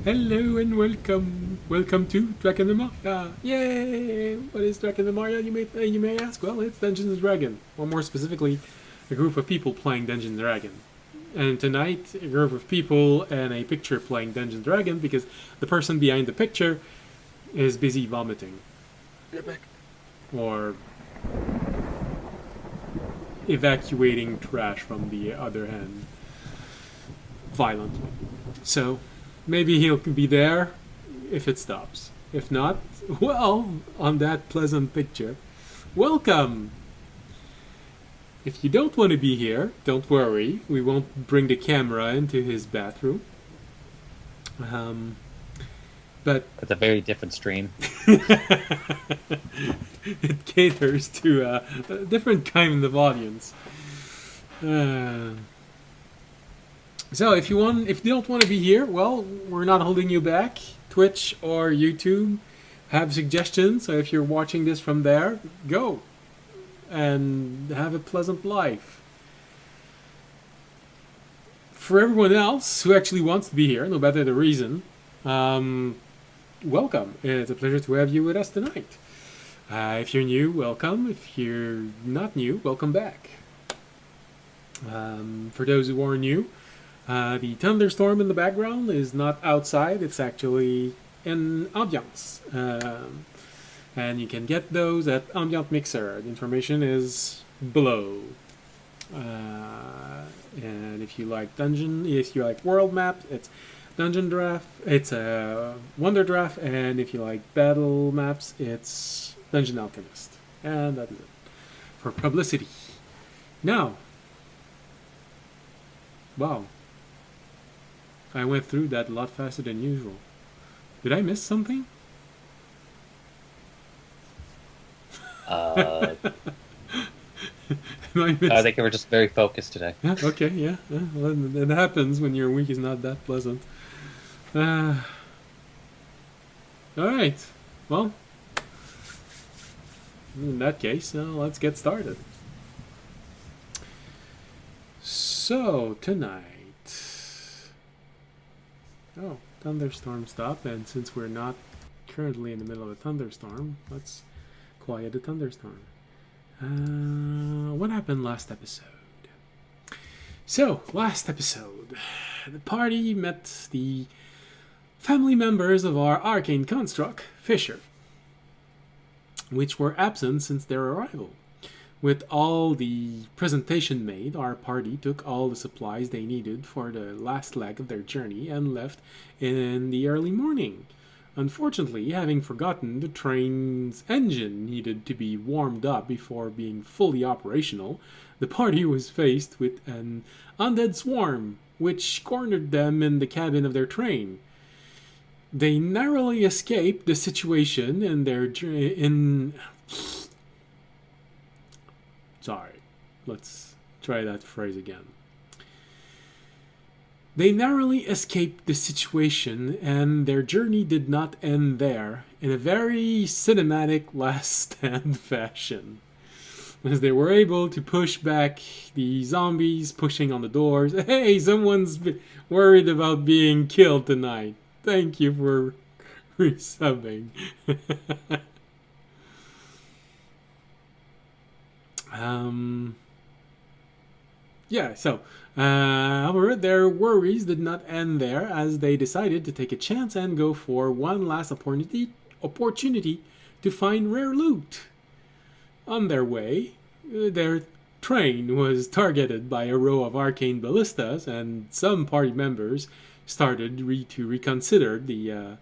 Hello and welcome. Welcome to Dragon the Maya. Yay! What is Dragon the Maya? You may ask. Well, it's Dungeons and Dragons, or more specifically, a group of people playing Dungeons and Dragons. And tonight, a group of people and a picture playing Dungeons and Dragons because the person behind the picture is busy vomiting Get back. or evacuating trash from the other hand violently. So maybe he'll be there if it stops. If not, well, on that pleasant picture, welcome! If you don't want to be here, don't worry. We won't bring the camera into his bathroom. But It's a very different stream. it caters to a different kind of audience. So if you don't want to be here, well, we're not holding you back. Twitch or YouTube have suggestions. So if you're watching this from there, go and have a pleasant life. For everyone else who actually wants to be here, no matter the reason, welcome. It's a pleasure to have you with us tonight. If you're new, welcome. If you're not new, welcome back. For those who are new, the thunderstorm in the background is not outside, it's actually in ambiance. And you can get those at Ambient Mixer. The information is below. And if you like world map, it's Dungeon Draft, it's a Wonder Draft, and if you like battle maps, it's Dungeon Alchemist. And that is it for publicity. Now, wow, I went through that a lot faster than usual. Did I miss something? Uh, I I think we're just very focused today. Yeah, okay, yeah. Well, it happens when your week is not that pleasant. Alright. Well, in that case, let's get started. So, tonight... Oh, thunderstorm stopped, and since we're not currently in the middle of a thunderstorm, let's quiet the thunderstorm. What happened last episode? So, last episode, the party met the family members of our arcane construct, Fisher, which were absent since their arrival. With all the presentation made, our party took all the supplies they needed for the last leg of their journey and left in the early morning. Unfortunately, having forgotten the train's engine needed to be warmed up before being fully operational, the party was faced with an undead swarm, which cornered them in the cabin of their train. They narrowly escaped the situation Sorry, let's try that phrase again. They narrowly escaped the situation, and their journey did not end there in a very cinematic last stand fashion, as they were able to push back the zombies pushing on the doors. Hey, someone's worried about being killed tonight. Thank you for resubbing. However, their worries did not end there, as they decided to take a chance and go for one last opportunity to find rare loot. On their way, their train was targeted by a row of arcane ballistas, and some party members started to reconsider the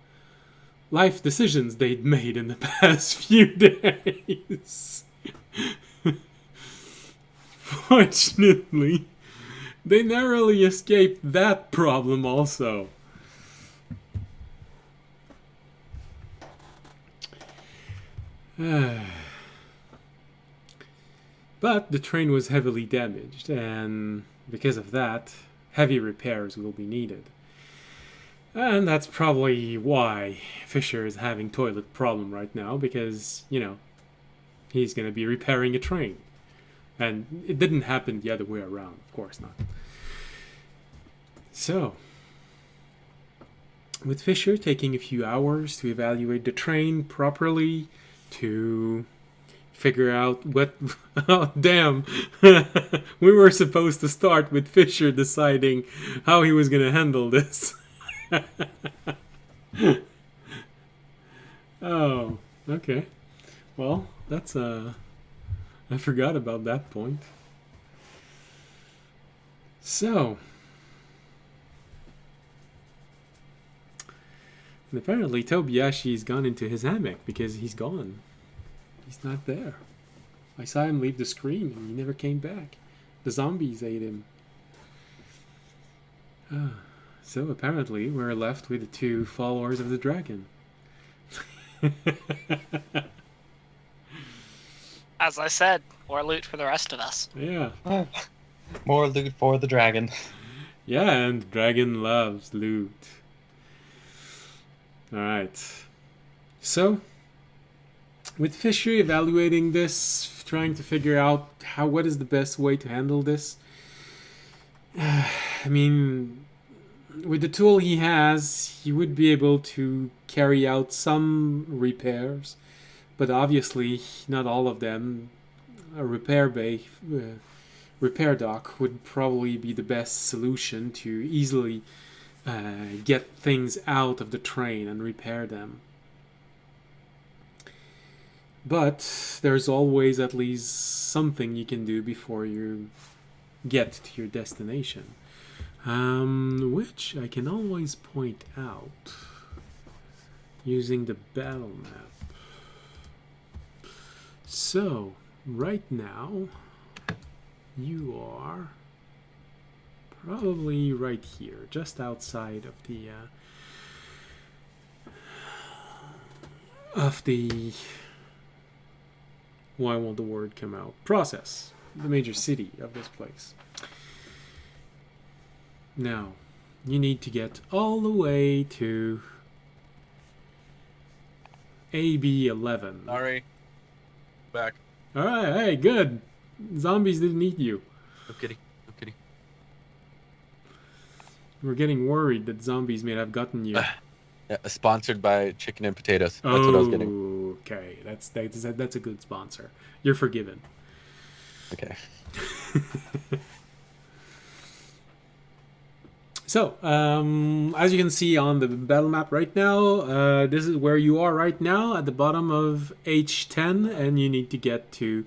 life decisions they'd made in the past few days. Fortunately, they narrowly escaped that problem also. But the train was heavily damaged, and because of that, heavy repairs will be needed. And that's probably why Fisher is having toilet problem right now, because, he's going to be repairing a train. And it didn't happen the other way around, of course not. So, with Fisher taking a few hours to evaluate the train properly, to figure out what. Oh, damn! We were supposed to start with Fisher deciding how he was going to handle this. Oh, okay. Well, that's I forgot about that point. So, and apparently Tobiashi's gone into his hammock because he's gone. He's not there. I saw him leave the screen and he never came back. The zombies ate him. So apparently we're left with the two followers of the dragon. As I said, more loot for the rest of us. Yeah. More loot for the dragon. Yeah, and dragon loves loot. Alright. So, with Fisher evaluating this, trying to figure out what is the best way to handle this. I mean, with the tool he has, he would be able to carry out some repairs, but obviously not all of them. A repair dock would probably be the best solution to easily get things out of the train and repair them. But there's always at least something you can do before you get to your destination. Which I can always point out using the battle map. So, right now, you are probably right here, just outside of the why won't the word come out? Process, the major city of this place. Now, you need to get all the way to AB11. Sorry. Back. Alright, hey, good. Zombies didn't eat you. No kidding. No kidding. We're getting worried that zombies may have gotten you. Yeah, sponsored by Chicken and Potatoes. That's what I was getting. Okay, that's a good sponsor. You're forgiven. Okay. So, as you can see on the battle map right now, this is where you are right now at the bottom of H10, and you need to get to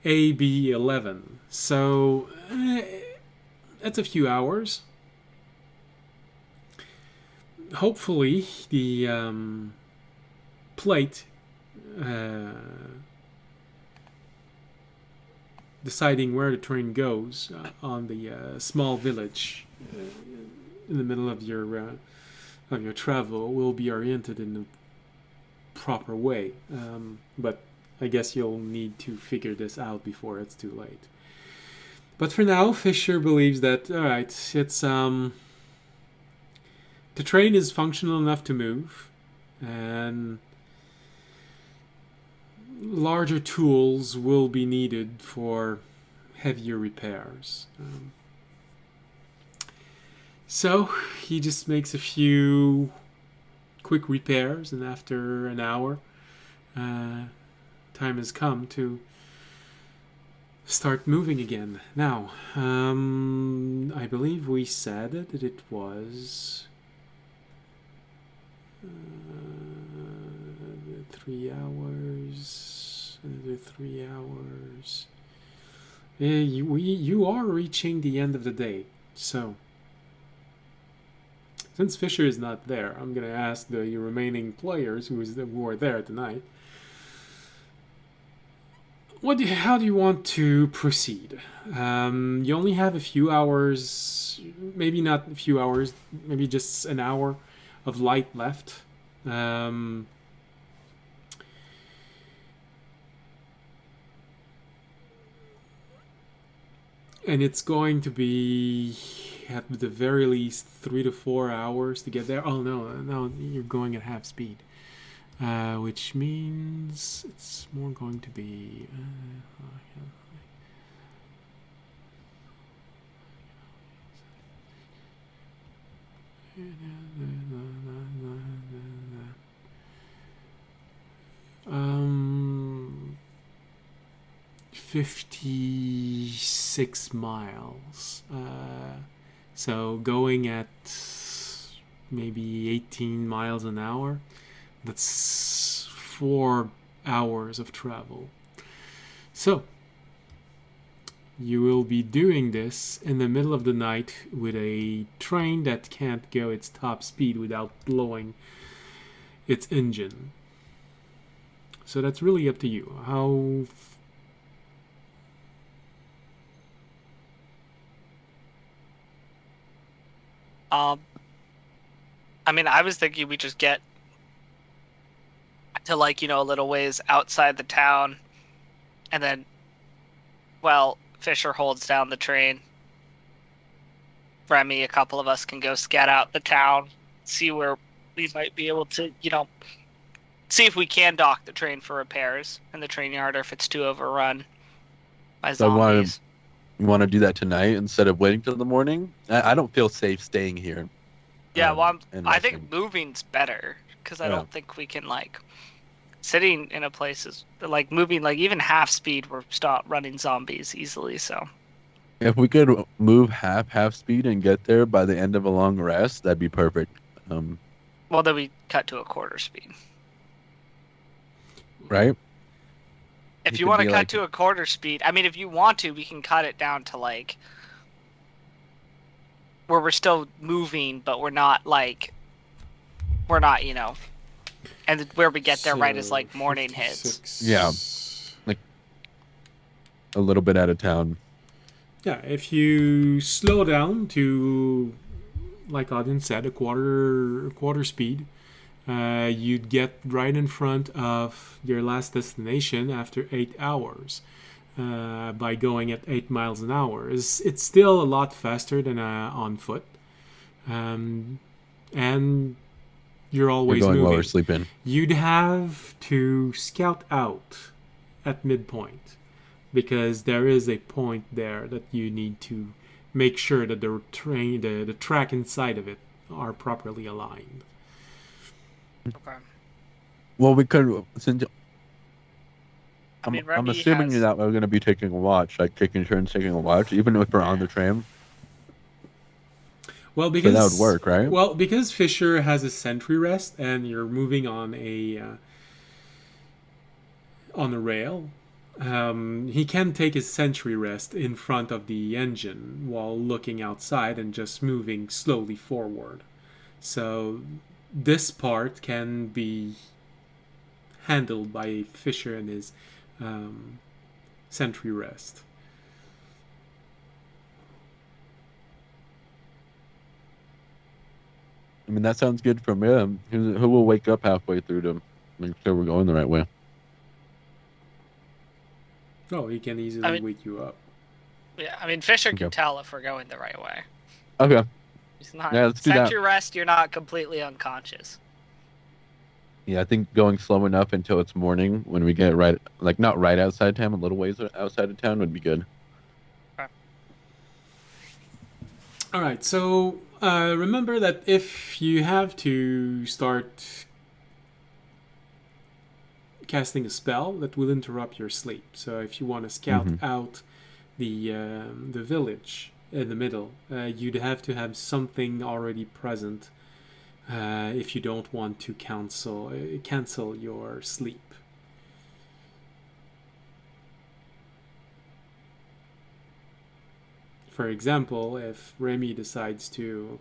AB11. So, that's a few hours. Hopefully, the plate deciding where the train goes on the small village in the middle of your travel will be oriented in the proper way. But I guess you'll need to figure this out before it's too late. But for now, Fisher believes that alright, it's the train is functional enough to move, and larger tools will be needed for heavier repairs. So he just makes a few quick repairs, and after an hour, time has come to start moving again. Now, I believe we said that it was 3 hours, another 3 hours. You are reaching the end of the day, so since Fisher is not there, I'm going to ask the remaining players who are there tonight, how do you want to proceed? You only have a few hours, maybe not a few hours, maybe just an hour of light left. And it's going to be at the very least 3 to 4 hours to get there. Oh no, you're going at half speed, which means it's more going to be. 56 miles. So going at maybe 18 miles an hour, that's 4 hours of travel. So you will be doing this in the middle of the night with a train that can't go its top speed without blowing its engine. So that's really up to you. I mean, I was thinking we just get to like, a little ways outside the town, and then, well, Fisher holds down the train. Remy, a couple of us can go scout out the town, see where we might be able to, see if we can dock the train for repairs in the train yard, or if it's too overrun by So zombies. you want to do that tonight instead of waiting till the morning? I don't feel safe staying here. Yeah, well, and I think resting. moving's better, because I Yeah. don't think we can, sitting in a place is, moving, even half speed, we're stop running zombies easily, so. If we could move half speed and get there by the end of a long rest, that'd be perfect. Well, then we cut to a quarter speed. Right? If You you could want to be cut like- to a quarter speed, I mean, if you want to, we can cut it down to where we're still moving, but we're not and where we get there right as morning hits. 56. Yeah. A little bit out of town. Yeah, if you slow down to, like Audin said, a quarter speed, you'd get right in front of your last destination after 8 hours. By going at 8 miles an hour, it's still a lot faster than on foot, and you're always You're going moving. while we're sleeping. You'd have to scout out at midpoint, because there is a point there that you need to make sure that the track inside of it are properly aligned. Okay. Well, we could, since I'm Remy assuming has- that we're going to be taking a watch, like taking turns taking a watch, even if we're on the train. Well, because that would work, right? Well, because Fisher has a sentry rest and you're moving on a rail, he can take his sentry rest in front of the engine while looking outside and just moving slowly forward. So this part can be handled by Fisher and his sentry rest. I mean, that sounds good for me. Who will wake up halfway through to make sure we're going the right way? Oh, he can easily wake you up. Yeah, Fisher can Okay. tell if we're going the right way. Okay. He's not. Yeah, let's do that. Sentry rest, you're not completely unconscious. Yeah, I think going slow enough until it's morning when we get right, like not right outside town, a little ways outside of town would be good. All right, so remember that if you have to start casting a spell, that will interrupt your sleep. So if you want to scout out the village in the middle, you'd have to have something already present if you don't want to cancel your sleep. For example, if Remy decides to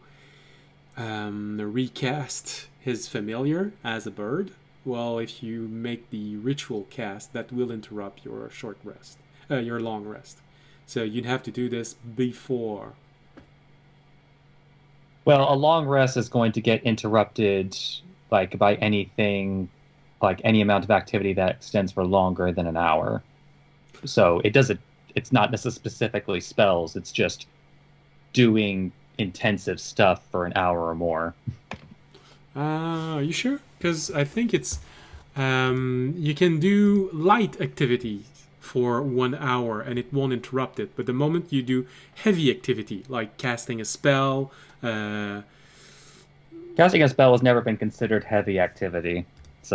recast his familiar as a bird, well, if you make the ritual cast, that will interrupt your short rest, your long rest. So you'd have to do this before. Well, a long rest is going to get interrupted by anything, like any amount of activity that extends for longer than an hour. So it's not necessarily specifically spells, it's just doing intensive stuff for an hour or more. Are you sure? Because I think it's you can do light activities for 1 hour and it won't interrupt it. But the moment you do heavy activity, like casting a spell, Casting a spell has never been considered heavy activity. It's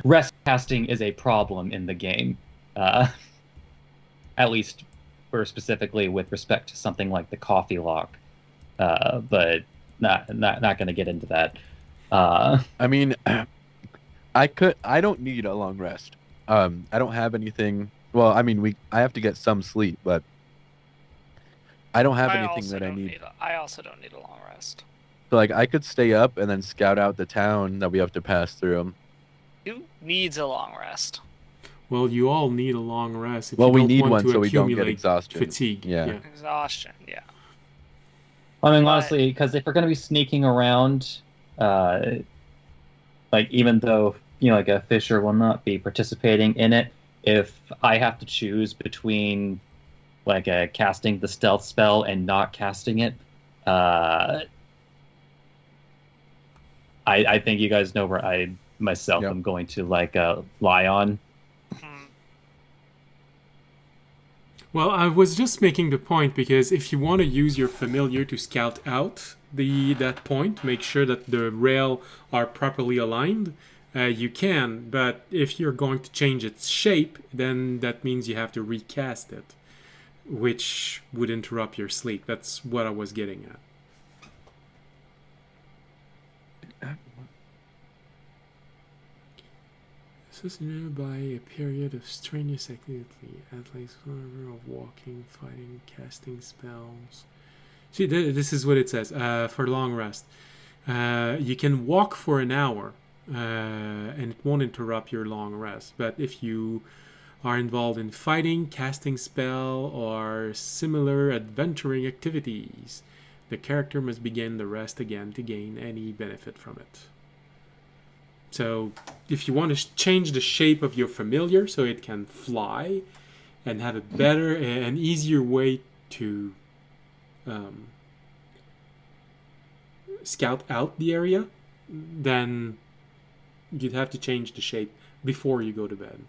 rest casting is a problem in the game, uh, at least for specifically with respect to something like the coffee lock. But not going to get into that. I mean, I don't need a long rest. I don't have anything. Well, I mean, I have to get some sleep, but I don't have anything that I need. I also don't need a long rest. So like I could stay up and then scout out the town that we have to pass through. Who needs a long rest? Well, you all need a long rest. If Well, you we don't need want one to so we don't get accumulate exhaustion. fatigue. Yeah. Exhaustion, yeah. I mean, But- honestly, because if we're going to be sneaking around, like even though like a fisher will not be participating in it, if I have to choose between like casting the stealth spell and not casting it, I think you guys know where I myself Yep. am going to lie on. Hmm. Well, I was just making the point because if you want to use your familiar to scout out that point, make sure that the rail are properly aligned, you can. But if you're going to change its shape, then that means you have to recast it, which would interrupt your sleep. That's what I was getting at. This is by a period of strenuous activity, at least 1 hour of walking, fighting, casting spells. See, this is what it says for long rest. You can walk for an hour, and it won't interrupt your long rest. But if you are involved in fighting, casting spell, or similar adventuring activities, the character must begin the rest again to gain any benefit from it. So if you want to change the shape of your familiar so it can fly and have a better and easier way to scout out the area, then you'd have to change the shape before you go to bed.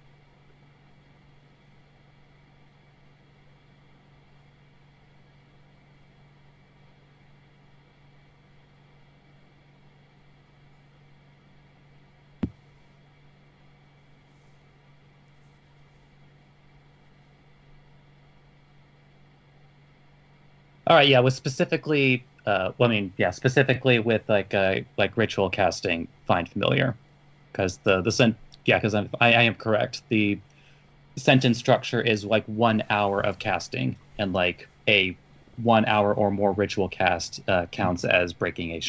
All right, yeah, with specifically, specifically with like ritual casting, find familiar, because because I am correct. The sentence structure is like 1 hour of casting, and like a 1 hour or more ritual cast counts as breaking a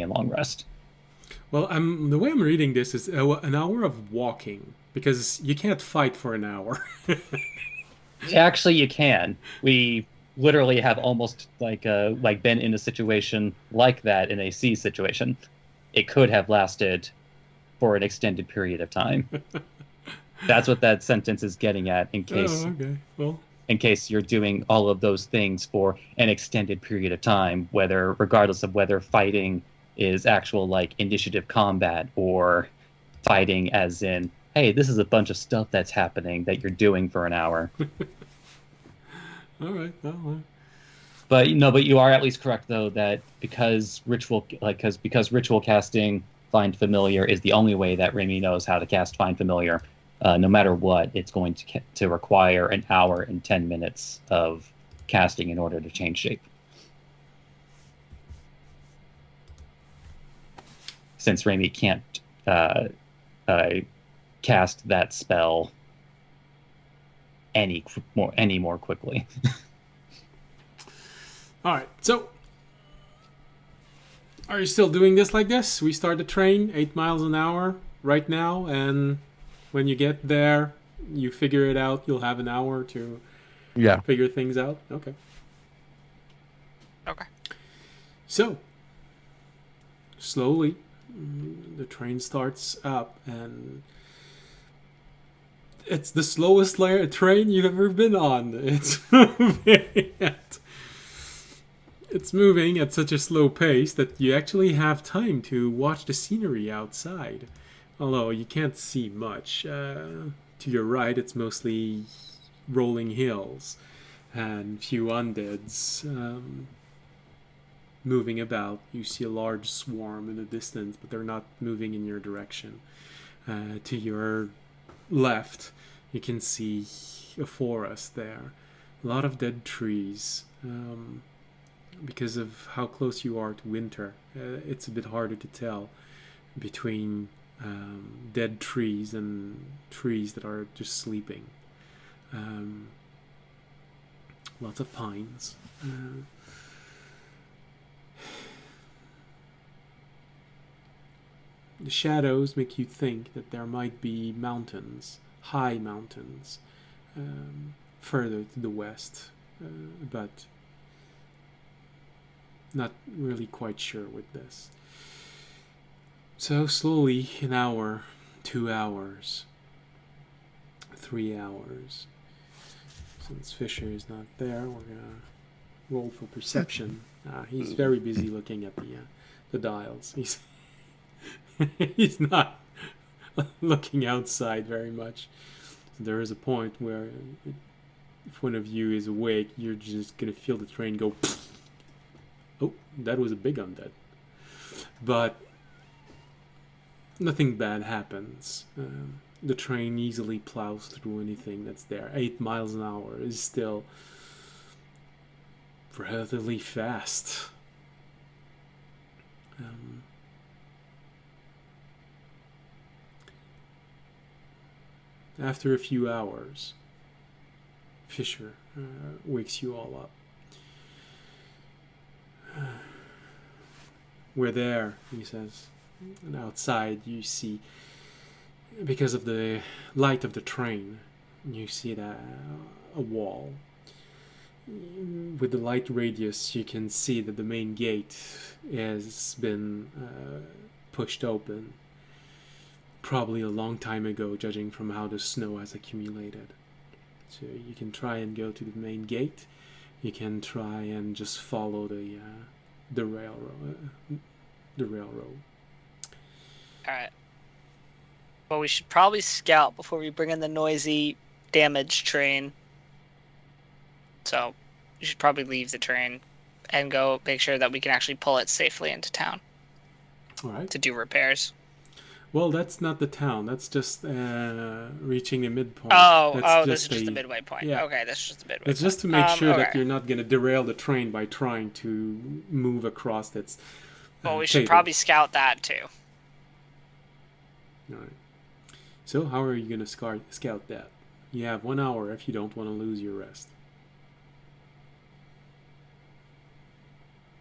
long rest. Well, the way I'm reading this is an hour of walking, because you can't fight for an hour. Actually, you can. We literally have almost been in a situation like that in a siege situation. It could have lasted for an extended period of time. That's what that sentence is getting at. In case you're doing all of those things for an extended period of time, regardless of whether fighting is actual like initiative combat or fighting as in, hey, this is a bunch of stuff that's happening that you're doing for an hour. All right. Well, But you are at least correct though that because ritual casting Find Familiar is the only way that Remy knows how to cast Find Familiar. No matter what, it's going to require an hour and 10 minutes of casting in order to change shape. Since Remy can't cast that spell any more quickly. all right. So, are you still doing this like this? We start the train 8 miles an hour right now, and when you get there, you figure it out. You'll have an hour to figure things out. Okay. Okay. So, slowly, the train starts up, and it's the slowest train you've ever been on. It's moving at such a slow pace that you actually have time to watch the scenery outside. Although you can't see much. To your right, it's mostly rolling hills and few undeads moving about. You see a large swarm in the distance, but they're not moving in your direction. To your left, you can see a forest there. A lot of dead trees. Because of how close you are to winter, it's a bit harder to tell between dead trees and trees that are just sleeping. Lots of pines. The shadows make you think that there might be mountains, high mountains, further to the west, but not really quite sure with this. So slowly, an hour, 2 hours, 3 hours. Since Fisher is not there, we're gonna roll for perception. He's very busy looking at the dials. He's not looking outside very much. So there is a point where if one of you is awake, you're just gonna feel the train go. Oh, that was a big undead. But nothing bad happens. The train easily plows through anything that's there. 8 miles an hour is still relatively fast. After a few hours, Fisher wakes you all up. We're there, he says. And outside you see, because of the light of the train, you see that a wall. With the light radius, you can see that the main gate has been pushed open. Probably a long time ago, judging from how the snow has accumulated. So you can try and go to the main gate. You can try and just follow the railroad. Alright. Well, we should probably scout before we bring in the noisy, damaged train. So, we should probably leave the train and go make sure that we can actually pull it safely into town. Alright. To do repairs. Well, that's not the town. That's just reaching a midpoint. This is just the midway point. Yeah. Okay, this is just the midway It's just to make sure that you're not going to derail the train by trying to move across its Well, we should table. probably scout that, too. All right. So, how are you going to scout that? You have 1 hour if you don't want to lose your rest.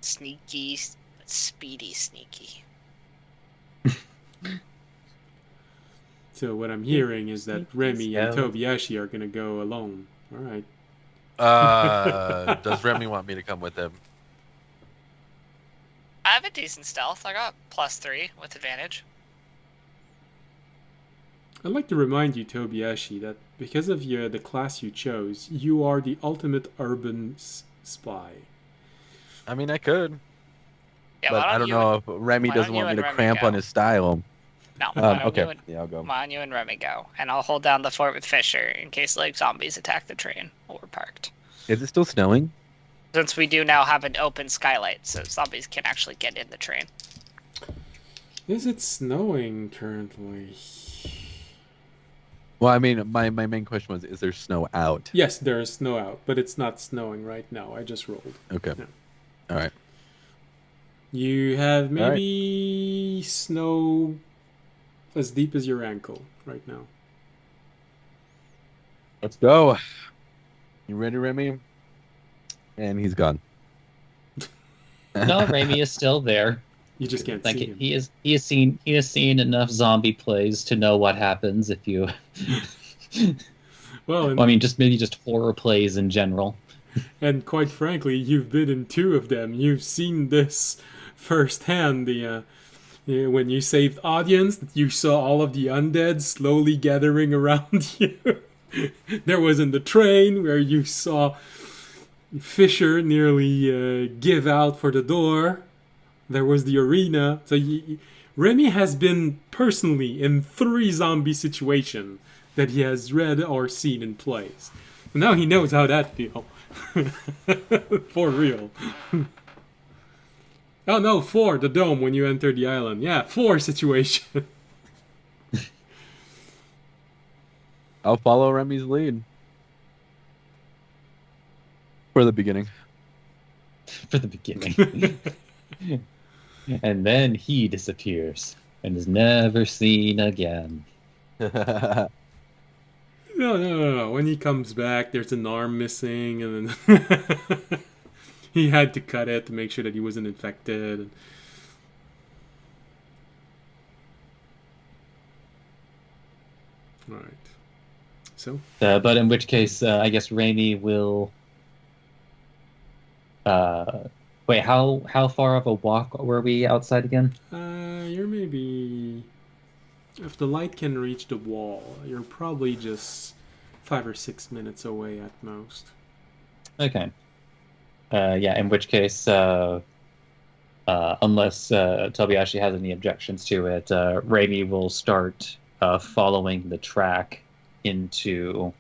Sneaky, speedy sneaky. So what I'm hearing is that Remy and Tobiyashi are going to go alone. All right. Does Remy want me to come with him? I have a decent stealth. I got +3 with advantage. I'd like to remind you, Tobiyashi, that because of the class you chose, you are the ultimate urban spy. I mean, I could. Yeah, but I don't know if Remy doesn't want me to cramp on his style. No, okay. Yeah, I'll go. Come on, you and Remy go. And I'll hold down the fort with Fisher in case like zombies attack the train while we're parked. Is it still snowing? Since we do now have an open skylight, so zombies can actually get in the train. Is it snowing currently? Well, I mean, my main question was, is there snow out? Yes, there is snow out, but it's not snowing right now. I just rolled. Okay. Yeah. All right. You have maybe snow as deep as your ankle right now. Let's go. You ready, Remy? And he's gone. No, Remy is still there. You just can't see him. He has seen enough zombie plays to know what happens if you. Well, I mean, maybe just horror plays in general. And quite frankly, you've been in 2 of them. You've seen this firsthand. When you saved audience, you saw all of the undead slowly gathering around you. There was in the train where you saw Fisher nearly give out for the door. There was the arena. So Remy has been personally in 3 zombie situations that he has read or seen in plays. And now he knows how that feels. For real. Oh no, 4, the dome when you enter the island. Yeah, 4 situation. I'll follow Remy's lead for the beginning. For the beginning. And then he disappears and is never seen again. No. When he comes back, there's an arm missing, and then he had to cut it to make sure that he wasn't infected. All right. So. But in which case, I guess Raimi will. Wait, how far of a walk were we outside again? You're maybe. If the light can reach the wall, you're probably just 5 or 6 minutes away at most. Okay. Yeah, in which case, unless Tobiashi has any objections to it, Raimi will start following the track into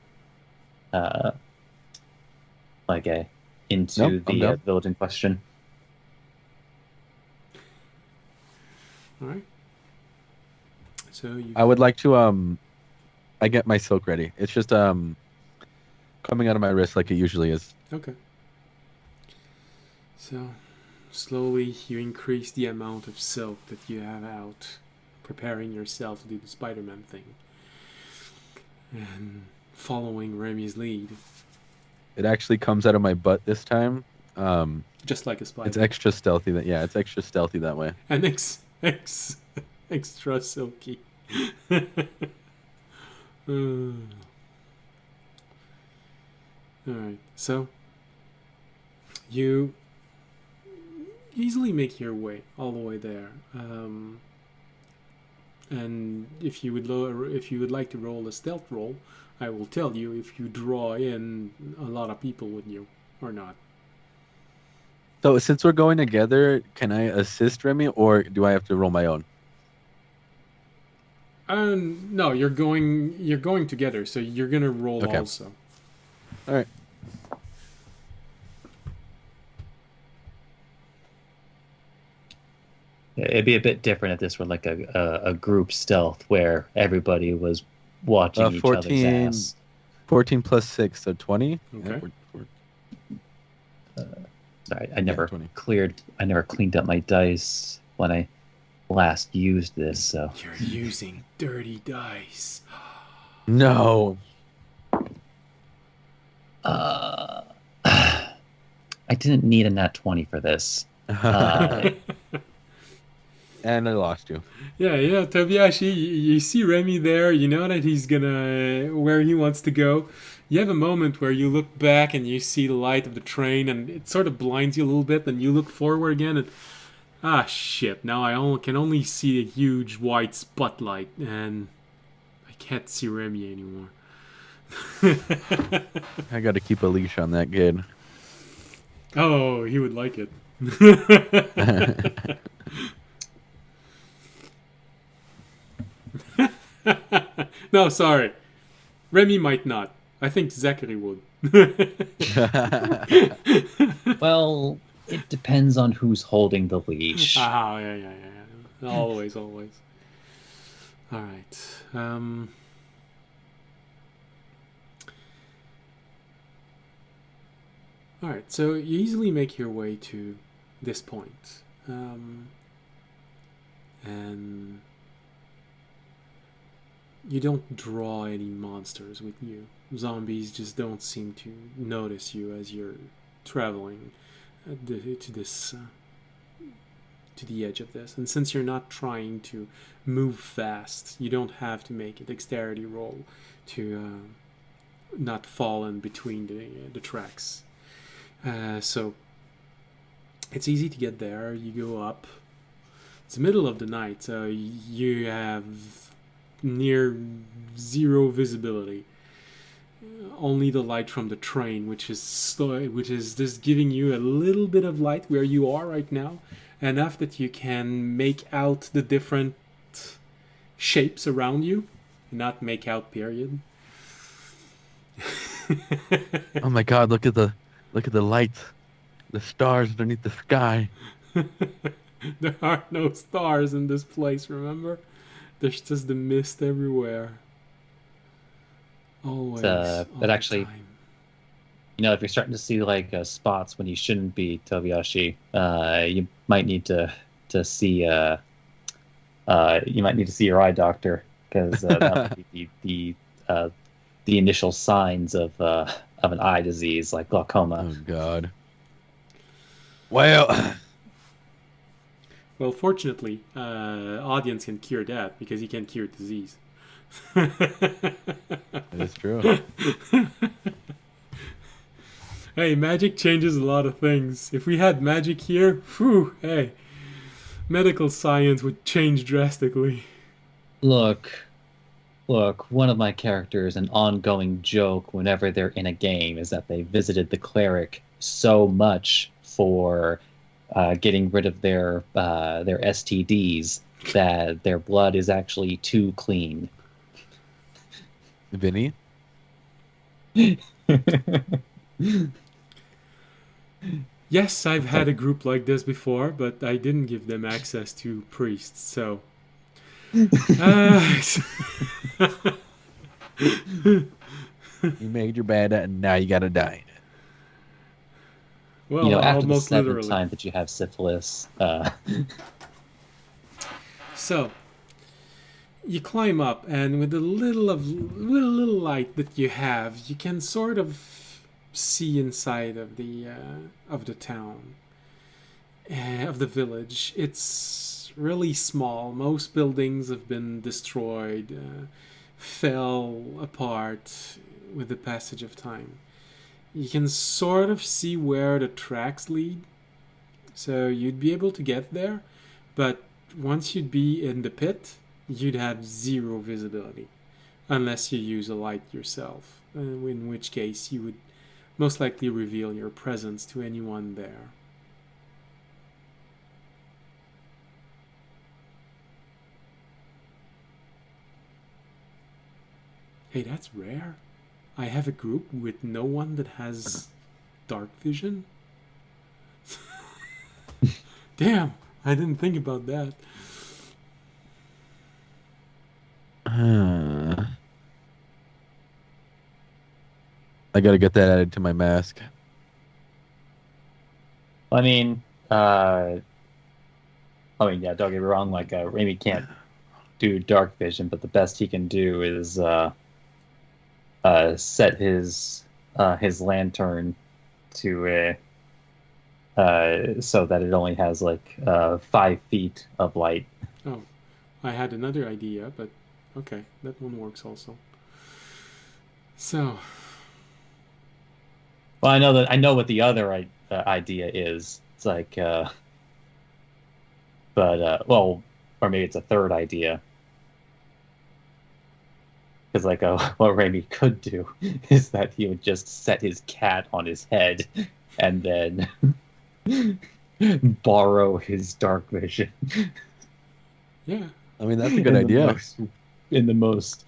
into Nope, I'm the down. village in question. All right. So you. I would like to I get my silk ready. It's just coming out of my wrist like it usually is. Okay. So, slowly you increase the amount of silk that you have out, preparing yourself to do the Spider-Man thing. And following Remy's lead, It actually comes out of my butt this time. just like a spider. It's extra stealthy it's extra stealthy that way. And extra silky. Alright, so you easily make your way all the way there. And if you would like to roll a stealth roll, I will tell you if you draw in a lot of people with you or not. So since we're going together, can I assist Remy or do I have to roll my own? No, you're going together, so you're gonna roll Okay. also. All right. It'd be a bit different if this were like a group stealth where everybody was watching each other's 14. ass. 14 plus 6, so 20. Okay. Yeah, we're- Sorry, I never 20. cleaned up my dice when I last used this, so You're using dirty dice. No. I didn't need a nat 20 for this. And I lost you. Yeah, Tobiashi, you see Remy there, you know that he's gonna, where he wants to go. You have a moment where you look back and you see the light of the train and it sort of blinds you a little bit, and you look forward again and, shit, now I can only see a huge white spotlight and I can't see Remy anymore. I got to keep a leash on that kid. Oh, he would like it. No, sorry. Remy might not. I think Zachary would. Well, it depends on who's holding the leash. Yeah. Always. All right. All right. So you easily make your way to this point, and you don't draw any monsters with you. Zombies just don't seem to notice you as you're traveling to the edge of this. And since you're not trying to move fast, you don't have to make a dexterity roll to not fall in between the tracks. So it's easy to get there. You go up. It's the middle of the night, so you have near zero visibility. Only the light from the train, which is just giving you a little bit of light where you are right now, enough that you can make out the different shapes around you, not make out period. Oh my god, look at the lights. The stars underneath the sky. There are no stars in this place, remember? There's just the mist everywhere. Always. But all the actually, time. if you're starting to see like spots when you shouldn't be, Tobiyashi, you might need to see you might need to see your eye doctor, because that might be the initial signs of an eye disease like glaucoma. Oh God. Well, Well, fortunately, audience can cure that because he can cure disease. that is true. Hey, magic changes a lot of things. If we had magic here, whew, hey, medical science would change drastically. Look, one of my characters, an ongoing joke whenever they're in a game, is that they visited the cleric so much for getting rid of their STDs that their blood is actually too clean. Vinny? Yes, I've had a group like this before, but I didn't give them access to priests, so. You made your bed and now you gotta die. Well, After the almost seventh literally. time that you have syphilis, So, you climb up, and with a little light that you have, you can sort of see inside of the town, of the village. It's really small. Most buildings have been destroyed, fell apart with the passage of time. You can sort of see where the tracks lead, so you'd be able to get there, but once you'd be in the pit, you'd have zero visibility, unless you use a light yourself, in which case you would most likely reveal your presence to anyone there. Hey, that's rare. I have a group with no one that has dark vision. Damn, I didn't think about that. I gotta get that added to my mask. I mean, don't get me wrong. Like, Raimi can't do dark vision, but the best he can do is set his lantern to so that it only has like 5 feet of light. Oh, I had another idea, but okay, that one works also. So, Well, I know what the other idea is. It's like, or maybe it's a third idea. Because what Raimi could do is that he would just set his cat on his head and then borrow his dark vision. yeah. I mean, that's a good idea. In the most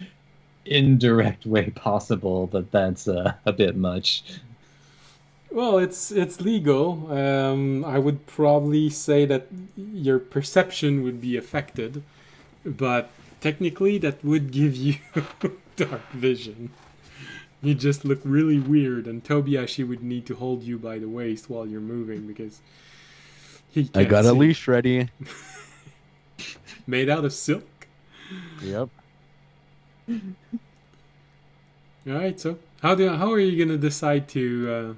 indirect way possible, but that's a bit much. Well, it's legal. I would probably say that your perception would be affected, but technically that would give you dark vision. You just look really weird, and Tobiyashi would need to hold you by the waist while you're moving because he can't I got a see. leash ready. Made out of silk. Yep. All right, so how are you gonna decide to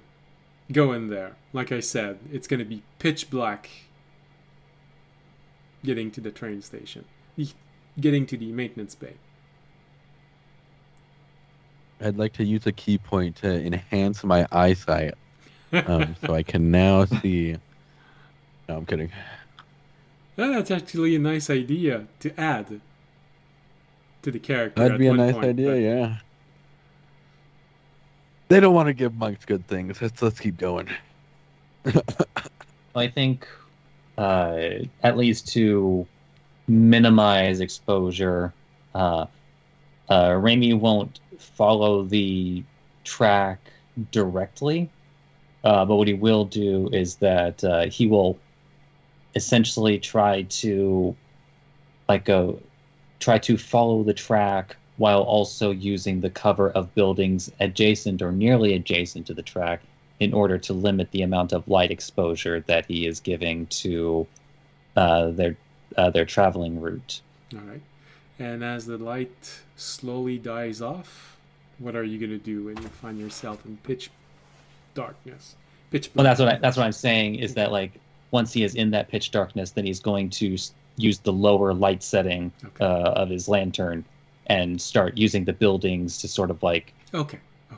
go in there? Like I said, it's gonna be pitch black. Getting to the train station, getting to the maintenance bay. I'd like to use a key point to enhance my eyesight, so I can now see. No, I'm kidding. That's actually a nice idea to add to the character. That'd at be a one nice point, idea, but- yeah. They don't want to give monks good things. Let's keep going. I think, at least to minimize exposure, Raimi won't follow the track directly, but what he will do is that he will essentially try to follow the track while also using the cover of buildings adjacent or nearly adjacent to the track in order to limit the amount of light exposure that he is giving to their traveling route. All right. And as the light slowly dies off, what are you going to do when you find yourself in pitch darkness? Pitch Well, black. that's what I'm saying is that like once he is in that pitch darkness, then he's going to use the lower light setting of his lantern and start using the buildings to sort of like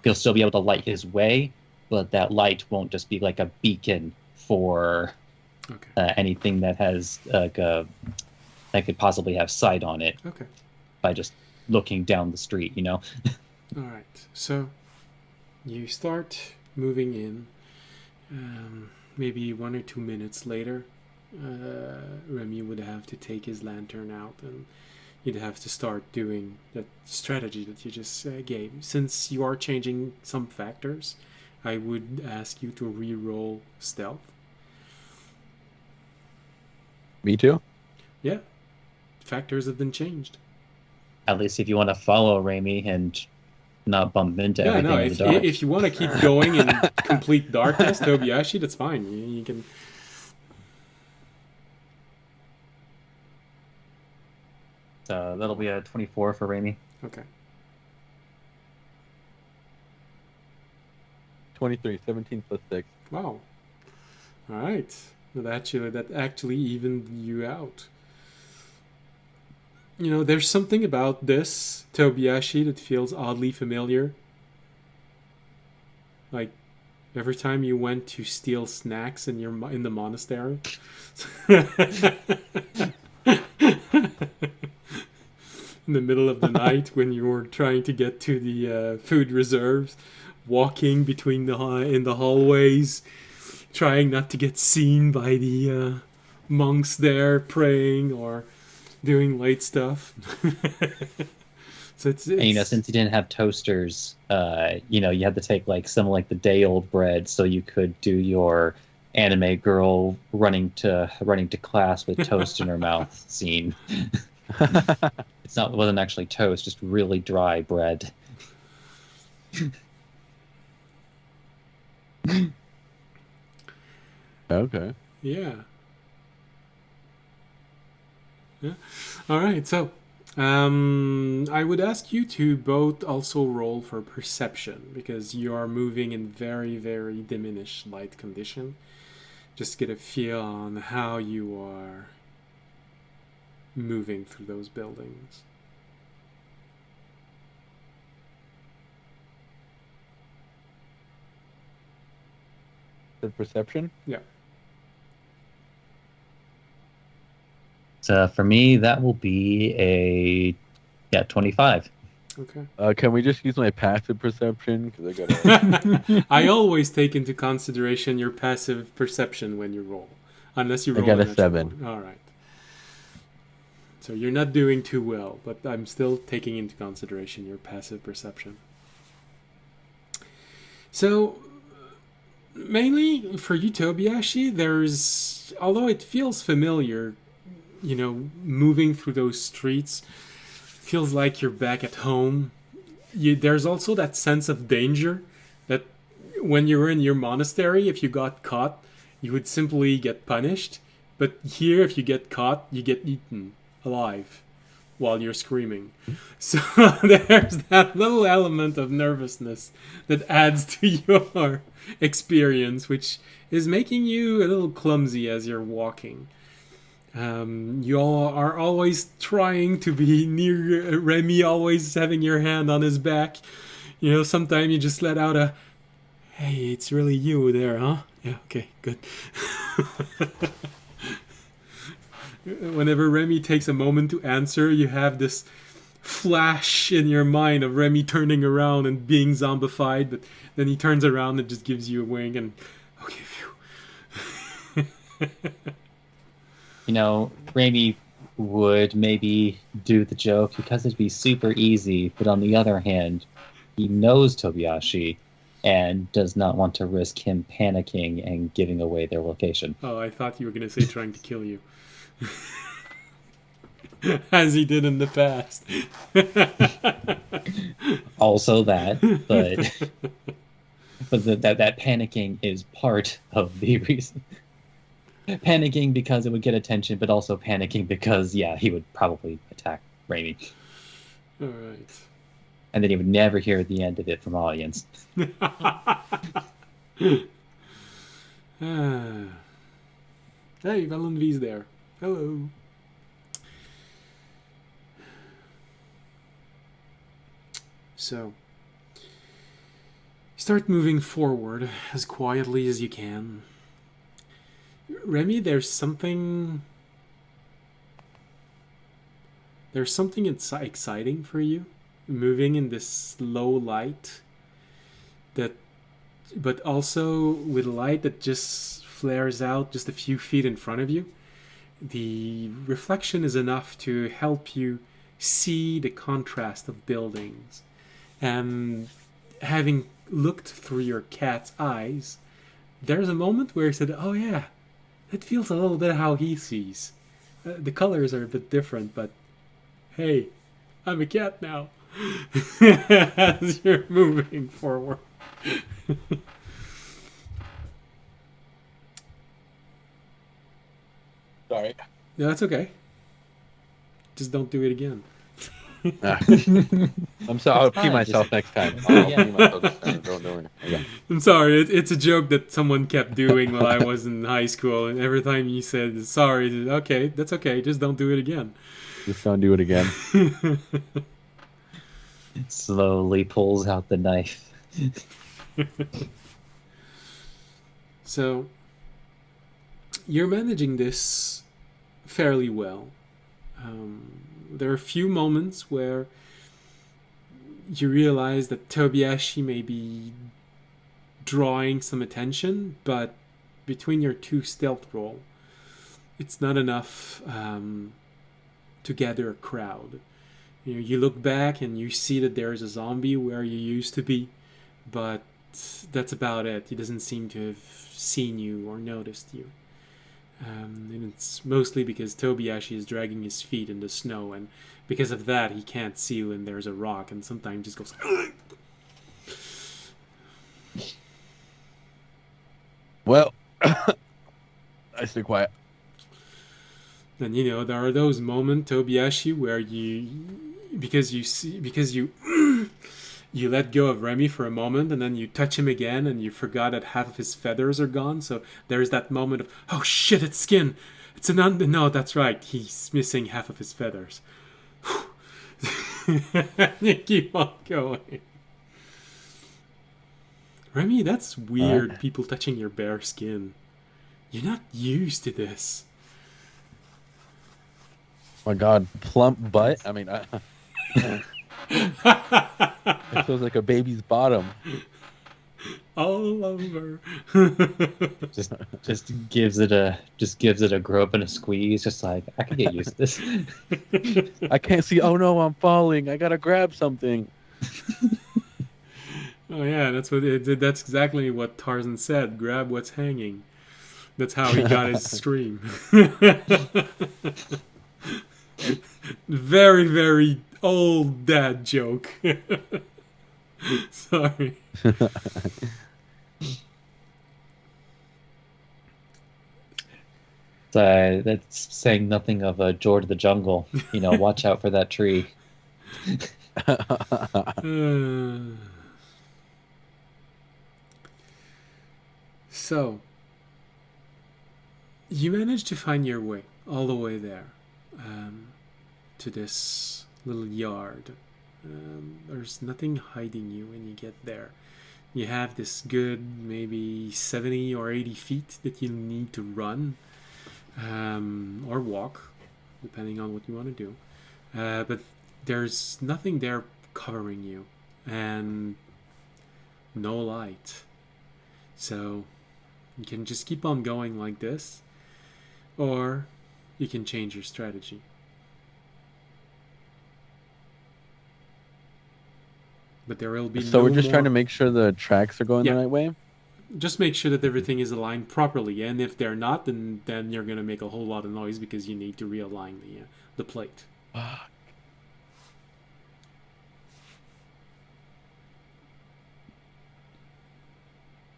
he'll still be able to light his way, but that light won't just be like a beacon for anything that has like that could possibly have sight on it. Okay. By just looking down the street, you know. All right. So you start moving in. Maybe 1 or 2 minutes later, Remy would have to take his lantern out, and you'd have to start doing that strategy that you just gave. Since you are changing some factors, I would ask you to re-roll stealth. Me too? Yeah. Factors have been changed. At least if you want to follow Remy and not bump into everything in the dark. If you want to keep going in complete darkness, Tobiyashi, that's fine. You can... So that'll be a 24 for Remy. Okay. 23, 17 plus 6. Wow. All right. That actually evened you out. You know, there's something about this Tobiyashi that feels oddly familiar. Like every time you went to steal snacks in the monastery. In the middle of the night when you were trying to get to the food reserves, walking between in the hallways, trying not to get seen by the monks there praying or doing light stuff. So it's and, you know, since you didn't have toasters, you know, you had to take like some like the day old bread so you could do your anime girl running to class with toast in her mouth scene. It wasn't actually toast, just really dry bread. Okay. Yeah. All right. So, I would ask you to both also roll for perception because you are moving in very, very diminished light condition. Just get a feel on how you are moving through those buildings. The perception? Yeah. So for me, that will be a 25. Okay. Can we just use my passive perception? Because I got. I always take into consideration your passive perception when you roll, unless you roll. I got a natural 7. one. All right. So you're not doing too well, but I'm still taking into consideration your passive perception. So, mainly for you, Tobiyashi, although it feels familiar, you know, moving through those streets feels like you're back at home. There's also that sense of danger that when you were in your monastery, if you got caught, you would simply get punished. But here, if you get caught, you get eaten alive while you're screaming. So there's that little element of nervousness that adds to your experience, which is making you a little clumsy as you're walking. You all are always trying to be near Remy, always having your hand on his back. You know, sometimes you just let out a, "Hey, it's really you there, huh?" Yeah, okay, good. Whenever Remy takes a moment to answer, you have this flash in your mind of Remy turning around and being zombified, but then he turns around and just gives you a wink and, okay, phew. You know, Remy would maybe do the joke because it'd be super easy, but on the other hand, he knows Tobiyashi and does not want to risk him panicking and giving away their location. Oh, I thought you were going to say trying to kill you. as he did in the past. Also that, but that panicking is part of the reason. Panicking because it would get attention, but also panicking because, yeah, he would probably attack Raimi. All right. And then he would never hear the end of it from audience. Hey, Valen V's there. Hello. So, start moving forward as quietly as you can. Remy, there's something exciting for you, moving in this low light, but also with light that just flares out just a few feet in front of you. The reflection is enough to help you see the contrast of buildings. And having looked through your cat's eyes, there's a moment where he said, "Oh yeah, it feels a little bit how he sees. The colors are a bit different, but hey, I'm a cat now." As you're moving forward. Sorry. No, that's okay. Just don't do it again. I'm sorry. I'll pee myself next time. I'll pee myself next time. Don't do it. Okay. I'm sorry. It's a joke that someone kept doing while I was in high school, and every time you said sorry, okay, that's okay. Just don't do it again. Just don't do it again. Slowly pulls out the knife. So, you're managing this fairly well. There are a few moments where you realize that Tobiashi may be drawing some attention, but between your two stealth roll, it's not enough to gather a crowd. You look back and you see that there's a zombie where you used to be, but that's about it. He doesn't seem to have seen you or noticed you. And it's mostly because Tobiashi is dragging his feet in the snow, and because of that, he can't see when there's a rock, and sometimes just goes. Well, I stay quiet. And there are those moments, Tobiashi, where because you you let go of Remy for a moment, and then you touch him again, and you forgot that half of his feathers are gone. So there's that moment of, oh shit, it's skin. It's no, that's right. He's missing half of his feathers. You keep on going. Remy, that's weird. People touching your bare skin. You're not used to this. Oh my God, plump butt. I mean, it feels like a baby's bottom. All over. just gives it a grow up and a squeeze. Just like, I can get used to this. I can't see. Oh no, I'm falling. I gotta grab something. Oh yeah, that's exactly what Tarzan said. Grab what's hanging. That's how he got his scream. Very, very old dad joke. Sorry. That's saying nothing of George of the Jungle. Watch out for that tree. So, you managed to find your way all the way there, to this little yard. There's nothing hiding you when you get there. You have this good maybe 70 or 80 feet that you need to run, or walk, depending on what you want to do. But there's nothing there covering you, and no light. So you can just keep on going like this, or you can change your strategy. But there will be So we're just trying to make sure the tracks are going the right way? Just make sure that everything is aligned properly, and if they're not, then you're going to make a whole lot of noise because you need to realign the plate. Oh,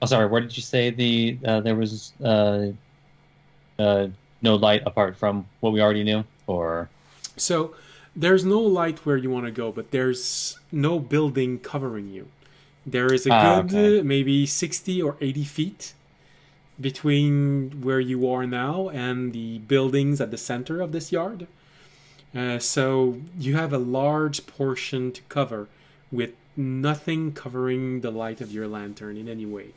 sorry. Where did you say there was no light apart from what we already knew? Or So there's no light where you want to go, but there's no building covering you. There is a good okay. maybe 60 or 80 feet between where you are now and the buildings at the center of this yard. So you have a large portion to cover with nothing covering the light of your lantern in any way.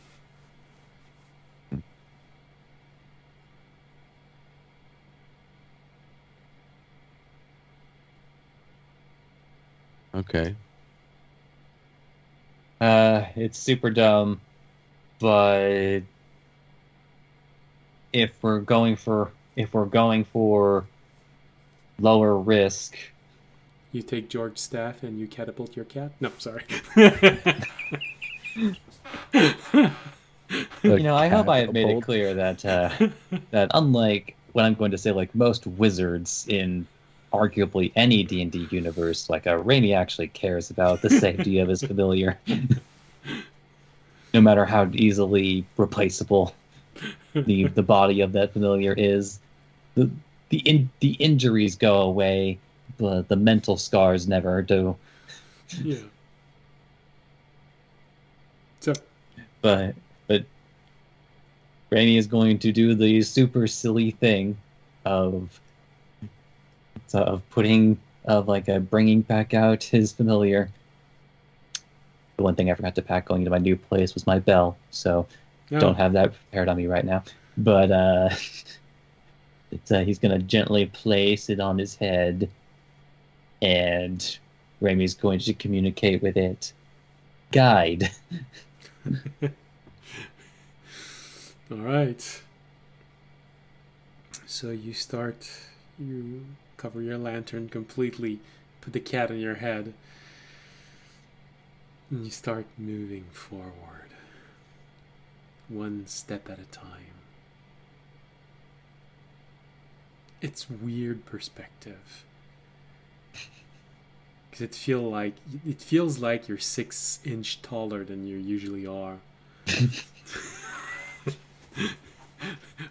Okay. It's super dumb, but if we're going for lower risk, You take George's staff and you catapult your cat? No, sorry. I hope I have made it Catapult. clear that that unlike what I'm going to say, like most wizards in arguably any D&D universe, like Rainey actually cares about the safety of his familiar, no matter how easily replaceable the body of that familiar is. The injuries go away, but the mental scars never do. Yeah. So, But Rainey is going to do the super silly thing of bringing back out his familiar. The one thing I forgot to pack going into my new place was my bell, so don't have that prepared on me right now. But he's gonna gently place it on his head, and Raimi's going to communicate with it. Guide. All right. So you cover your lantern completely, put the cat on your head, and you start moving forward, one step at a time. It's weird perspective. Because it feels like you're 6 inch taller than you usually are.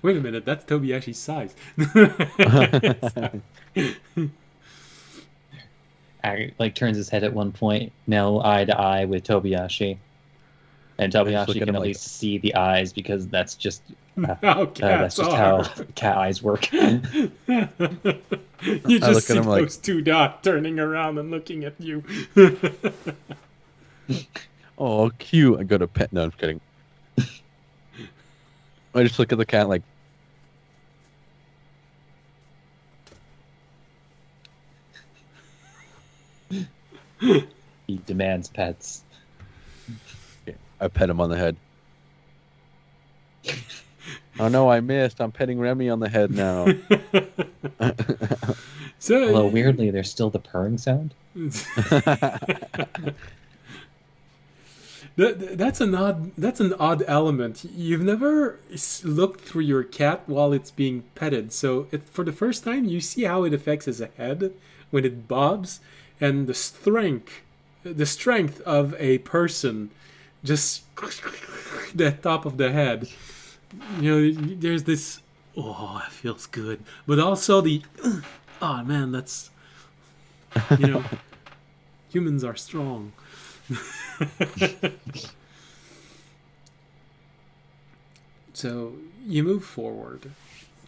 Wait a minute, that's Tobiashi's size. Turns his head at one point, now eye to eye with Tobiashi. And Tobiashi can at least see the eyes because that's just that's just how cat eyes work. You just see those two dots turning around and looking at you. Oh, cute. I got a pet. No, I'm kidding. I just look at the cat like. He demands pets. Okay, I pet him on the head. Oh no, I missed. I'm petting Remy on the head now. Although weirdly, there's still the purring sound. That's an odd element. You've never looked through your cat while it's being petted, so for the first time you see how it affects his head when it bobs, and the strength of a person, just the top of the head. There's this. Oh, it feels good, but also the. Oh man, that's. Humans are strong. So you move forward,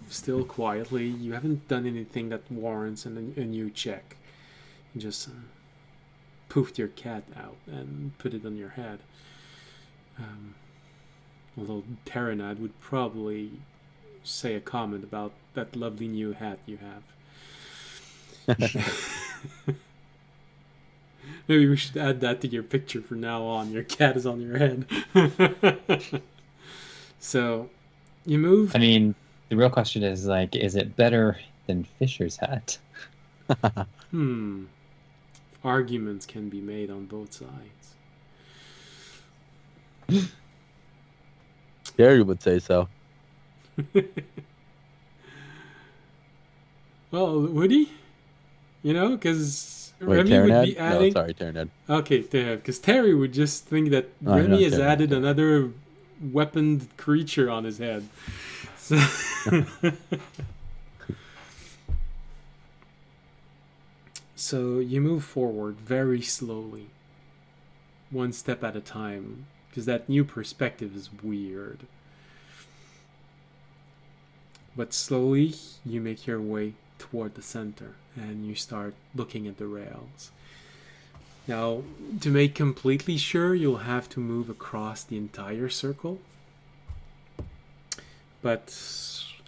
still quietly. You haven't done anything that warrants a new check. You just poofed your cat out and put it on your head. Although Terranad would probably say a comment about that lovely new hat you have. Maybe we should add that to your picture from now on. Your cat is on your head. So, you move. I mean, the real question is, is it better than Fisher's hat? Arguments can be made on both sides. Gary would say so. Well, Woody, You know, because Wait, Remy would be Terranad? adding. No, sorry, Terranad. Okay, because Terry would just think that Oh, I know Remy has Terranad, added yeah. another weaponed creature on his head. So, so you move forward very slowly, one step at a time, because that new perspective is weird. But slowly you make your way toward the center and you start looking at the rails. Now, to make completely sure, you'll have to move across the entire circle. But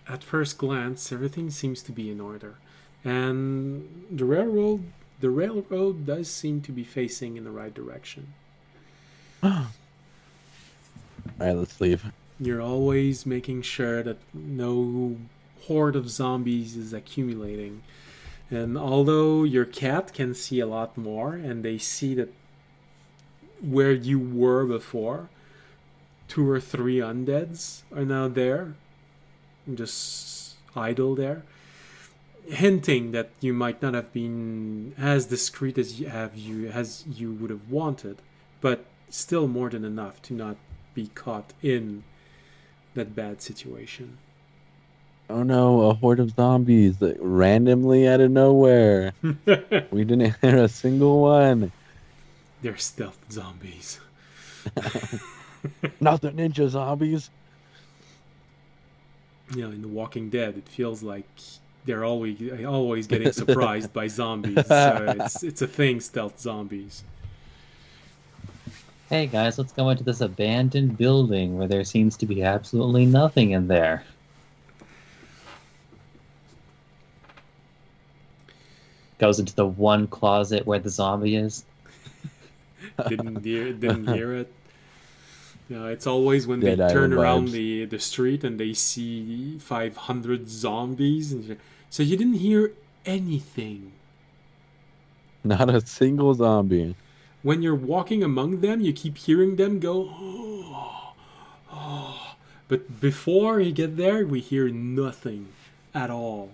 at first glance, everything seems to be in order. And the railroad does seem to be facing in the right direction. Alright, let's leave. You're always making sure that no horde of zombies is accumulating. And although your cat can see a lot more, and they see that where you were before, 2 or 3 undeads are now there, just idle there, hinting that you might not have been as discreet as you would have wanted, but still more than enough to not be caught in that bad situation. Oh no, a horde of zombies that randomly out of nowhere. We didn't hear a single one. They're stealth zombies. Not the ninja zombies. You know, in The Walking Dead, it feels like they're always getting surprised by zombies. So it's a thing, stealth zombies. Hey guys, let's go into this abandoned building where there seems to be absolutely nothing in there. Goes into the one closet where the zombie is. Didn't hear it. You know, it's always when they Dead turn Island around vibes. the street and they see 500 zombies. So you didn't hear anything. Not a single zombie. When you're walking among them, you keep hearing them go, oh, oh. But before you get there, we hear nothing at all.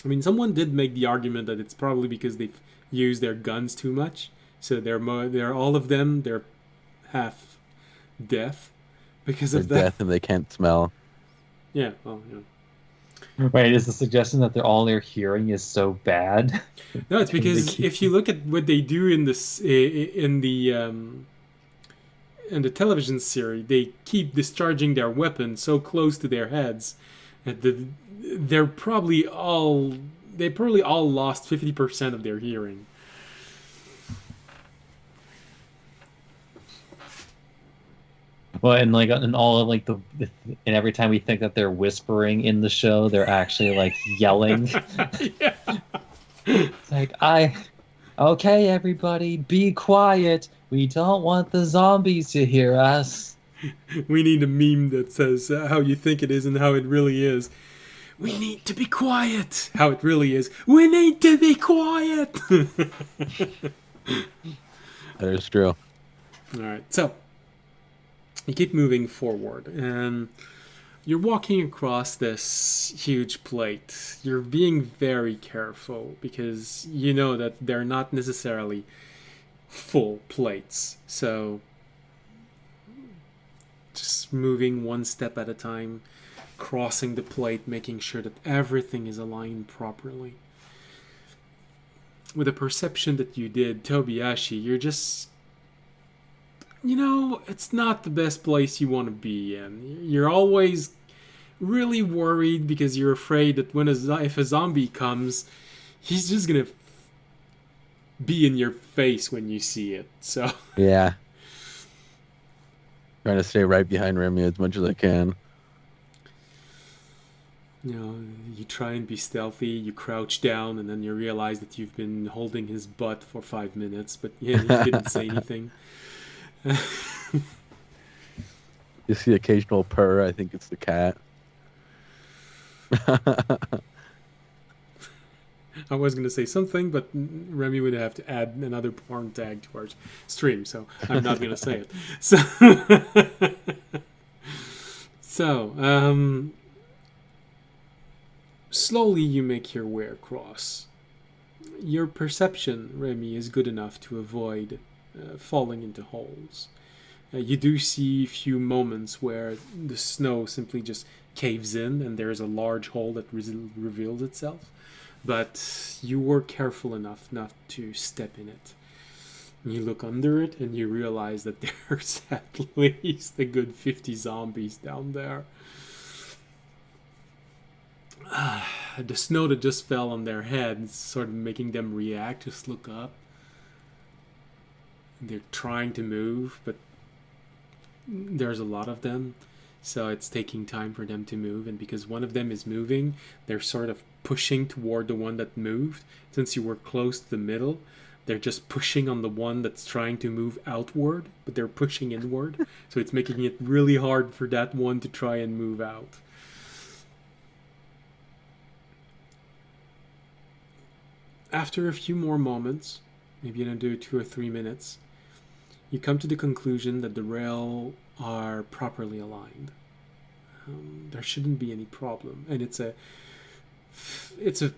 I mean, someone did make the argument that it's probably because they've used their guns too much. So they're all of them, they're half deaf because They're of that. deaf and they can't smell. Yeah, well, yeah. Wait, is the suggestion that all their hearing is so bad? No, it's because if you look at what they do in the television series, they keep discharging their weapon so close to their heads that they probably all lost 50% of their hearing. Well, and all of and every time we think that they're whispering in the show, they're actually like yelling. Yeah. It's like, okay, everybody, be quiet. We don't want the zombies to hear us. We need a meme that says how you think it is and how it really is. We need to be quiet. How it really is. We need to be quiet. That is true. All right, so you keep moving forward, and you're walking across this huge plate. You're being very careful because you know that they're not necessarily full plates. So just moving one step at a time, crossing the plate, making sure that everything is aligned properly. With the perception that you did, Tobiyashi, you're just... You know, it's not the best place you want to be in. You're always really worried because you're afraid that if a zombie comes, he's just gonna be in your face when you see it. So Yeah. Trying to stay right behind Remy as much as I can. you know, you try and be stealthy, you crouch down, and then you realize that you've been holding his butt for 5 minutes, but yeah, he didn't say anything. You see occasional purr, I think it's the cat. I was going to say something, but Remy would have to add another porn tag to our stream, so I'm not going to say it. slowly you make your way across. Your perception, Remy, is good enough to avoid falling into holes. You do see a few moments where the snow simply just caves in and there is a large hole that reveals itself, but you were careful enough not to step in it. You look under it and you realize that there's at least a good 50 zombies down there. The snow that just fell on their heads sort of making them react, just look up. They're trying to move, but there's a lot of them, so it's taking time for them to move, and because one of them is moving, they're sort of pushing toward the one that moved. Since you were close to the middle, they're just pushing on the one that's trying to move outward, but they're pushing inward, so it's making it really hard for that one to try and move out. After a few more moments, maybe another 2 or 3 minutes, you come to the conclusion that the rail are properly aligned. There shouldn't be any problem, and it's a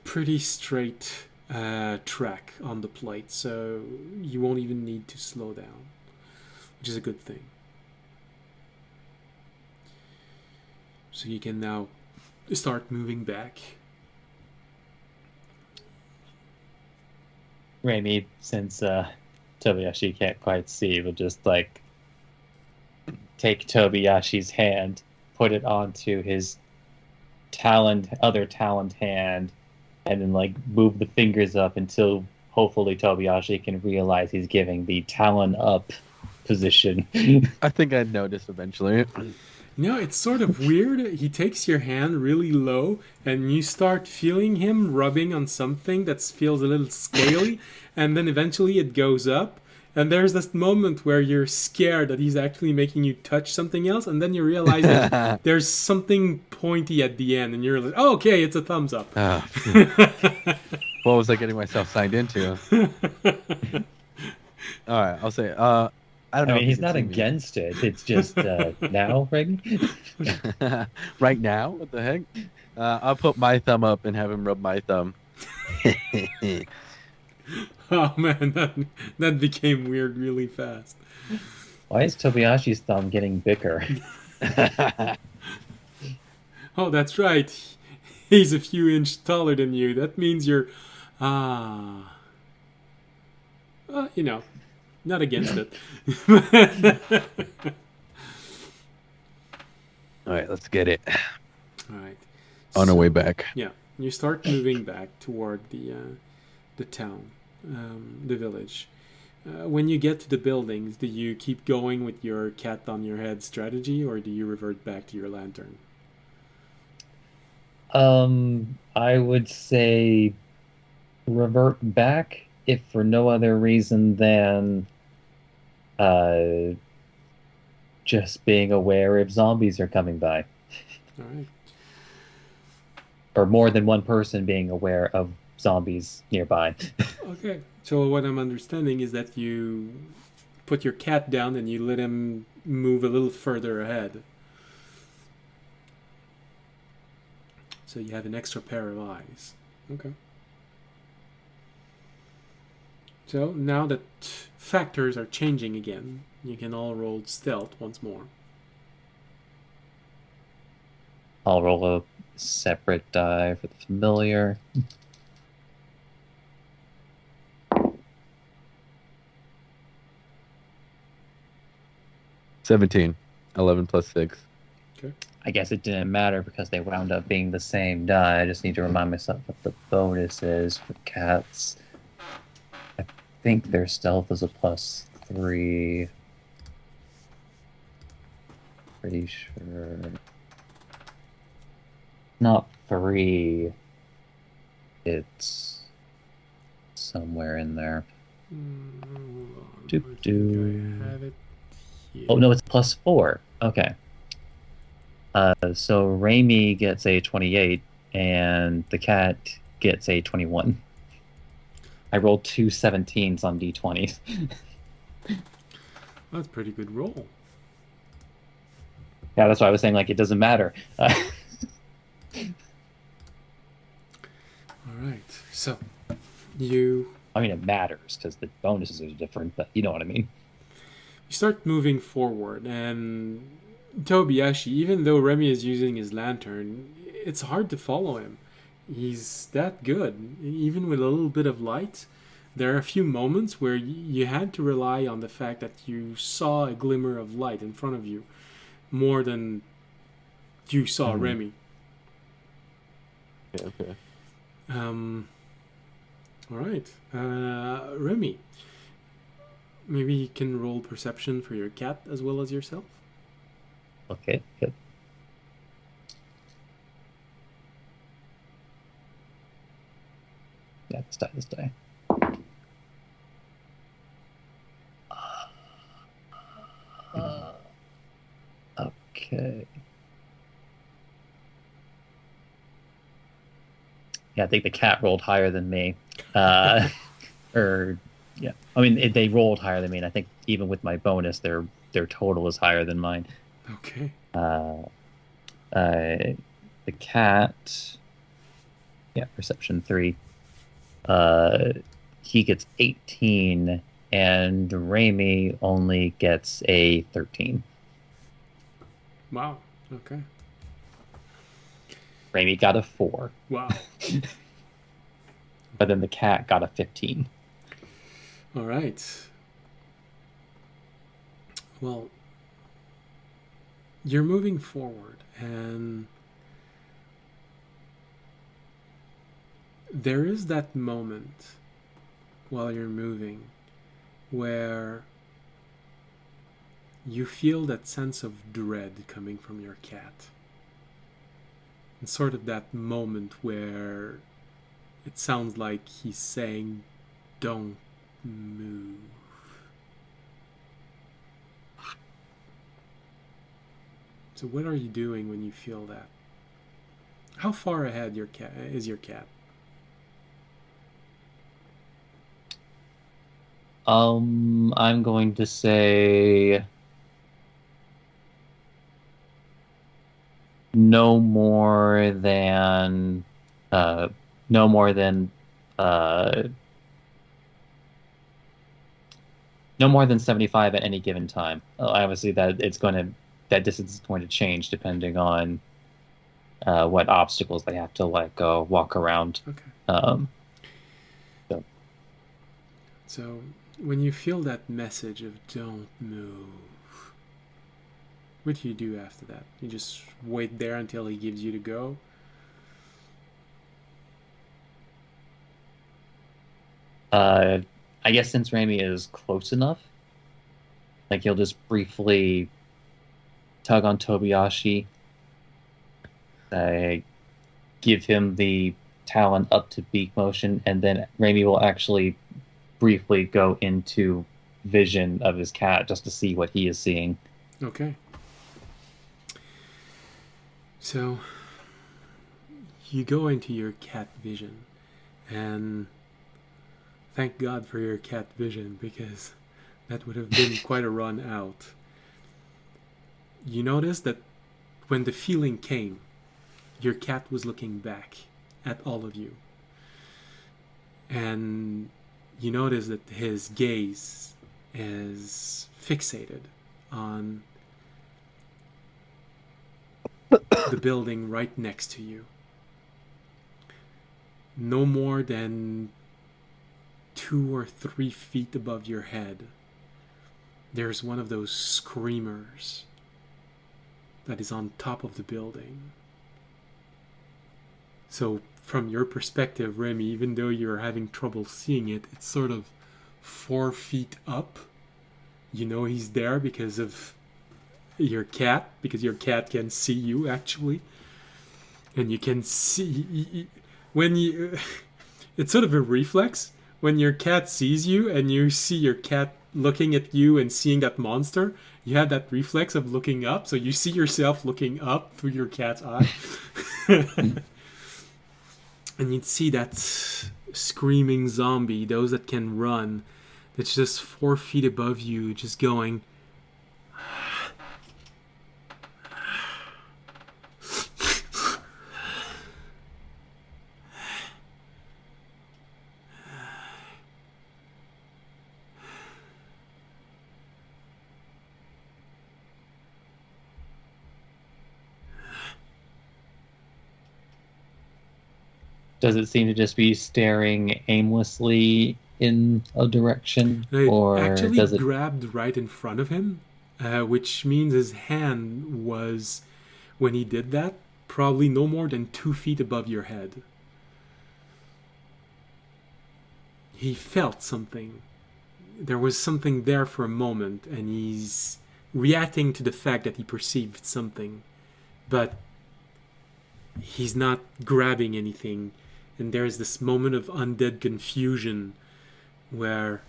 pretty straight track on the plate, so you won't even need to slow down, which is a good thing. So you can now start moving back. Raimi, since Tobiyashi can't quite see, will just like take Tobiyashi's hand, put it onto his other taloned hand, and then like move the fingers up until hopefully Tobiyashi can realize he's giving the talon up position. I think I'd notice eventually. You know, it's sort of weird. He takes your hand really low, and you start feeling him rubbing on something that feels a little scaly, and then eventually it goes up, and there's this moment where you're scared that he's actually making you touch something else, and then you realize that there's something pointy at the end, and you're like, oh, okay, it's a thumbs up. What was I getting myself signed into? All right, I'll say, I don't know. I mean, he's not against it. It's just now, Reg? Right now? What the heck? I'll put my thumb up and have him rub my thumb. Oh man, that became weird really fast. Why is Tobiyashi's thumb getting bigger? Oh, that's right. He's a few inches taller than you. That means you're, you know, not against it. All right, let's get it. All right. On our way back. Yeah, you start moving back toward the town, the village. When you get to the buildings, do you keep going with your cat on your head strategy, or do you revert back to your lantern? I would say revert back, if for no other reason than just being aware if zombies are coming by. All right. Or more than one person being aware of zombies nearby. Okay. So what I'm understanding is that you put your cat down and you let him move a little further ahead. So you have an extra pair of eyes. Okay. So now that factors are changing again, you can all roll stealth once more. I'll roll a separate die for the familiar. $17. 11 plus 6. Okay. I guess it didn't matter because they wound up being the same die. I just need to remind myself what the bonus is for cats. I think their stealth is a +3. Pretty sure. Not 3. It's somewhere in there. Hold on. Doop, I think doop. I have it here. Oh no, it's +4. Okay. So Raimi gets a 28 and the cat gets a 21. I rolled 2 17s on d20s. That's a pretty good roll. Yeah, that's why I was saying like it doesn't matter. So, you I mean, it matters because the bonuses are different, but you know what I mean. you start moving forward, and Tobiyashi, even though Remy is using his lantern, it's hard to follow him. He's that good. Even with a little bit of light, there are a few moments where you had to rely on the fact that you saw a glimmer of light in front of you more than you saw Mhm. Remy. Okay. All right. Remy, maybe you can roll perception for your cat as well as yourself. Okay, good. Yeah, this die. Okay. Yeah, I think the cat rolled higher than me. Or yeah, I mean they rolled higher than me, and I think even with my bonus, their total is higher than mine. Okay. Uh, the cat, yeah, perception 3. He gets 18, and Raimi only gets a 13. Wow. Okay. Raimi got a 4, Wow. but then the cat got a 15. All right. Well, you're moving forward, and there is that moment while you're moving where you feel that sense of dread coming from your cat. And sort of that moment where it sounds like he's saying, "Don't move." So what are you doing when you feel that? How far ahead your cat is your cat? I'm going to say no more than uh no more than uh no more than 75 at any given time. Obviously that distance is going to change depending on what obstacles they have to walk around. Okay. Um, so So when you feel that message of "don't move," what do you do after that? You just wait there until he gives you to go? I guess since Rami is close enough, like he'll just briefly tug on Tobiyashi, uh, give him the talon up to beak motion, and then Rami will actually briefly go into vision of his cat just to see what he is seeing. Okay. So you go into your cat vision, and thank God for your cat vision, because that would have been quite a run out. You notice that when the feeling came, your cat was looking back at all of you. And you notice that his gaze is fixated on the building right next to you. No more than 2 or 3 feet above your head, there's one of those screamers that is on top of the building. So from your perspective, Remy, even though you're having trouble seeing it, it's sort of 4 feet up. You know he's there because of your cat, because your cat can see you actually. And you can see when you it's sort of a reflex when your cat sees you and you see your cat looking at you and seeing that monster. You have that reflex of looking up, so you see yourself looking up through your cat's eye. And you'd see that screaming zombie, those that can run, that's just 4 feet above you, just going. Does it seem to just be staring aimlessly in a direction, It or actually does it? grabbed right in front of him, which means his hand was, when he did that, probably no more than 2 feet above your head. He felt something. There was something there for a moment, and he's reacting to the fact that he perceived something. But he's not grabbing anything. And there's this moment of undead confusion where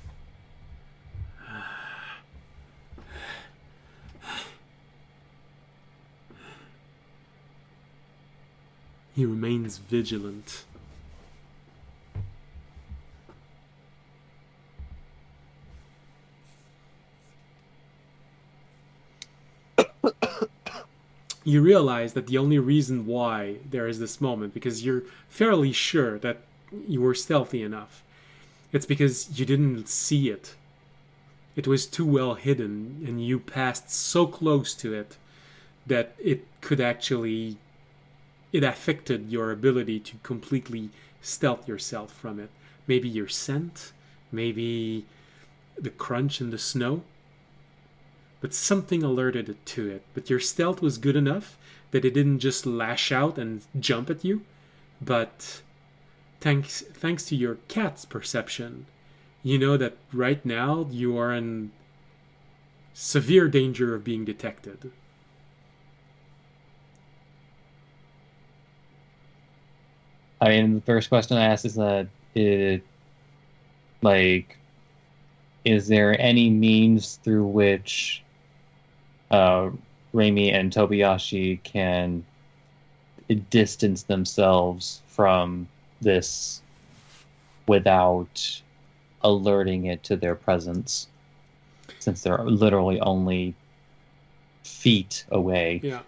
he remains vigilant. You realize that the only reason why there is this moment, because you're fairly sure that you were stealthy enough, it's because you didn't see it. It was too well hidden, and you passed so close to it that it affected your ability to completely stealth yourself from it. Maybe your scent, maybe the crunch in the snow, but something alerted it to it. But your stealth was good enough that it didn't just lash out and jump at you, but thanks to your cat's perception, you know that right now you are in severe danger of being detected. I mean, the first question I asked is like, is there any means through which Reimi and Tobiyashi can distance themselves from this without alerting it to their presence, since they're literally only feet away? Yeah.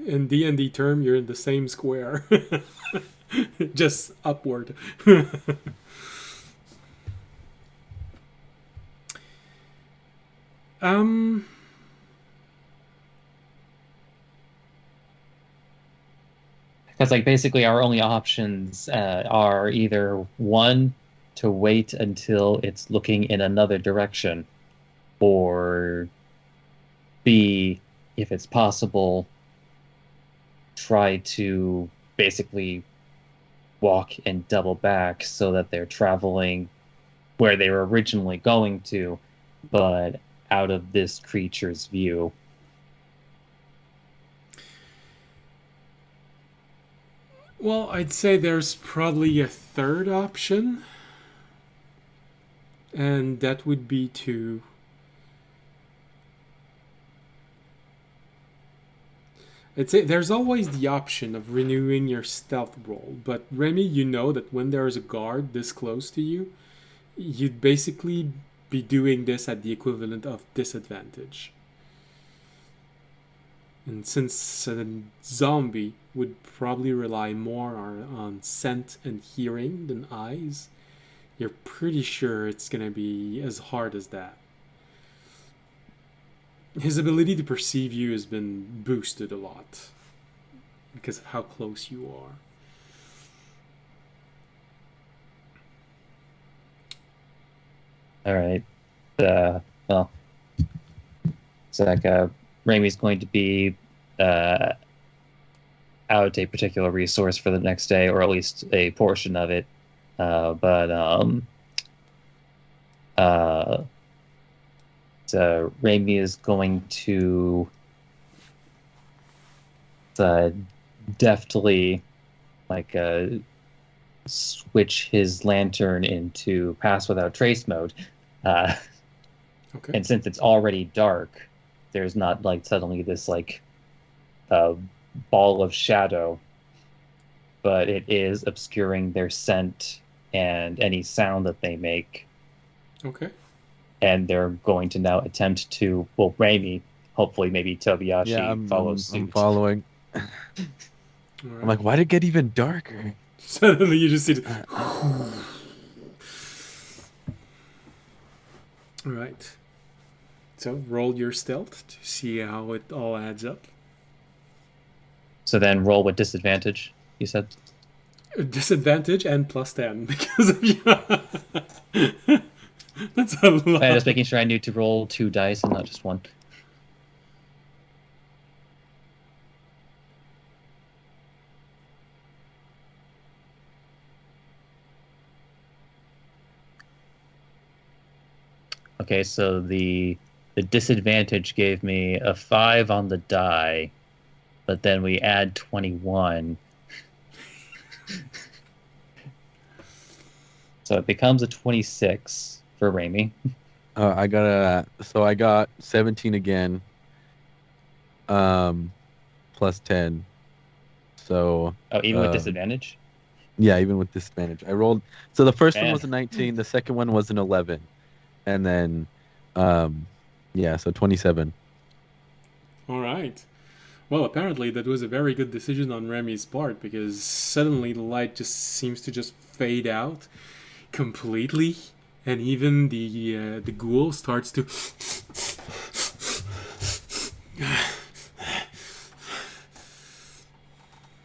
In D&D term, you're in the same square. Just upward. Because like basically our only options are either one, to wait until it's looking in another direction, or B, if it's possible, try to basically walk and double back so that they're traveling where they were originally going to, but out of this creature's view. Well, I'd say there's probably a third option, and that would be to I'd say there's always the option of renewing your stealth roll, but Remy, you know that when there's a guard this close to you, you'd basically be doing this at the equivalent of disadvantage. And since a zombie would probably rely more on scent and hearing than eyes, you're pretty sure it's going to be as hard as that. His ability to perceive you has been boosted a lot because of how close you are. All right. Well, so like Raimi's going to be out a particular resource for the next day, or at least a portion of it. So Raimi is going to deftly switch his lantern into pass without trace mode. Okay. And since it's already dark, there's not like suddenly this ball of shadow, but it is obscuring their scent and any sound that they make. Okay. And they're going to now attempt to, well, Raimi, hopefully maybe Tobiyashi follows suit. I'm following. All I'm right. like, why'd it get even darker? Suddenly you just see it. All right. So roll your stealth to see how it all adds up. So then roll with disadvantage, you said? Disadvantage and +10 because of you. That's a lot. I'm just making sure I need to roll 2 dice and not just 1. Okay, so the disadvantage gave me a 5 on the die, but then we add 21. So it becomes a 26 for Raimi. I got 17 again. Plus 10. So. Oh, even with disadvantage? Yeah, even with disadvantage. I rolled. So the first one Man. was a 19. The second one was an 11. And then, so 27. All right. Well, apparently that was a very good decision on Remy's part because suddenly the light just seems to just fade out completely, and even the ghoul starts to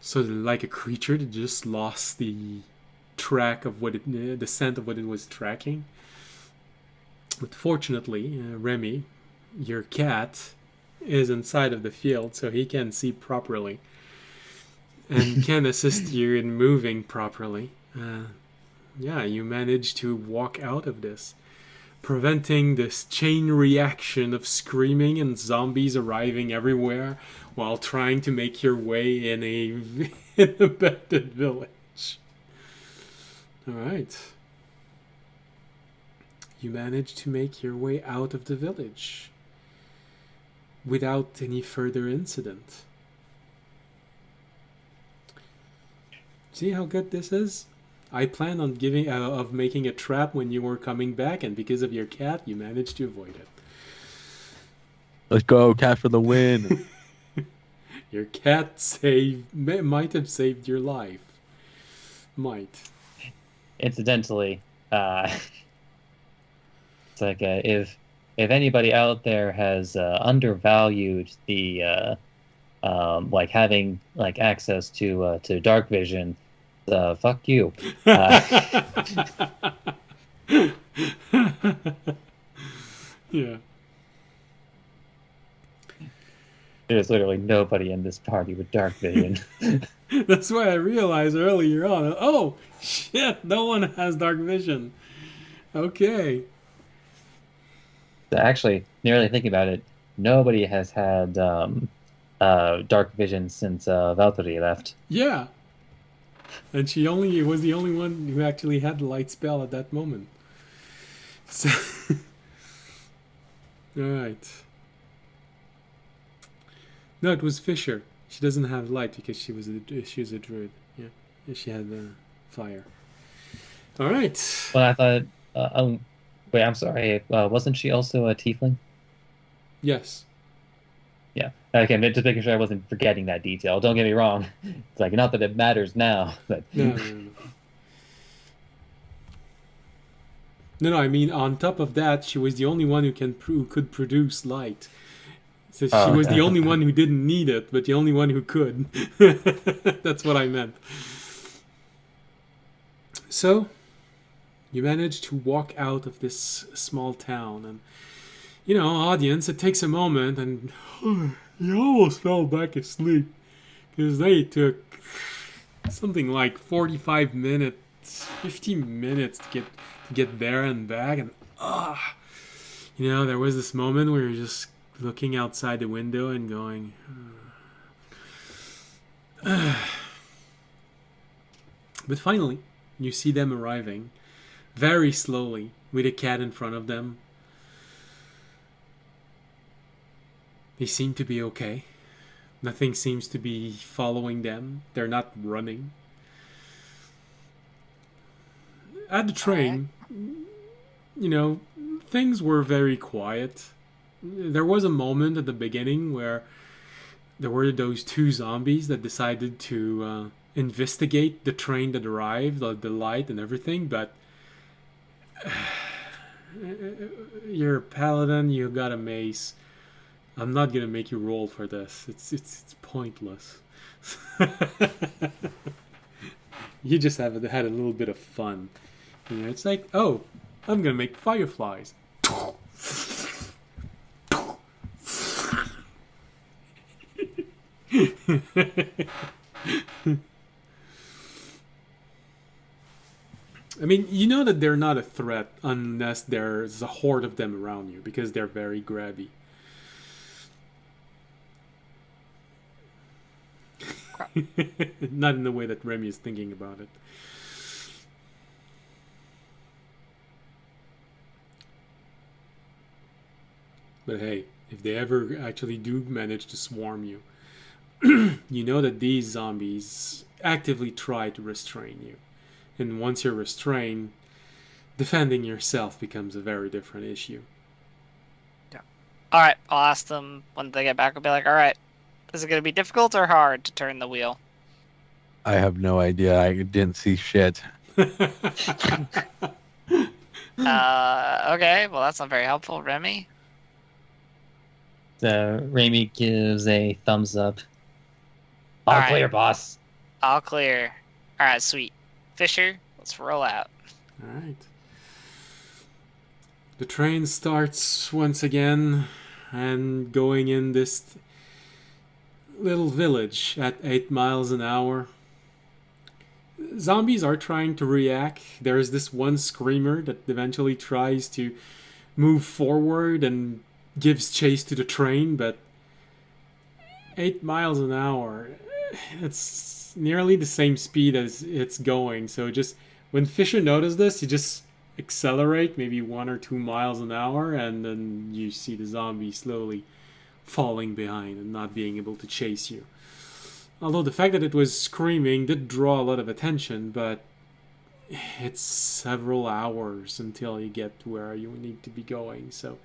so like a creature that just lost the track of the scent of what it was tracking. But fortunately, Remy, your cat, is inside of the field, so he can see properly and can assist you in moving properly. You manage to walk out of this, preventing this chain reaction of screaming and zombies arriving everywhere while trying to make your way in an abandoned village. All right. You manage to make your way out of the village without any further incident. See how good this is? I planned on making a trap when you were coming back, and because of your cat, you managed to avoid it. Let's go, cat for the win. Your cat might have saved your life. Might. Incidentally, it's like if anybody out there has undervalued the like having like access to dark vision, fuck you. Yeah. There's literally nobody in this party with dark vision. That's why I realized earlier on. Oh shit! No one has dark vision. Okay. Actually, nearly thinking about it, nobody has had dark vision since Valkyrie left. Yeah. And she was the only one who actually had the light spell at that moment. So all right. No, it was Fisher. She doesn't have light because she was a druid. Yeah, she had fire. All right. Well, I thought. Wait, I'm sorry. Wasn't she also a tiefling? Yes. Yeah. Okay, just making sure I wasn't forgetting that detail. Don't get me wrong. It's like not that it matters now, but No. No, I mean, on top of that, she was the only one who could produce light. So she was the only one who didn't need it, but the only one who could. That's what I meant. So, you managed to walk out of this small town, and audience, it takes a moment, and you almost fell back asleep because they took something like 45 minutes, 15 minutes to get there and back, and there was this moment where you're just looking outside the window and going, but finally, you see them arriving very slowly with a cat in front of them. They seem to be okay. Nothing seems to be following them. They're not running. At the train, things were very quiet. There was a moment at the beginning where there were those 2 zombies that decided to investigate the train that arrived, the light and everything, but you're a paladin, you got a mace. I'm not gonna make you roll for this. It's pointless. You just had a little bit of fun. You know, it's like, oh, I'm gonna make fireflies. I mean, you know that they're not a threat unless there's a horde of them around you, because they're very grabby. Not in the way that Remy is thinking about it. But hey, if they ever actually do manage to swarm you, you know that these zombies actively try to restrain you. And once you're restrained, defending yourself becomes a very different issue. All right, I'll ask them when they get back. I'll be like, all right, is it going to be difficult or hard to turn the wheel? I have no idea. I didn't see shit. Okay, well, that's not very helpful. Remy? So Remy gives a thumbs up. All All right. clear, boss. All clear. All right, sweet. Fisher, let's roll out. All right. The train starts once again and going in this little village at 8 miles an hour. Zombies are trying to react. There is this one screamer that eventually tries to move forward and gives chase to the train, but 8 miles an hour, it's nearly the same speed as it's going. So just when Fisher noticed this, he just accelerate maybe 1 or 2 miles an hour, and then you see the zombie slowly falling behind and not being able to chase you. Although the fact that it was screaming did draw a lot of attention, but it's several hours until you get to where you need to be going, so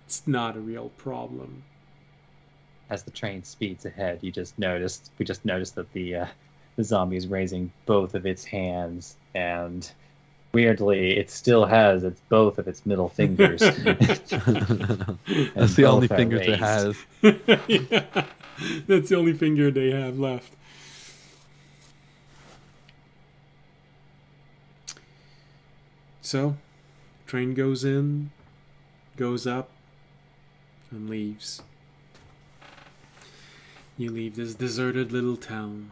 it's not a real problem. As the train speeds ahead, we just noticed that the zombie is raising both of its hands, and weirdly, it still has both of its middle fingers. That's the only fingers it has. Yeah, that's the only finger they have left. So, train goes in, goes up, and leaves. You leave this deserted little town,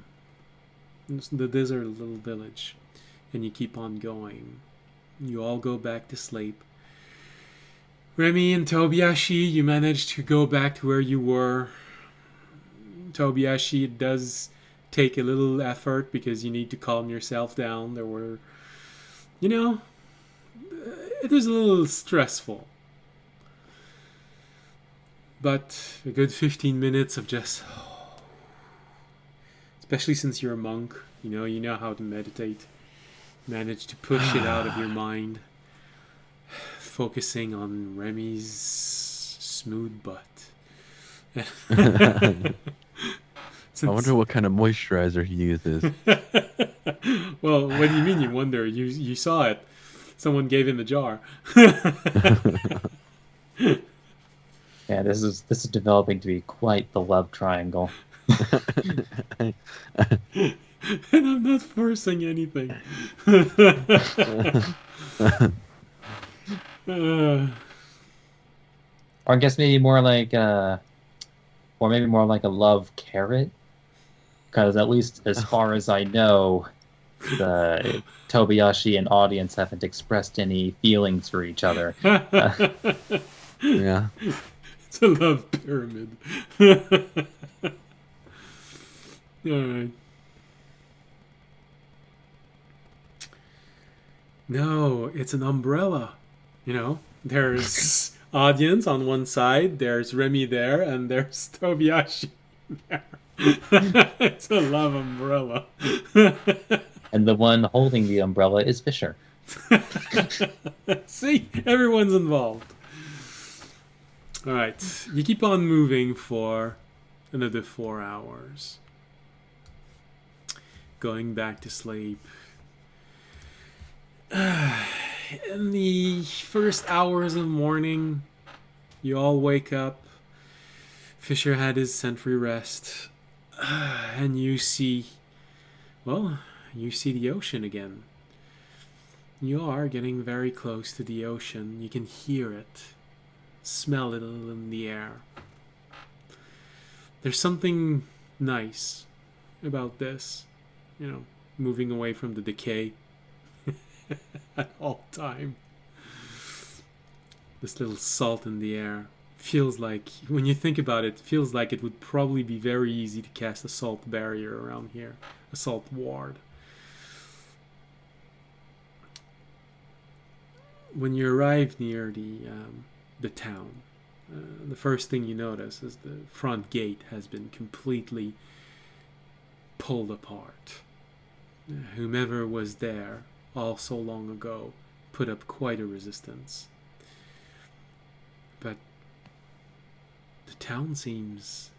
the deserted little village, and you keep on going. You all go back to sleep. Remy and Tobiashi, you manage to go back to where you were. Tobiashi, it does take a little effort because you need to calm yourself down. There were, it was a little stressful. But a good 15 minutes of just, especially since you're a monk, you know how to meditate. Manage to push it out of your mind, focusing on Remy's smooth butt. I wonder what kind of moisturizer he uses. Well, what do you mean you wonder? You saw it. Someone gave him a jar. Yeah, this is developing to be quite the love triangle. And I'm not forcing anything. Or I guess maybe more like a love carrot. Because at least as far as I know, the Tobiashi and audience haven't expressed any feelings for each other. Yeah. It's a love pyramid. Alright. No, it's an umbrella. There's audience on one side, there's Remy there, and there's Tobiashi there. It's a love umbrella. And the one holding the umbrella is Fisher. See? Everyone's involved. Alright, you keep on moving for another 4 hours. Going back to sleep. In the first hours of morning, you all wake up. Fisher had his sentry rest. And you see, you see the ocean again. You are getting very close to the ocean. You can hear it, smell it in the air. There's something nice about this, moving away from the decay at all time. This little salt in the air feels like, when you think about it, feels like it would probably be very easy to cast a salt barrier around here, a salt ward. When you arrive near the town, the first thing you notice is the front gate has been completely pulled apart. Whomever was there all so long ago put up quite a resistance. But the town seems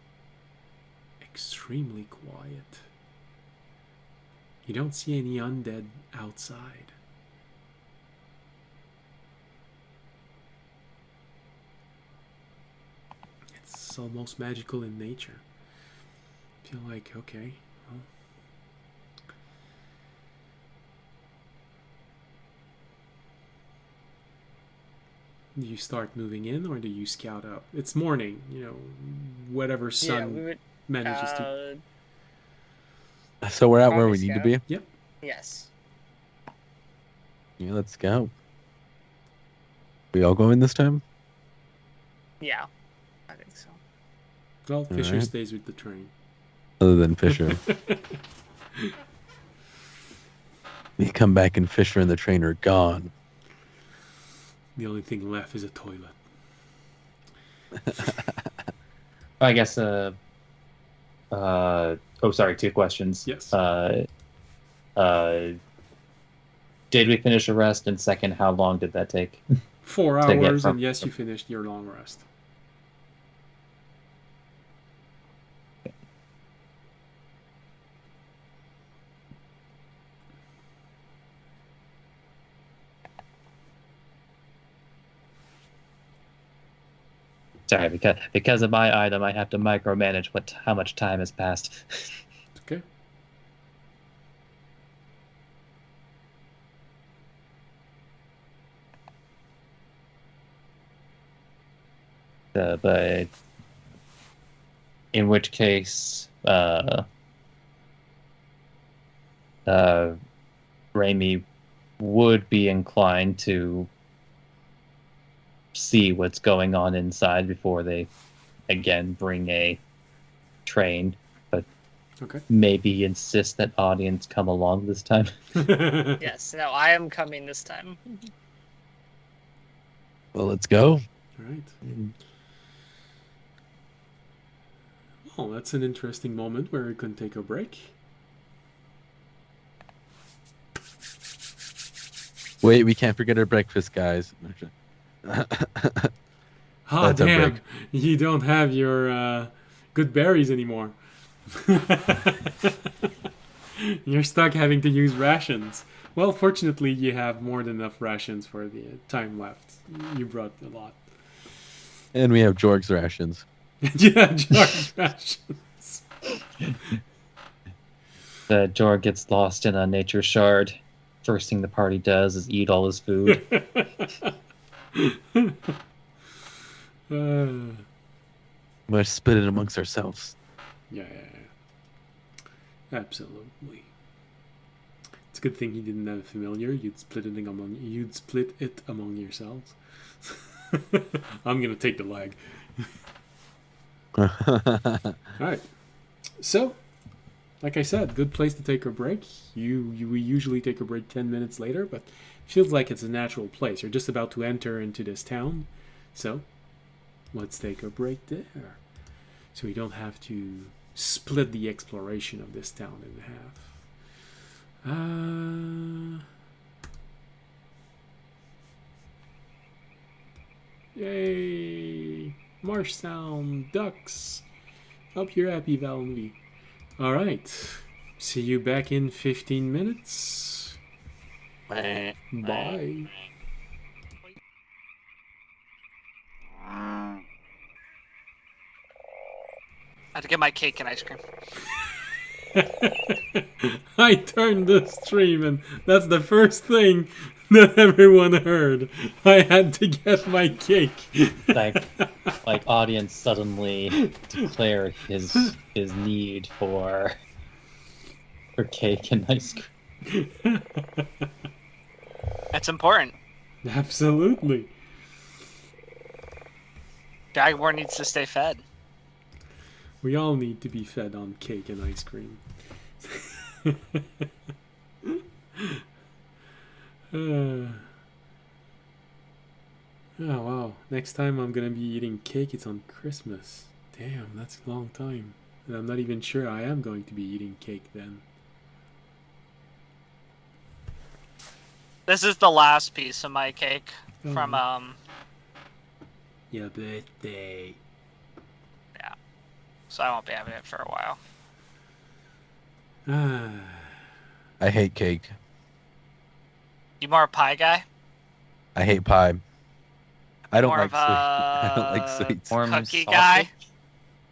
extremely quiet. You don't see any undead outside. It's almost magical in nature. I feel like, okay, well, do you start moving in or do you scout up? It's morning, whatever sun manages to. So we're at where we Probably need to be? Yep. Yes. Yeah, let's go. We all go in this time? Yeah. I think so. Well, Fisher right. stays with the train. Other than Fisher. We come back and Fisher and the train are gone. The only thing left is a toilet. I guess. Sorry. 2 questions. Yes. Did we finish a rest? And second, how long did that take? 4 to get hours, from- and yes, you finished your long rest. Sorry, because of my item, I have to micromanage how much time has passed. Okay. But in which case, Raimi would be inclined to see what's going on inside before they again bring a train, but Okay. maybe insist that audience come along this time. Yes. No, I am coming this time. Well, let's go. All right. Well, that's an interesting moment where we can take a break. Wait, we can't forget our breakfast, guys. Ah, That's a damn. break. You don't have your good berries anymore. You're stuck having to use rations. Well, fortunately, you have more than enough rations for the time left. You brought a lot. And we have Jorg's rations. Yeah, George rations. Jorg gets lost in a nature shard. First thing the party does is eat all his food. We're split it amongst ourselves. Yeah. Absolutely. It's a good thing he didn't have a familiar. You'd split it among yourselves. I'm gonna take the leg. All right. So, like I said, good place to take a break. We usually take a break 10 minutes later, but it feels like it's a natural place. You're just about to enter into this town, so let's take a break there, so we don't have to split the exploration of this town in half. Yay! Marsh sound, ducks. Hope you're happy, Valmy. Alright. See you back in 15 minutes. Bye. I had to get my cake and ice cream. I turned the stream, and that's the first thing that everyone heard. I had to get my cake. Like audience suddenly declared his need for cake and ice cream. That's important. Absolutely. Dragonborn needs to stay fed. We all need to be fed on cake and ice cream. Oh wow. Next time I'm gonna be eating cake, it's on Christmas. Damn, that's a long time. And I'm not even sure I am going to be eating cake then. This is the last piece of my cake from Your birthday. so I won't be having it for a while. Ah. I hate cake. You more a pie guy? I hate pie. I don't More like of sweets. I don't like sweets. Warm Cookie sausage? guy?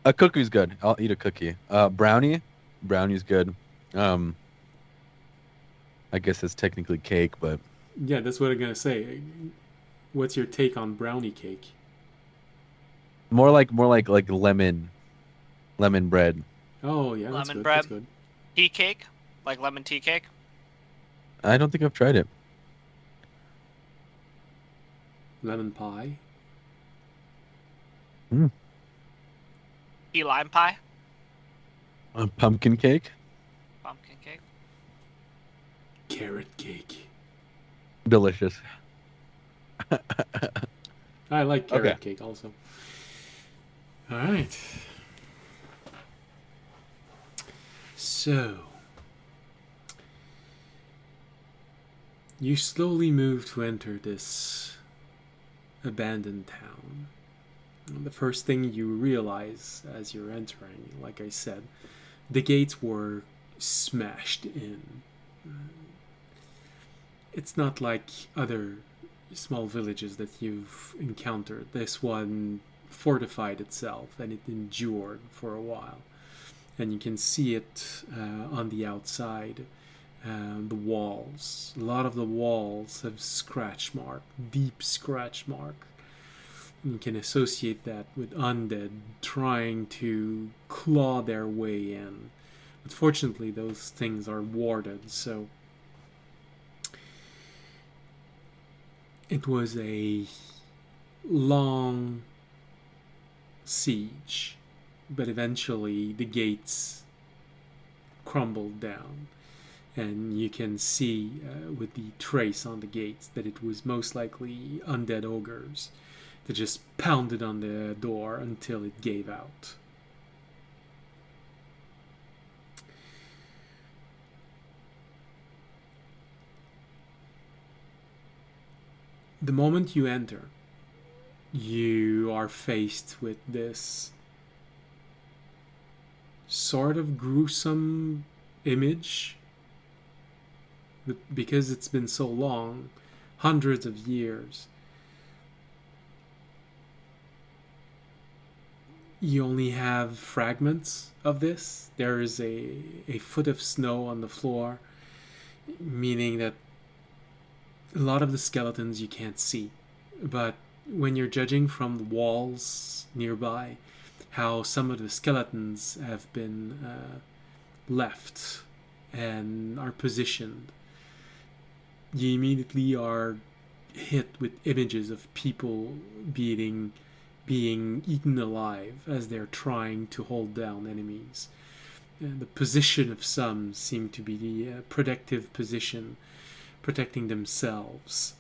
A cookie's good. I'll eat a cookie. Brownie's good. I guess it's technically cake, but Yeah, that's what I'm gonna say. What's your take on brownie cake? more like lemon bread. Oh yeah, that's Lemon good. bread? That's good. Tea cake? Like lemon tea cake? I don't think I've tried it. Lemon pie. Key lime pie? A pumpkin cake. Pumpkin cake? Carrot cake. Delicious. I like carrot Okay. cake also. Alright. So you slowly move to enter this abandoned town. The first thing you realize as you're entering, like I said, the gates were smashed in. It's not like other small villages that you've encountered. This one fortified itself and it endured for a while. And you can see it on the outside. The walls. A lot of the walls have scratch mark, deep scratch mark. You can associate that with undead trying to claw their way in. But fortunately, those things are warded, so it was a long siege, but eventually the gates crumbled down. And you can see with the trace on the gates that it was most likely undead ogres that just pounded on the door until it gave out. The moment you enter, you are faced with this sort of gruesome image, but because it's been so long, hundreds of years, you only have fragments of this. There is a foot of snow on the floor, meaning that a lot of the skeletons you can't see. But when you're judging from the walls nearby, how some of the skeletons have been left and are positioned, you immediately are hit with images of people being eaten alive as they're trying to hold down enemies. And the position of some seem to be the protective position, protecting themselves,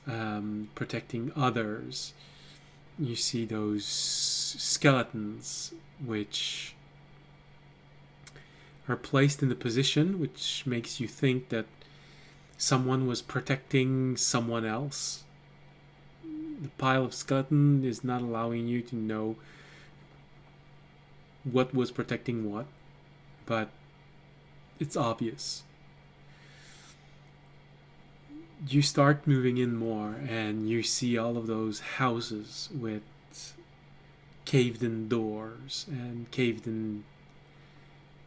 protecting others. You see those skeletons which are placed in the position which makes you think that someone was protecting someone else. The pile of skeleton is not allowing you to know what was protecting what, but it's obvious. You start moving in more and you see all of those houses with caved in doors and caved in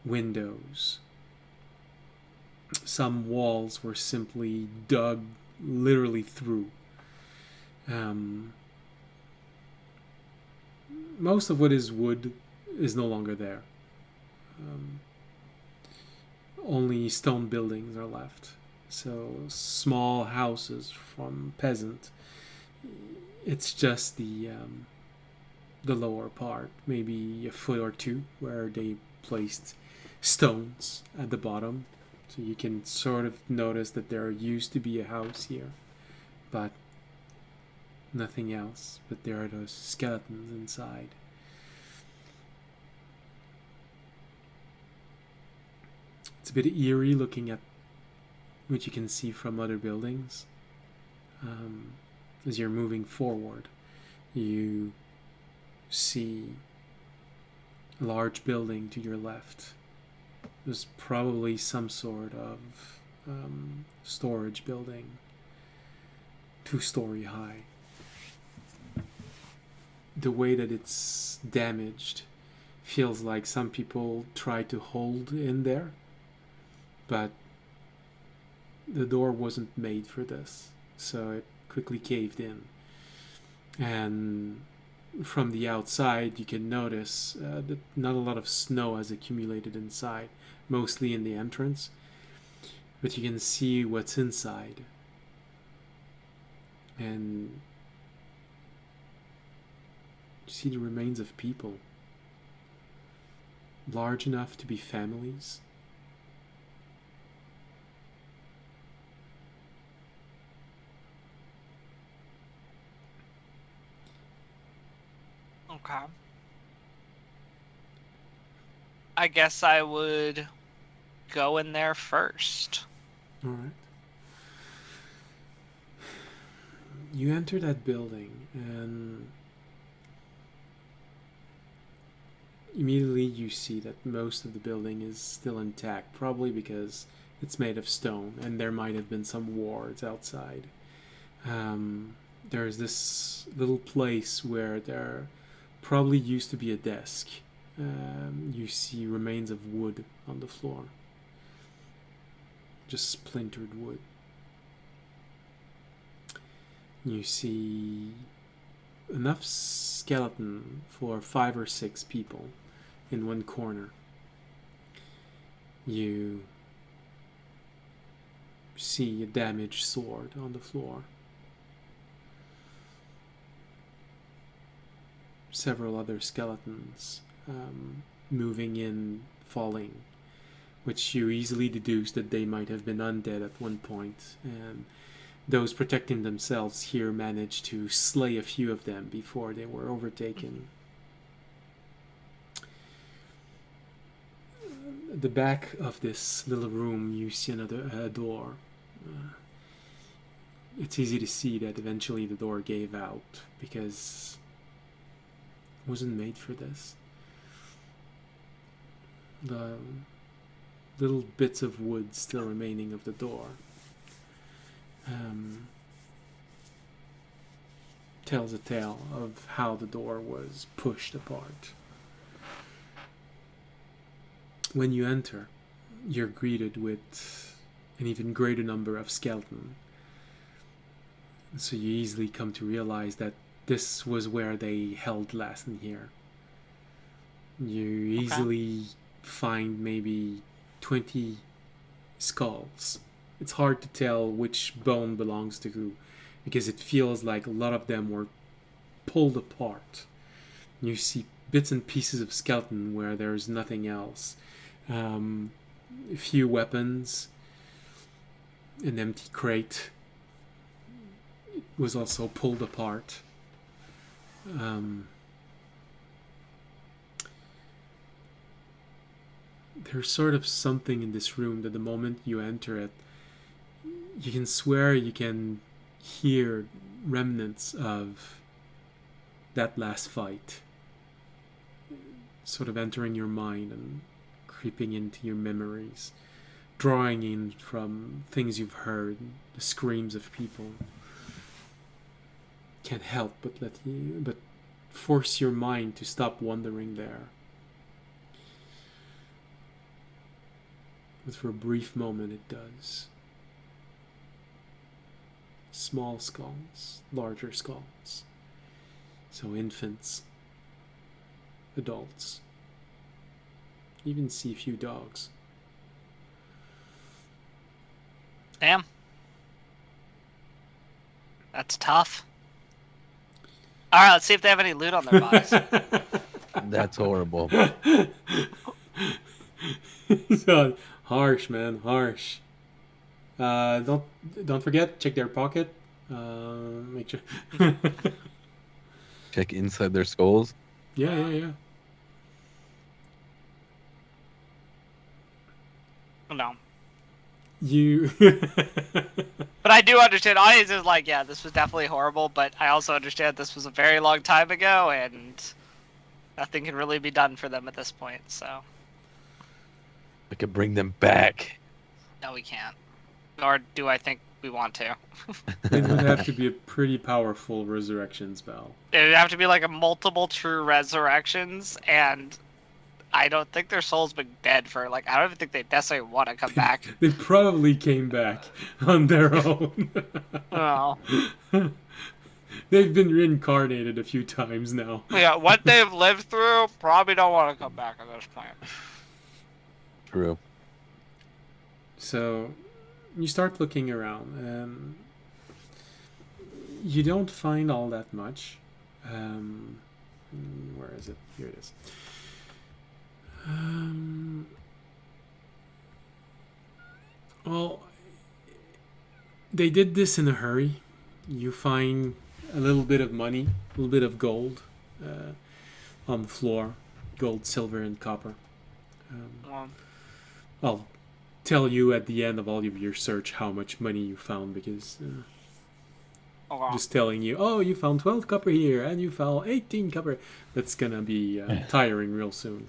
windows. Some walls were simply dug literally through. Most of what is wood is no longer there. Only stone buildings are left. So small houses from peasant. It's just the lower part, maybe a foot or two, where they placed stones at the bottom. So you can sort of notice that there used to be a house here, but nothing else. But there are those skeletons inside. It's a bit eerie looking at what you can see from other buildings. As you're moving forward, you see a large building to your left. There's probably some sort of storage building, 2-story high. The way that it's damaged feels like some people tried to hold in there, but the door wasn't made for this, so it quickly caved in. And from the outside, you can notice that not a lot of snow has accumulated inside, mostly in the entrance, but you can see what's inside. And you see the remains of people, large enough to be families. Okay. I guess I would go in there first. All right. You enter that building and immediately you see that most of the building is still intact, probably because it's made of stone and there might have been some wards outside. There's this little place where there probably used to be a desk. You see remains of wood on the floor. Just splintered wood. You see enough skeleton for 5 or 6 people in one corner. You see a damaged sword on the floor. Several other skeletons moving in, falling, which you easily deduce that they might have been undead at one point, and those protecting themselves here managed to slay a few of them before they were overtaken. At the back of this little room, you see another door. It's easy to see that eventually the door gave out because it wasn't made for this. The little bits of wood still remaining of the door tells a tale of how the door was pushed apart. When you enter, you're greeted with an even greater number of skeleton. So you easily come to realize that this was where they held last in here. You easily find maybe 20 skulls. It's hard to tell which bone belongs to who, because it feels like a lot of them were pulled apart. You see bits and pieces of skeleton where there's nothing else. A few weapons, an empty crate. It was also pulled apart. There's sort of something in this room that the moment you enter it, you can swear you can hear remnants of that last fight sort of entering your mind and creeping into your memories, drawing in from things you've heard, the screams of people. Can't help but force your mind to stop wandering there. But for a brief moment it does. Small skulls, larger skulls. So infants, adults, even see a few dogs. Damn. That's tough. Alright, let's see if they have any loot on their bodies. That's horrible. So, harsh, man, harsh. Don't forget, check their pocket. Make sure. Check inside their skulls. Yeah. No. You. But I do understand. Audience is like, yeah, this was definitely horrible, but I also understand this was a very long time ago, and nothing can really be done for them at this point, so. We could bring them back. No, we can't. Nor do I think we want to. It would have to be a pretty powerful resurrection spell. It would have to be like a multiple true resurrections, and I don't think their soul's been dead for, like, I don't even think they necessarily want to come back. They probably came back on their own. Oh. They've been reincarnated a few times now. Yeah, what they've lived through, probably don't want to come back at this point. True. So, you start looking around, and you don't find all that much. Where is it? Here it is. Well, they did this in a hurry. You find a little bit of money, a little bit of gold on the floor. Gold, silver, and copper. I'll tell you at the end of all of your search how much money you found, because just telling you, oh, you found 12 copper here and you found 18 copper, that's gonna be tiring real soon.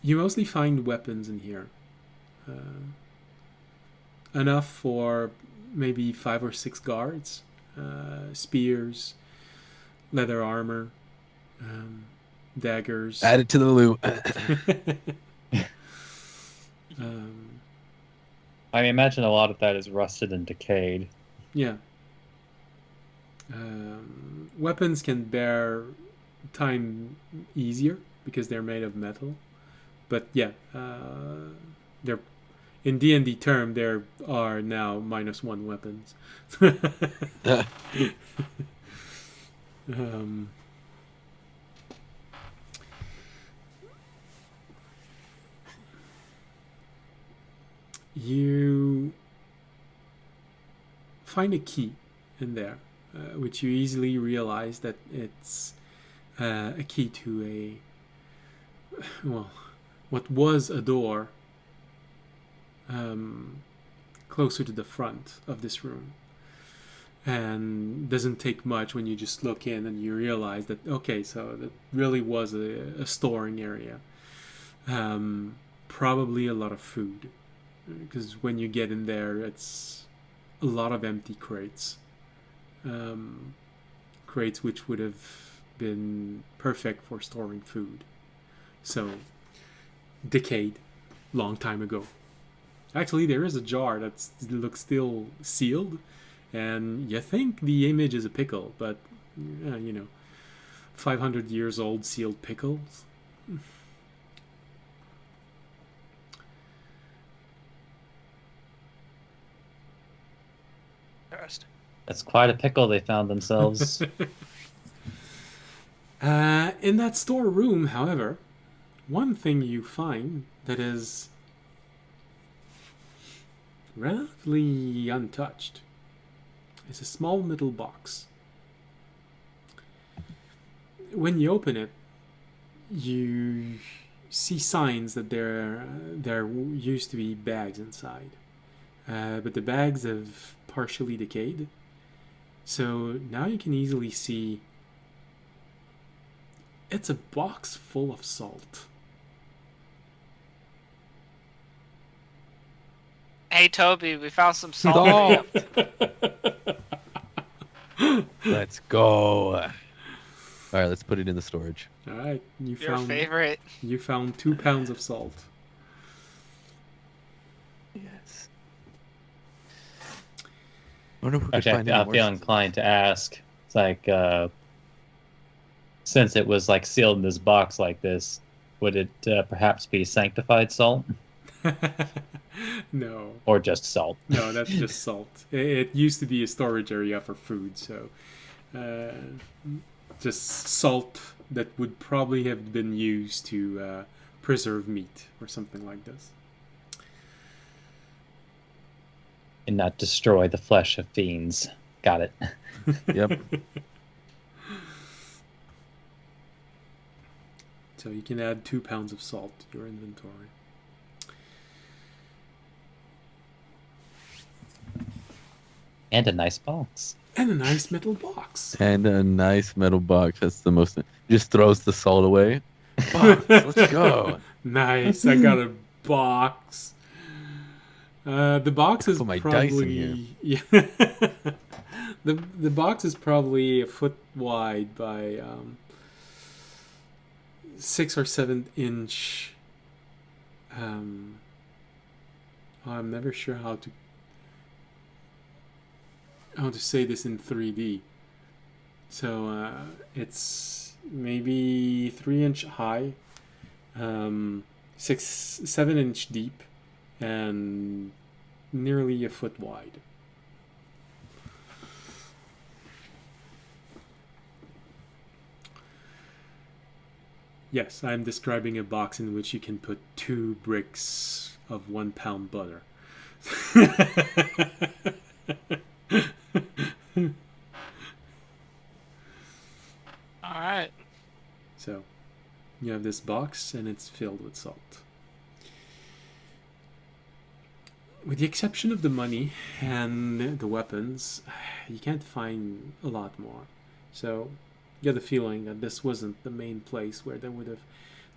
You mostly find weapons in here, enough for maybe 5 or 6 guards, spears, leather armor, daggers. Add it to the loot. I imagine a lot of that is rusted and decayed. Yeah. Weapons can bear time easier because they're made of metal. But yeah, they're in D&D term there are now -1 weapons. You find a key in there, which you easily realize that it's a key to what was a door closer to the front of this room. And doesn't take much when you just look in and you realize that, okay, so that really was a storing area. Probably a lot of food, because when you get in there, it's a lot of empty crates. Crates which would have been perfect for storing food. So, decayed, long time ago. Actually, there is a jar that looks still sealed, and you think the image is a pickle, but, 500 years old sealed pickles. That's quite a pickle they found themselves. In that storeroom, however, one thing you find that is relatively untouched is a small metal box. When you open it, you see signs that there used to be bags inside, but the bags have partially decayed. So now you can easily see it's a box full of salt. Hey, Toby, we found some salt. Let's go. All right, let's put it in the storage. All right, Your favorite. you found 2 pounds of salt. Yes. I wonder if we could Actually, find any I more feel salt. inclined to ask. It's like, since it was like sealed in this box like this, would it perhaps be sanctified salt No. or just salt? No, that's just salt. It used to be a storage area for food, so uh, just salt that would probably have been used to preserve meat or something like this. And not destroy the flesh of fiends. Got it. Yep. So you can add 2 pounds of salt to your inventory. And a nice box. And a nice metal box. And a nice metal box. That's the most. Just throws the salt away. Box, let's go. Nice, I got a box. The box is Put my dice in probably yeah. The box is probably a foot wide by 6 or 7 inch. I'm never sure how to say this in 3D. So it's maybe 3-inch high, 7 inch deep, and nearly a foot wide. Yes, I'm describing a box in which you can put 2 bricks of 1 pound butter. All right. So, you have this box and it's filled with salt. With the exception of the money and the weapons, you can't find a lot more. So, you get the feeling that this wasn't the main place where they would have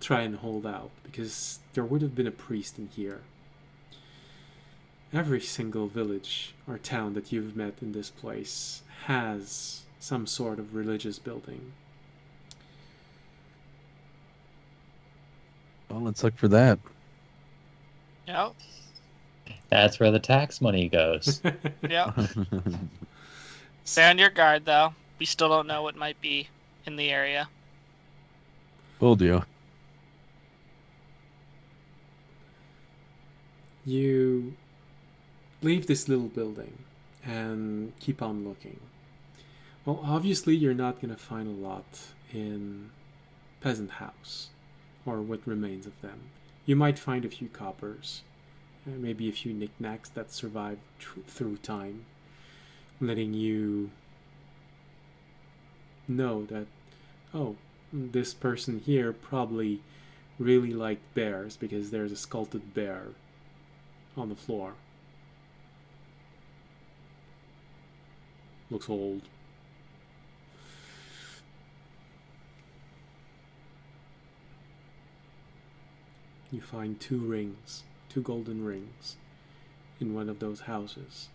tried and hold out, because there would have been a priest in here. Every single village or town that you've met in this place has some sort of religious building. Well, let's look for that. Yep. That's where the tax money goes. Yep. Stay on your guard, though. We still don't know what might be in the area. Will do. You leave this little building and keep on looking. Well, obviously you're not going to find a lot in Peasant House, or what remains of them. You might find a few coppers, maybe a few knickknacks that survived through time, letting you know that, oh, this person here probably really liked bears because there's a sculpted bear on the floor. Looks old. You find 2 rings, 2 golden rings, in one of those houses.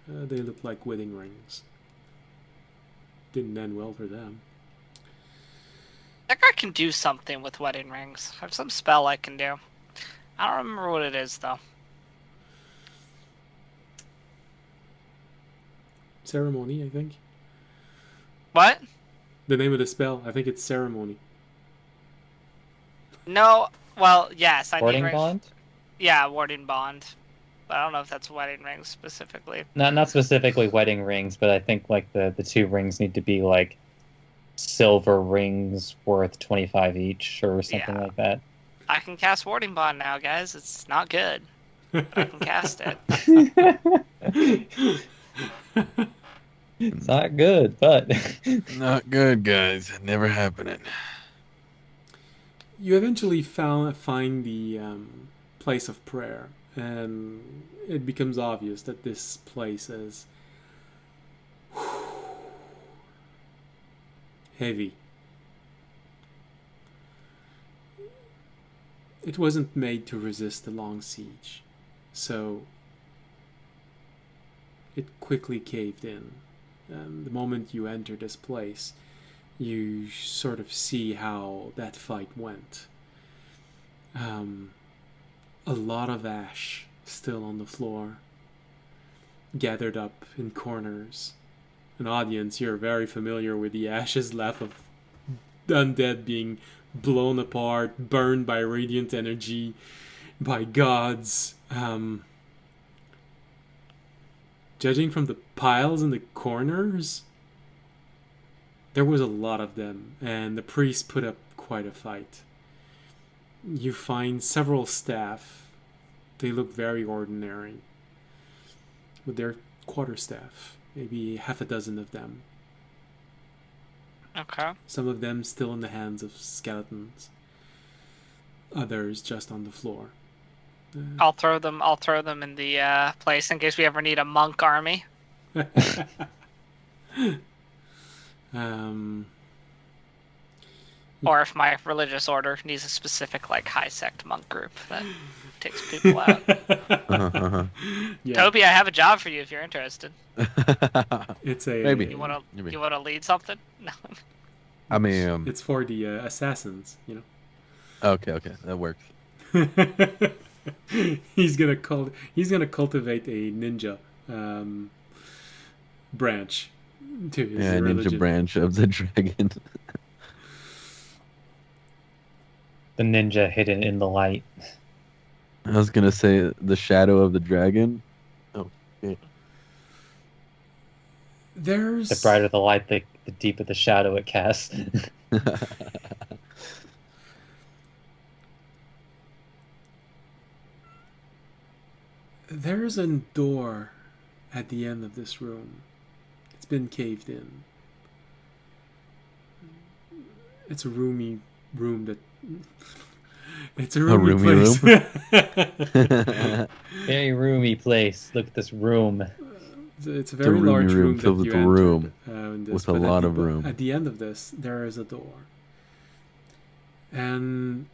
They look like wedding rings. Didn't end well for them. I think I can do something with wedding rings. I have some spell I can do. I don't remember what it is, though. Ceremony, I think. What? The name of the spell, I think it's ceremony. No. Well, yes. I Boarding need bond? Yeah, warding bond. But I don't know if that's wedding rings specifically. Not specifically wedding rings, but I think like the 2 rings need to be like silver rings worth 25 each or something Yeah. like that. I can cast warding bond now, guys. It's not good, but I can cast it. It's not good, but Not good, guys. Never happening. You eventually find the place of prayer, and it becomes obvious that this place is heavy. It wasn't made to resist a long siege, so it quickly caved in. The moment you enter this place, you sort of see how that fight went. A lot of ash still on the floor, gathered up in corners. An audience, you're very familiar with the ashes left of undead being blown apart, burned by radiant energy, by gods. Judging from the piles in the corners, there was a lot of them, and the priest put up quite a fight. You find several staff. They look very ordinary, with their quarterstaff, maybe half a dozen of them. Okay. Some of them still in the hands of skeletons, others just on the floor. I'll throw them in the place in case we ever need a monk army. Or if my religious order needs a specific like high sect monk group that takes people out. Yeah. Toby, I have a job for you if you're interested. It's a Maybe. You wanna Maybe. lead something? No. I mean, It's for the assassins, you know. okay, that works. He's gonna cultivate a ninja branch to his Yeah, religion. ninja branch of the dragon. The ninja hidden in the light. I was gonna say the shadow of the dragon. There's The brighter the light, the deeper the shadow it casts. There's a door at the end of this room. It's been caved in. It's a roomy room that. It's a roomy roomy place. Very roomy place. Look at this room. It's a very roomy large room room filled that with you entered, room, in this, with a but lot of room. At the end of this, there is a door. And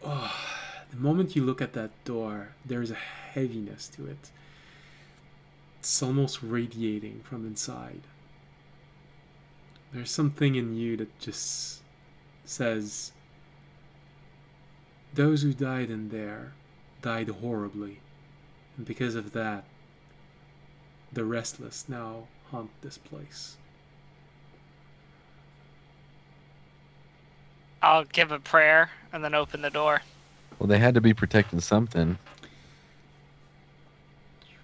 the moment you look at that door, there's a heaviness to it. It's almost radiating from inside. There's something in you that just says, those who died in there died horribly. And because of that, the restless now haunt this place. I'll give a prayer and then open the door. Well, they had to be protecting something.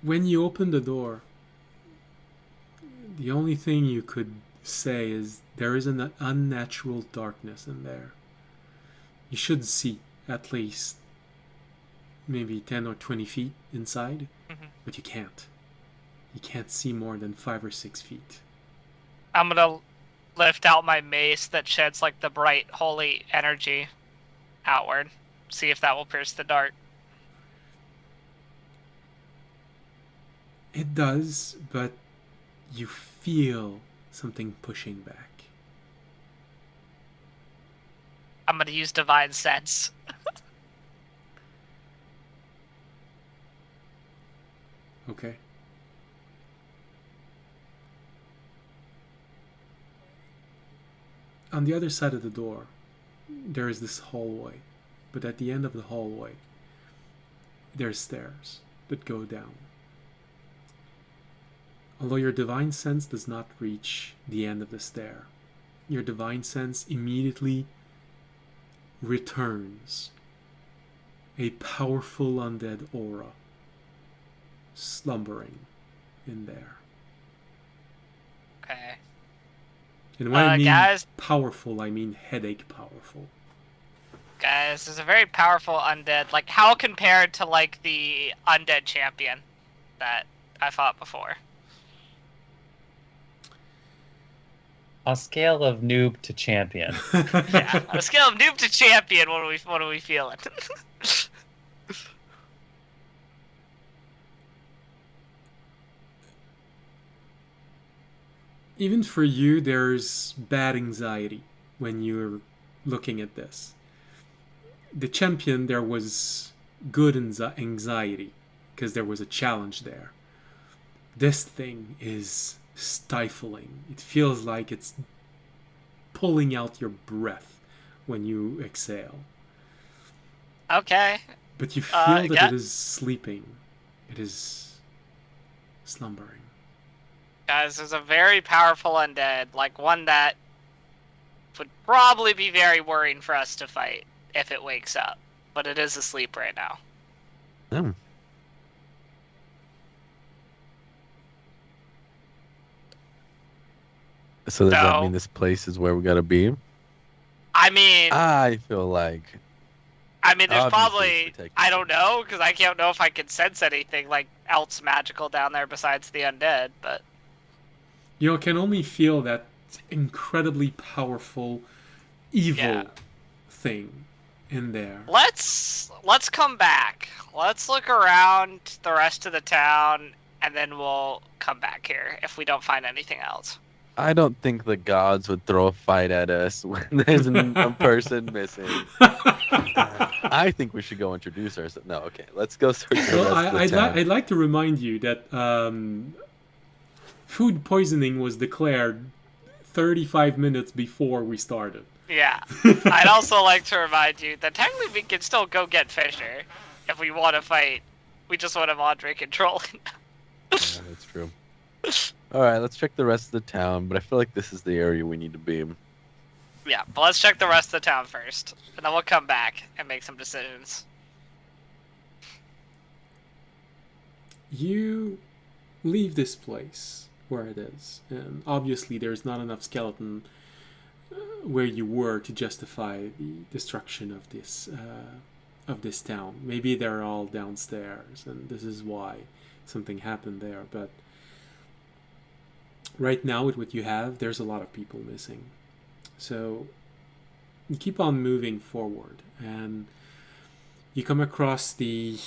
When you open the door, the only thing you could say is there is an unnatural darkness in there. You should see at least maybe 10 or 20 feet inside, but you can't. You can't see more than 5 or 6 feet. I'm gonna lift out my mace that sheds like the bright holy energy outward. See if that will pierce the dark. It does, but you feel something pushing back. I'm gonna use divine sense. Okay. On the other side of the door, there is this hallway, but at the end of the hallway, there's stairs that go down. Although your divine sense does not reach the end of the stair, your divine sense immediately returns a powerful undead aura slumbering in there. Okay. And when I mean guys- powerful, I mean headache powerful. Guys, there's a very powerful undead. Like, how compared to, like, the undead champion that I fought before? On a scale of noob to champion. Yeah. On a scale of noob to champion, what are we feeling? Even for you, there's bad anxiety when you're looking at this. The champion, there was good anxiety because there was a challenge there. This thing is stifling. It feels like it's pulling out your breath when you exhale. Okay. But you feel that yeah. it is sleeping. It is slumbering. Guys, there's a very powerful undead, like one that would probably be very worrying for us to fight if it wakes up. But it is asleep right now. Oh. So does that So- mean this place is where we gotta be? I mean, I feel like there's obviously probably, it's protected. I don't know, because I can't know if I can sense anything like else magical down there besides the undead, but You can only feel that incredibly powerful, evil Yeah. thing in there. let's come back. Let's look around the rest of the town, and then we'll come back here if we don't find anything else. I don't think the gods would throw a fight at us when there's a person missing. I think we should go introduce ourselves. No, okay, let's go search the Well, rest of the town. I'd like to remind you that food poisoning was declared 35 minutes before we started. Yeah. I'd also like to remind you that technically we can still go get Fisher if we want to fight. We just want to Andre controlling. Yeah, that's true. All right, let's check the rest of the town, but I feel like this is the area we need to be. Yeah, but let's check the rest of the town first, and then we'll come back and make some decisions. You leave this place where it is, and obviously there's not enough skeleton where you were to justify the destruction of this town. Maybe they're all downstairs, and this is why something happened there. But right now, with what you have, there's a lot of people missing. So you keep on moving forward, and you come across the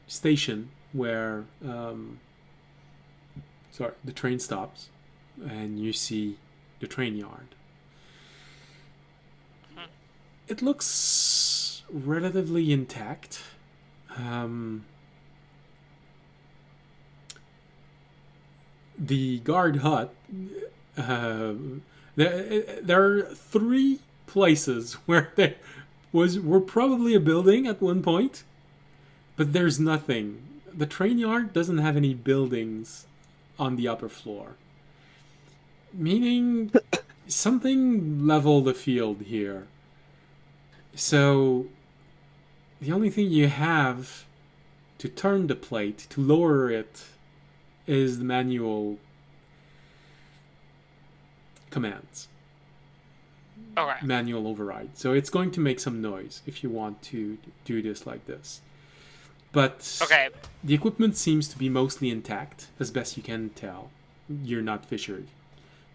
station where the train stops, and you see the train yard. It looks relatively intact. The guard hut, there are 3 places where there were probably a building at one point, but there's nothing. The train yard doesn't have any buildings on the upper floor, meaning something leveled the field here. So the only thing you have to turn the plate, to lower it, is the manual commands. Okay. Manual override. So it's going to make some noise if you want to do this like this. But Okay. the equipment seems to be mostly intact, as best you can tell. You're not Fisher.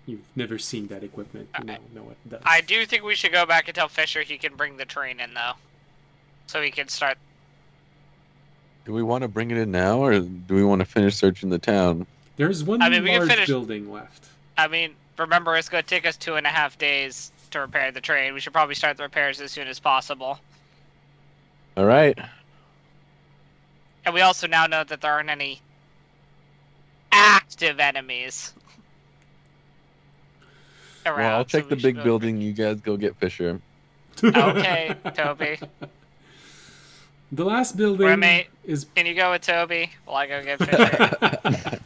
You've never seen that equipment. You don't know what it does. I do think we should go back and tell Fisher he can bring the train in, though. So he can start. Do we want to bring it in now, or do we want to finish searching the town? There's one I mean, we can large finish- building left. I mean, remember, it's going to take us 2.5 days to repair the train. We should probably start the repairs as soon as possible. All right. And we also now know that there aren't any active enemies around. Well, I'll check so the we big should go- building. You guys go get Fisher. Okay, Toby. The last building Roommate. is Can you go with Toby while I go get Fisher?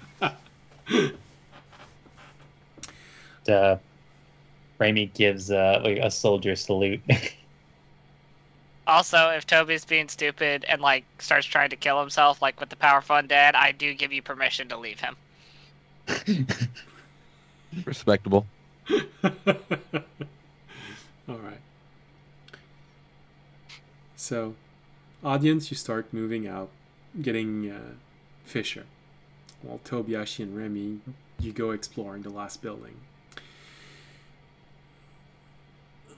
Raimi gives like a soldier salute. Also, if Toby's being stupid and like starts trying to kill himself, like with the powerful undead, I do give you permission to leave him. Respectable. all right. So, audience, you start moving out, getting Fisher, while Tobiashi and Remy, you go exploring the last building.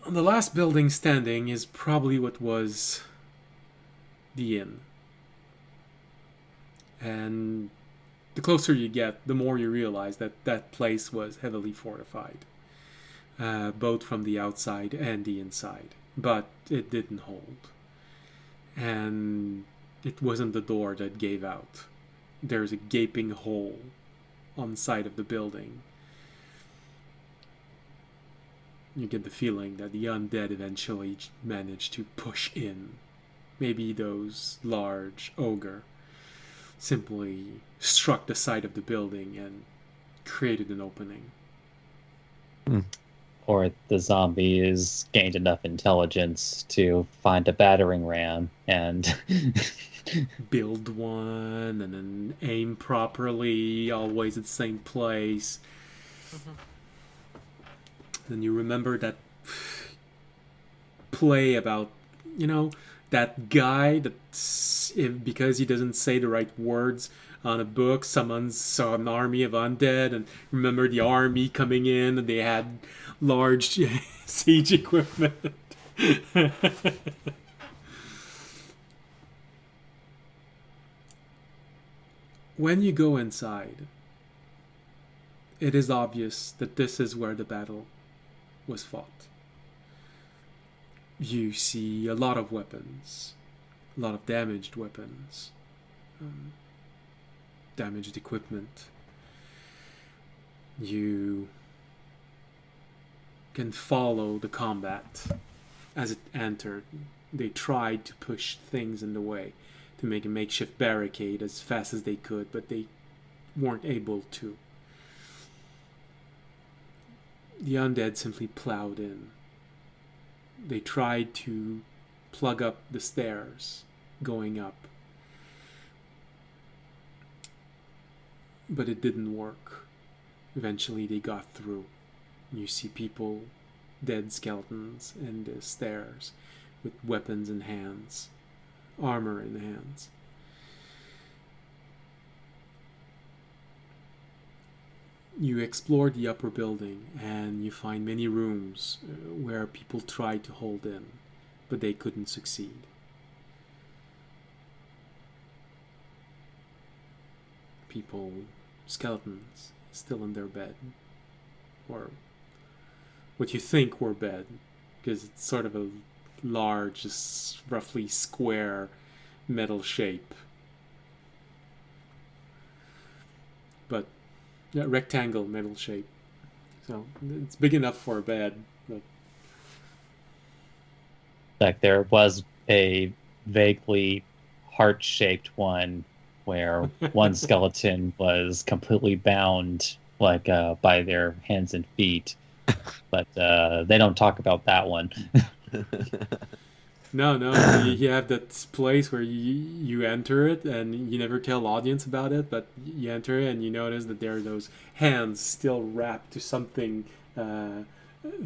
The last building standing is probably what was the inn. And the closer you get, the more you realize that that place was heavily fortified, both from the outside and the inside. But it didn't hold. And it wasn't the door that gave out. There's a gaping hole on the side of the building. You get the feeling that the undead eventually managed to push in. Maybe those large ogre simply struck the side of the building and created an opening. Or the zombies gained enough intelligence to find a battering ram and Build one and then aim properly, always at the same place. Then you remember that play about, that guy that because he doesn't say the right words on a book, summons an army of undead, and remember the army coming in and they had large siege equipment. When you go inside, it is obvious that this is where the battle was fought. You see a lot of weapons, a lot of damaged weapons, damaged equipment. You can follow the combat as it entered. They tried to push things in the way, to make a makeshift barricade as fast as they could, but they weren't able to. The undead simply plowed in. They tried to plug up the stairs going up, but it didn't work. Eventually they got through. You see people, dead skeletons in the stairs with weapons in hands, armor in hands. You explore the upper building and you find many rooms where people tried to hold in, but they couldn't succeed. People, skeletons, still in their bed, or what you think were bed, because it's sort of a large, roughly square metal shape. But yeah, rectangle metal shape. So it's big enough for a bed. But like there was a vaguely heart-shaped one where one skeleton was completely bound like by their hands and feet, but they don't talk about that one. No, you have that place where you enter it and you never tell audience about it, but you enter it and you notice that there are those hands still wrapped to something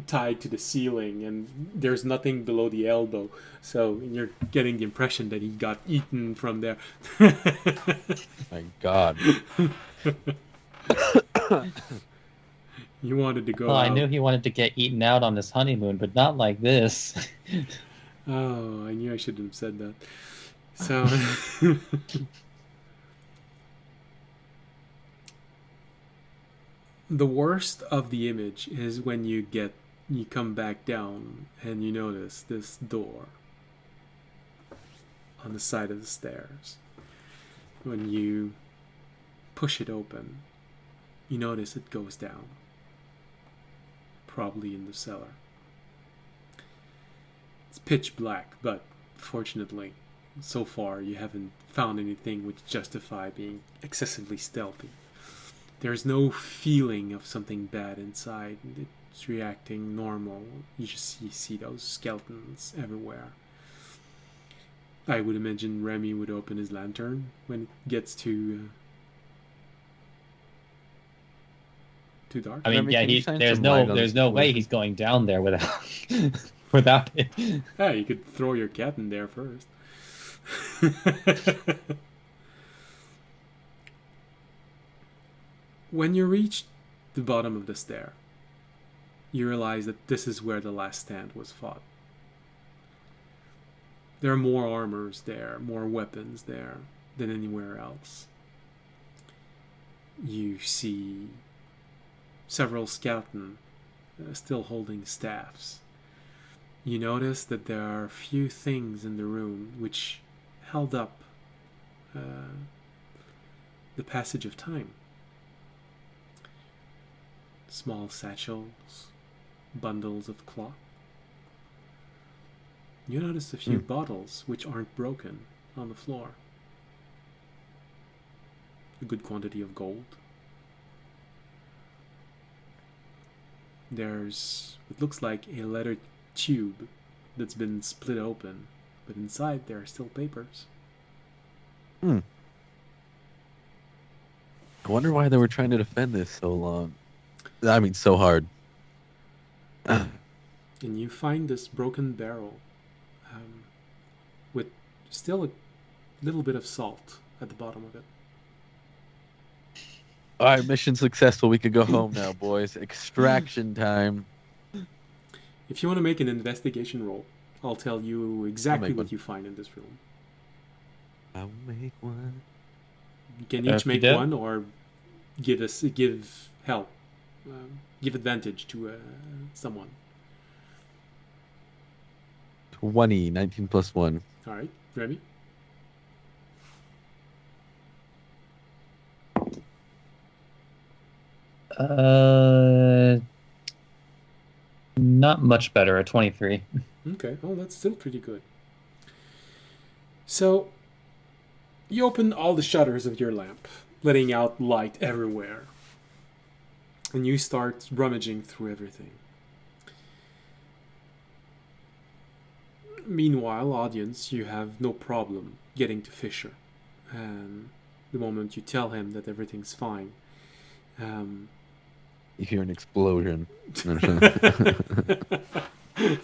tied to the ceiling, and there's nothing below the elbow, so you're getting the impression that he got eaten from there. My God. You wanted to go Well, out. I knew he wanted to get eaten out on his honeymoon, but not like this. Oh, I knew I shouldn't have said that. So, the worst of the image is when you come back down and you notice this door on the side of the stairs. When you push it open, you notice it goes down, probably in the cellar. It's pitch black, but fortunately, so far you haven't found anything which justify being excessively stealthy. There's no feeling of something bad inside. It's reacting normal. You see those skeletons everywhere. I would imagine Remy would open his lantern when it gets too dark. I mean, Remy, yeah, can you shine there's some light no on there's this no way situation? he's going down there without without it. Yeah, you could throw your cat in there first. When you reach the bottom of the stair, you realize that this is where the last stand was fought. There are more armors there, more weapons there than anywhere else. You see several skeletons still holding staffs. You notice that there are a few things in the room which held up the passage of time. Small satchels, bundles of cloth. You notice a few bottles which aren't broken on the floor. A good quantity of gold. There's, it looks like a leather tube that's been split open, but inside there are still papers. I wonder why they were trying to defend this so long. I mean, so hard. And you find this broken barrel with still a little bit of salt at the bottom of it. All right, mission successful. We could go home now, boys. Extraction time. If you want to make an investigation roll, I'll tell you exactly make what one. you find in this room. I'll make one. You can each make Fidel? one, or give help, give advantage to someone. 20, 19 plus 1. All right, Remy. Not much better. A 23. Okay, oh, that's still pretty good. So, you open all the shutters of your lamp, letting out light everywhere. And you start rummaging through everything. Meanwhile, audience, you have no problem getting to Fisher. The moment you tell him that everything's fine. You hear an explosion.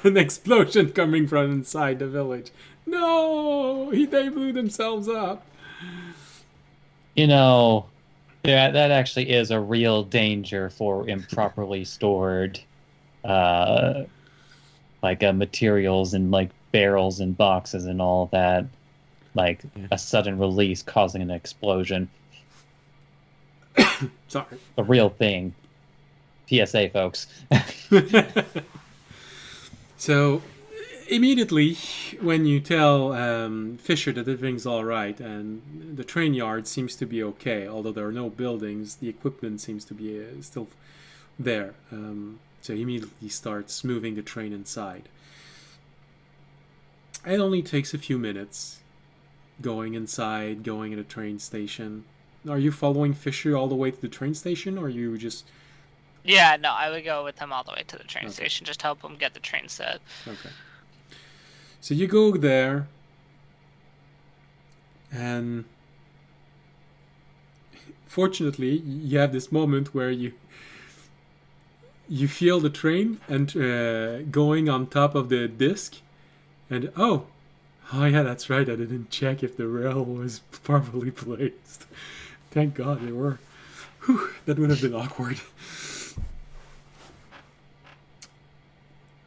An explosion coming from inside the village. No! They blew themselves up. You know, that actually is a real danger for improperly stored, materials and like barrels and boxes and all that. Like a sudden release causing an explosion. Sorry. A real thing. PSA, folks. So, immediately when you tell Fisher that everything's all right and the train yard seems to be okay, although there are no buildings, the equipment seems to be still there. So he immediately starts moving the train inside. It only takes a few minutes going inside, going at a train station. Are you following Fisher all the way to the train station, or are you just... Yeah, no, I would go with him all the way to the train Okay. station, just help him get the train set. Okay. So you go there, and fortunately, you have this moment where you feel the train and going on top of the disc, and oh yeah, that's right. I didn't check if the rail was properly placed. Thank God they were. Whew, that would have been awkward.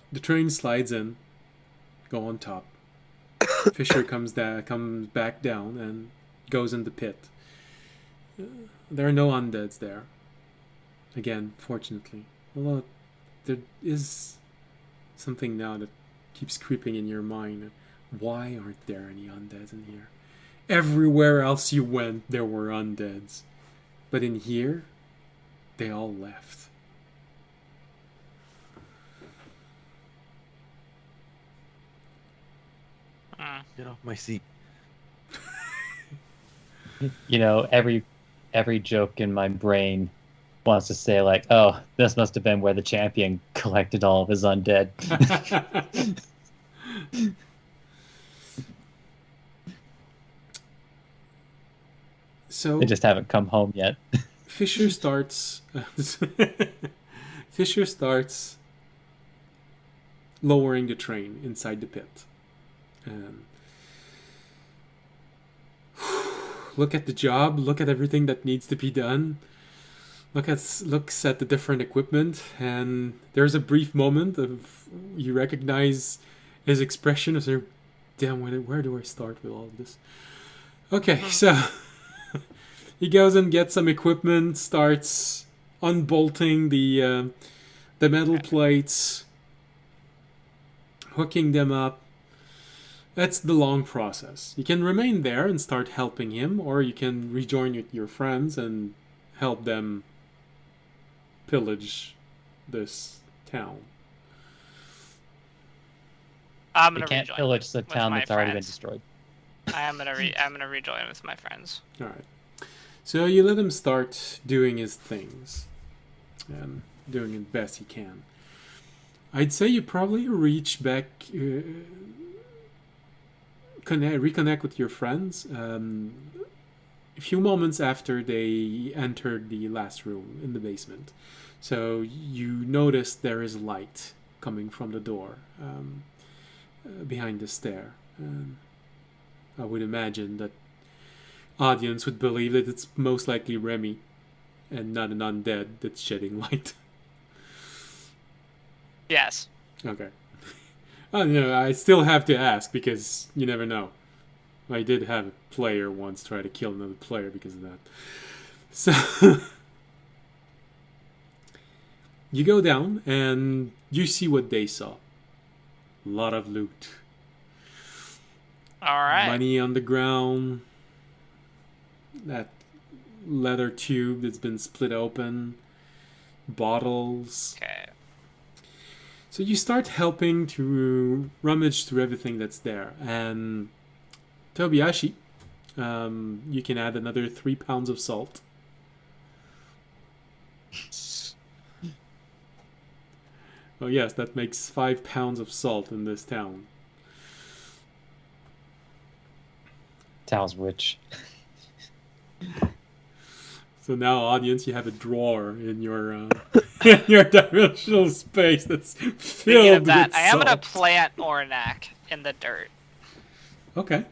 The train slides in, go on top. Fisher comes back down and goes in the pit. There are no undeads there. Again, fortunately. Although there is something now that keeps creeping in your mind. Why aren't there any undeads in here? Everywhere else you went, there were undeads. But in here, they all left. Get off my seat. You know, every joke in my brain wants to say like, oh, this must have been where the champion collected all of his undead. So They just haven't come home yet. Fisher starts lowering the train inside the pit. Look at the job, look at everything that needs to be done. Looks at the different equipment, and there's a brief moment of you recognize his expression as there, damn, where do I start with all of this? Okay, so he goes and gets some equipment, starts unbolting the metal plates, hooking them up. That's the long process. You can remain there and start helping him, or you can rejoin your friends and help them pillage this town. I'm You gonna can't rejoin pillage the with town my that's already been friends. destroyed. I'm gonna rejoin with my friends. All right. So you let him start doing his things and doing it best he can. I'd say you probably reach back, reconnect with your friends a few moments after they entered the last room in the basement. So you notice there is light coming from the door behind the stair. I would imagine that audience would believe that it's most likely Remy and not an undead that's shedding light. Yes. Okay. I still have to ask because you never know. I did have a player once try to kill another player because of that. So you go down and you see what they saw. A lot of loot. All right. Money on the ground. That leather tube that's been split open. Bottles. Okay. So you start helping to rummage through everything that's there. And Tobiyashi, you can add another 3 pounds of salt. Oh yes, that makes 5 pounds of salt in this town. Town's rich. So now, audience, you have a drawer in your in your dimensional space that's Speaking filled of that, with I am gonna salt. plant Ornak in the dirt Okay.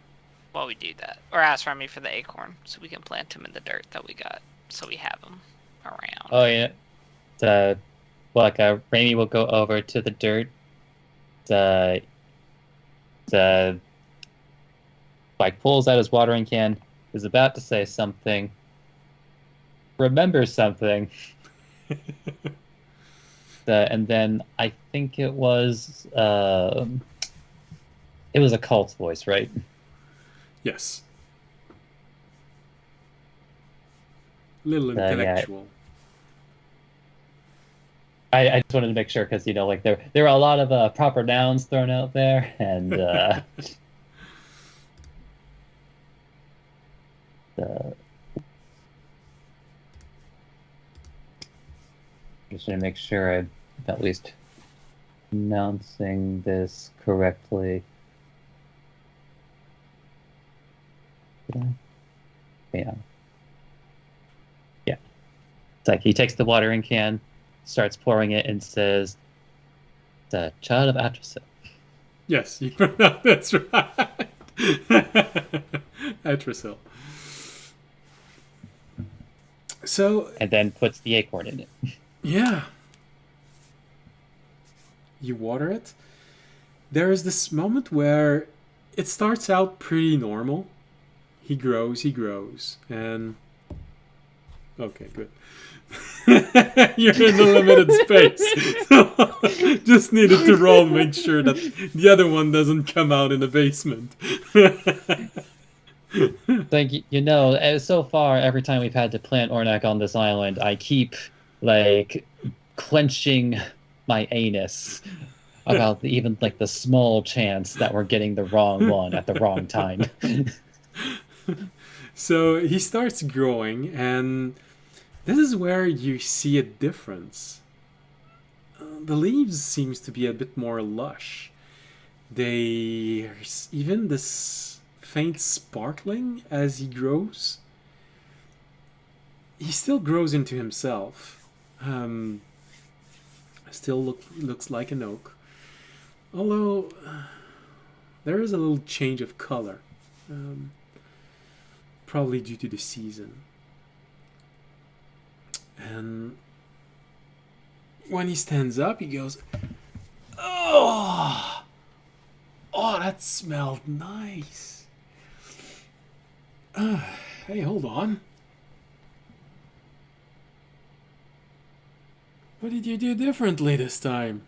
while we do that, or ask Remy for the acorn so we can plant him in the dirt that we got, so we have him around. Oh yeah. Raimi will go over to the dirt. Pulls out his watering can. Is about to say something. Remembers something. And then I think it was a cult's voice, right? Yes. Little yeah. intellectual. I just wanted to make sure because there were a lot of proper nouns thrown out there, and just want to make sure I'm at least pronouncing this correctly. Yeah. It's like he takes the watering can, starts pouring it, and says, "The child of Atrasil." Yes, you pronounced that's right. Atrasil. So, And then puts the acorn in it. yeah. You water it. There is this moment where it starts out pretty normal. He grows, and okay, good. You're in the limited space. So just needed to roll, make sure that the other one doesn't come out in the basement. So far, every time we've had to plant Ornak on this island, I keep clenching my anus about the small chance that we're getting the wrong one at the wrong time. So he starts growing, and this is where you see a difference. The leaves seems to be a bit more lush. There's even this faint sparkling as he grows. He still grows into himself. Still looks like an oak. Although there is a little change of color. Probably due to the season. And when he stands up, he goes, "Oh, that smelled nice. Hey, hold on. What did you do differently this time?"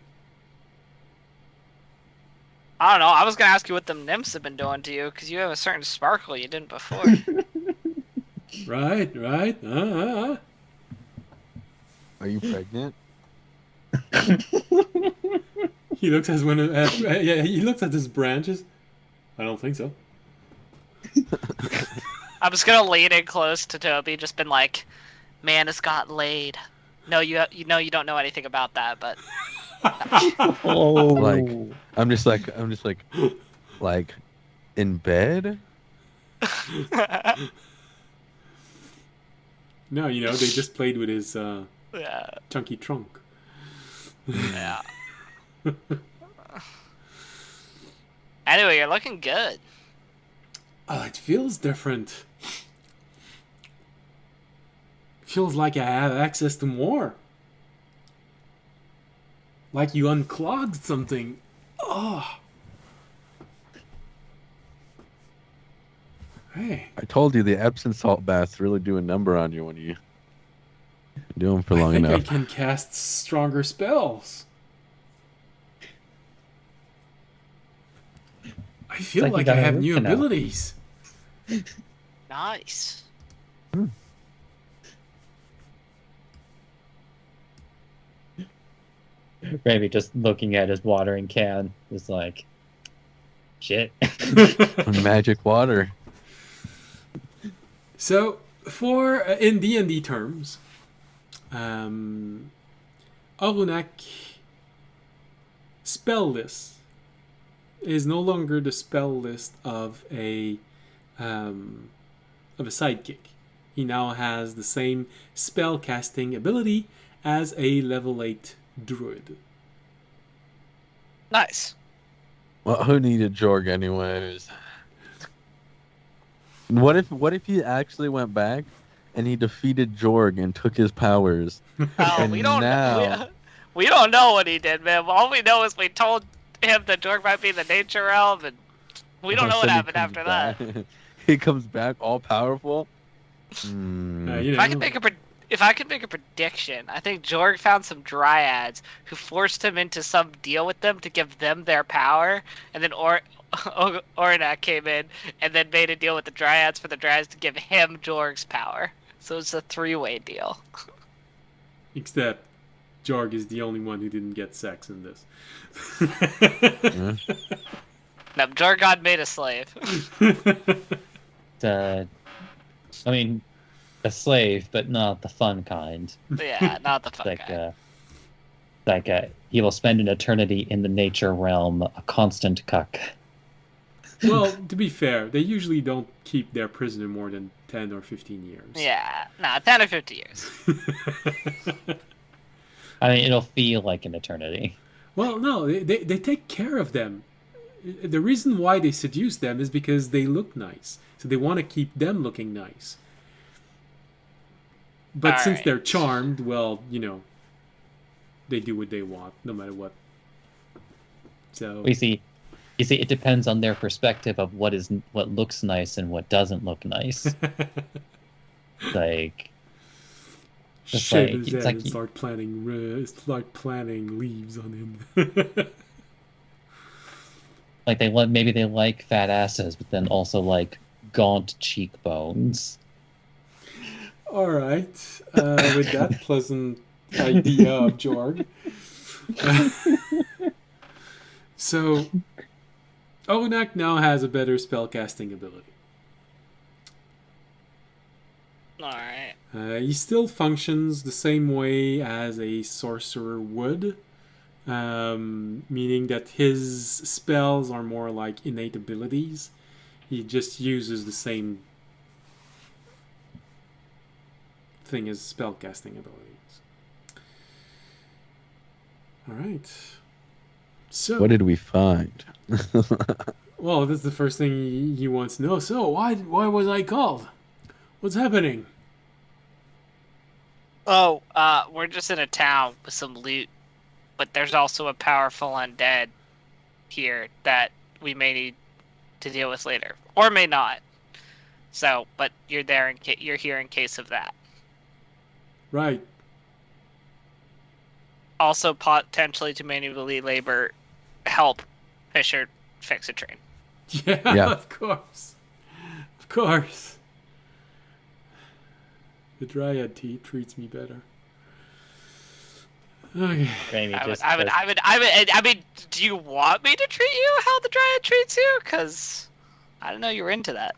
I don't know. I was gonna ask you what them nymphs have been doing to you, because you have a certain sparkle you didn't before. Right. Are you pregnant? He looks at he looks at his branches. I don't think so. I'm just gonna lean in close to Toby, just been like, "Man has got laid." No, you know you don't know anything about that, but Oh, Like, I'm just like in bed. No, they just played with his yeah, chunky trunk. yeah. Anyway, you're looking good. Oh, it feels different. Feels like I have access to more. Like you unclogged something. Oh. Hey. I told you the Epsom salt baths really do a number on you when you do them for long I think enough. I can cast stronger spells. I feel like you like got I a have root new canal. abilities. Nice. Maybe just looking at his watering can is like, shit. Magic water. So, for in D&D terms, Arunak spell list is no longer the spell list of a sidekick. He now has the same spell casting ability as a level 8 druid. Nice. Well, who needed Jorg anyways? What if he actually went back and he defeated Jorg and took his powers? Oh, And we don't now- we don't know what he did, man. All we know is we told him that Jorg might be in the nature realm, and we don't know what Then he happened comes after that. back. He comes back all powerful. If I could make a prediction, I think Jorg found some dryads who forced him into some deal with them to give them their power, and then Ornak came in and then made a deal with the dryads for the dryads to give him Jorg's power. So it's a three-way deal. Except Jorg is the only one who didn't get sex in this. No, Jorg got made a slave. I mean, a slave, but not the fun kind. Yeah, not the fun guy. He will spend an eternity in the nature realm, a constant cuck. Well, to be fair, they usually don't keep their prisoner more than 10 or 15 years. Yeah, 10 or 50 years. I mean, it'll feel like an eternity. Well, no, they take care of them. The reason why they seduce them is because they look nice. So they want to keep them looking nice. But All since right. they're charmed, well, they do what they want, no matter what. So You see, it depends on their perspective of what looks nice and what doesn't look nice. Like, It's shave like- his it's head like and he- start planting leaves on him. like maybe they like fat asses, but then also like gaunt cheekbones. All right. With that pleasant idea of Jorg. So, Onak now has a better spellcasting ability. Alright. He still functions the same way as a sorcerer would, meaning that his spells are more like innate abilities. He just uses the same thing as spellcasting abilities. All right. So, What did we find? well, that's the first thing he wants to know. So, why was I called? What's happening? Oh, we're just in a town with some loot, but there's also a powerful undead here that we may need to deal with later, or may not. So, but you're there you're here in case of that. Right. Also, potentially to manually help Fisher fix a train. Yeah, Yeah. of course. Of course. The dryad tea treats me better. Okay. Raimi I just mean, do you want me to treat you how the Dryad treats you? Because I didn't know you were into that.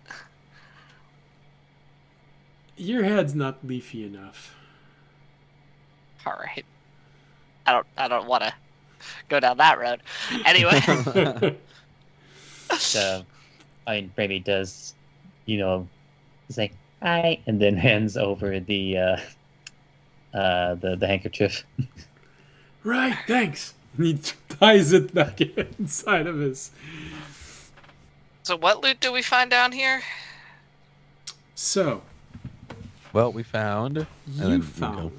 Your head's not leafy enough. All right. I don't want to go down that road. Anyway, Raimi does, say hi, and then hands over the handkerchief. Right, thanks. And he ties it back inside of his. so what loot do we find down here? So, Well, we found. and then you go. found.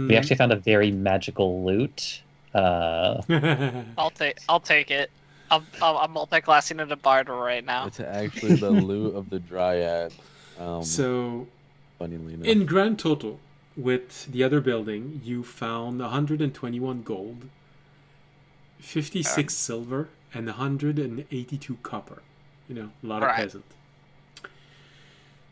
We actually found a very magical loot. I'll take it. I'm multi-classing into Barter right now. It's actually the loot of the Dryad. So, Funnily enough. in grand total, with the other building, you found 121 gold, 56 silver, and 182 copper. You know, a lot of Right. peasant.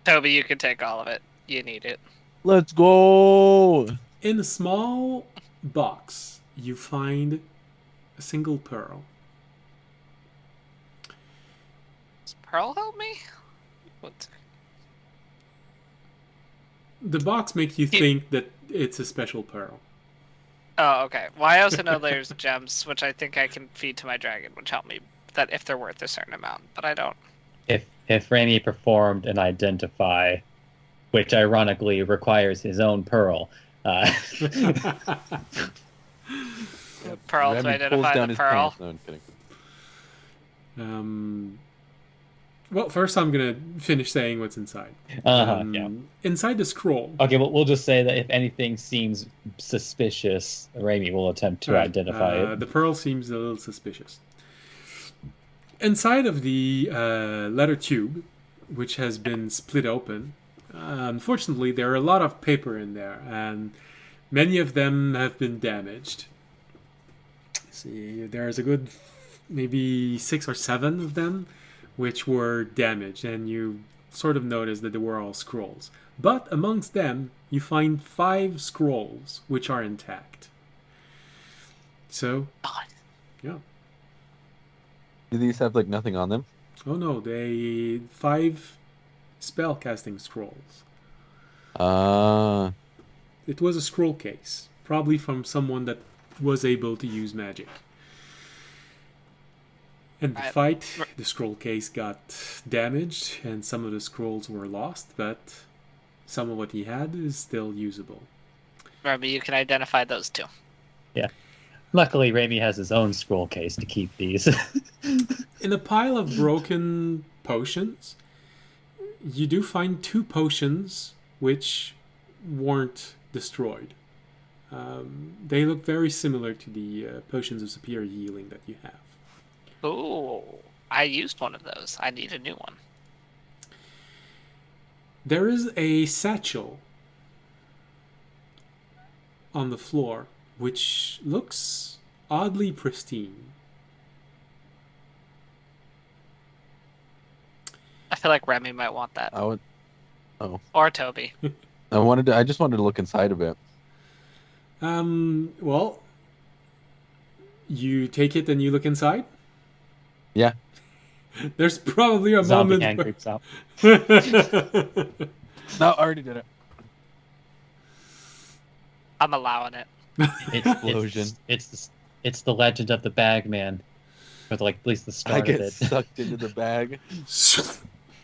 Toby, you can take all of it. You need it. Let's go! In a small box, you find a single pearl. Does Pearl help me? What? The box makes you think that it's a special pearl. Oh, okay. Well, I also know there's gems, which I think I can feed to my dragon, which help me that if they're worth a certain amount, but I don't. If Raimi performed an identify, which ironically requires his own pearl, Pearl to Remy pulls identify down the his pearl. pants. No, I'm kidding. Well, first I'm gonna finish saying what's inside. yeah. Inside the scroll. Okay, well, we'll just say that if anything seems suspicious, Raimi will attempt to identify it. The pearl seems a little suspicious. Inside of the letter tube, which has been split open, unfortunately there are a lot of paper in there, and many of them have been damaged. See, there's a good maybe 6 or 7 of them which were damaged, and you sort of notice that they were all scrolls. But amongst them, you find 5 scrolls which are intact. So, yeah. Do these have like nothing on them? Oh no, they 5 spell casting scrolls. It was a scroll case, probably from someone that was able to use magic. In the fight, the scroll case got damaged, and some of the scrolls were lost, but some of what he had is still usable. Remember, you can identify those two. Yeah. Luckily, Raimi has his own scroll case to keep these. In a pile of broken potions, you do find 2 potions which weren't destroyed. They look very similar to the potions of superior healing that you have. Ooh, I used one of those. I need a new one. There is a satchel on the floor which looks oddly pristine. I feel like Remy might want that. I would. Or Toby. I just wanted to look inside of it. Well, you take it and you look inside? Yeah. There's probably a Zombie moment hand where... creeps out. No, I already did it. I'm allowing it. Explosion. It's the legend of the bag man. Or like at least the I start get of it. sucked into the bag.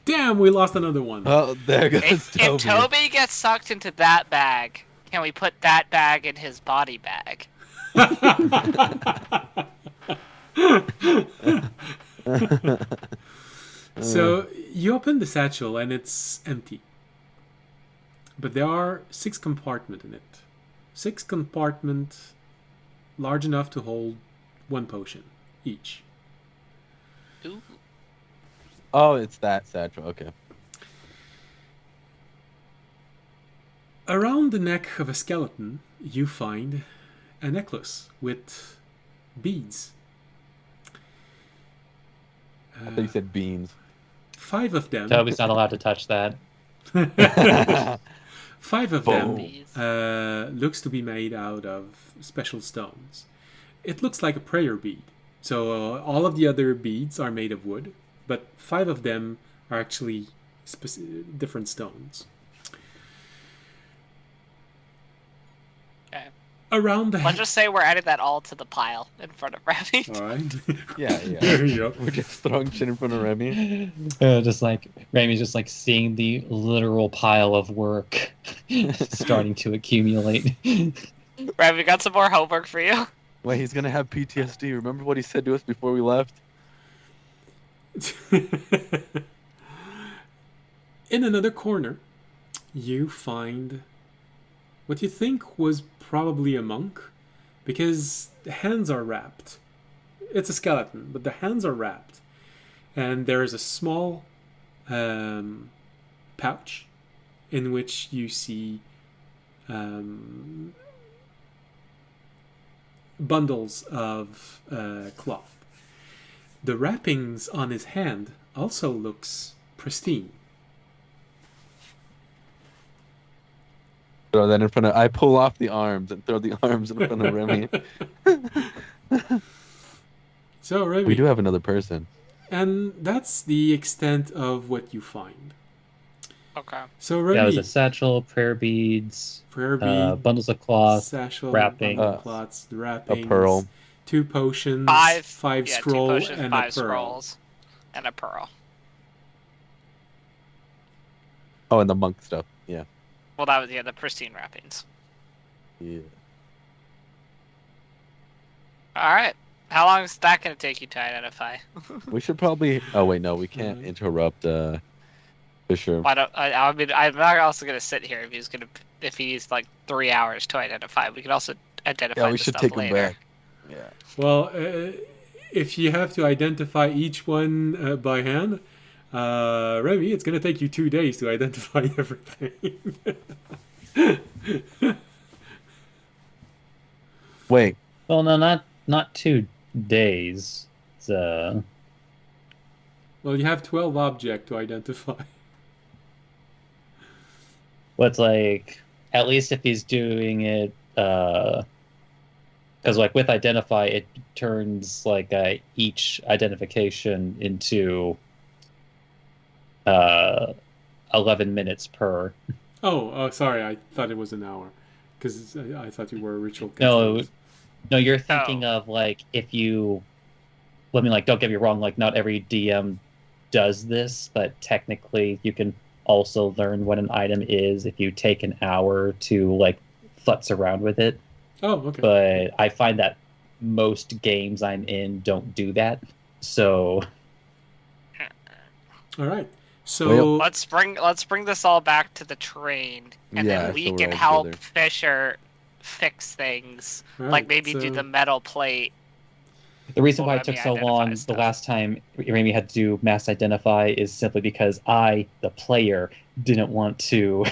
Damn, we lost another one. Oh, there goes If Toby gets sucked into that bag, can we put that bag in his body bag? So you open the satchel and it's empty. But there are 6 compartments in it. 6 compartments large enough to hold 1 potion each. Ooh. Oh, it's that satchel. Okay. Around the neck of a skeleton, you find a necklace with beads. I thought you said beans. 5 of them. Toby's not allowed to touch that. 5 of Boom. them looks to be made out of special stones. It looks like a prayer bead. So all of the other beads are made of wood, but 5 of them are actually different stones. Okay. Around the Let's just say we're adding that all to the pile in front of Remy. All right. Yeah. There you go. We're just throwing shit in front of Remy. Just like Ramy's just like seeing the literal pile of work starting to accumulate. Remy, got some more homework for you. Wait, he's gonna have PTSD. Remember what he said to us before we left? In another corner, you find what you think was probably a monk, because the hands are wrapped. It's a skeleton, but the hands are wrapped. And there is a small pouch in which you see bundles of cloth. The wrappings on his hand also looks pristine. Throw that in front of. I pull off the arms and throw the arms in front of Remy. So, Remy, We do have another person. and that's the extent of what you find. Okay. So, Remy, That was a satchel, prayer beads, prayer bead, bundles of cloth, satchel, wrapping. bundle of cloths, the wrappings, pearl. 2 potions, 5 scroll, 2 potions, and 5 a pearl. scrolls, and a pearl. Oh, and the monk stuff. Yeah. Well, that was the pristine wrappings. Yeah. All right. How long is that going to take you to identify? We should probably. Oh wait, no, we can't interrupt Fisher. Why don't I mean, I'm not also going to sit here if he needs like 3 hours to identify. We could also identify. Yeah, we the should stuff take later. him back. Yeah. Well, if you have to identify each one by hand, Remy, it's going to take you 2 days to identify everything. Wait. Well, no, not 2 days. It's, Well, you have 12 objects to identify. what's like, at least if he's doing it, because like with identify, it turns like each identification into 11 minutes per. Oh, sorry. I thought it was an hour. Because I thought you were a ritual No, casters. no, you're thinking of like if you. Let me like, don't get me wrong. Like, not every DM does this, but technically, you can also learn what an item is if you take an hour to like futz around with it. Oh, okay. But I find that most games I'm in don't do that. So All right. So Let's bring this all back to the train, and Yeah, then we so we're can all help together. Fisher fix things. all Like right, maybe do so- the metal plate. the reason Well, why let it took me so identify long the stuff. last time Rami had to do mass identify is simply because I, the player, didn't want to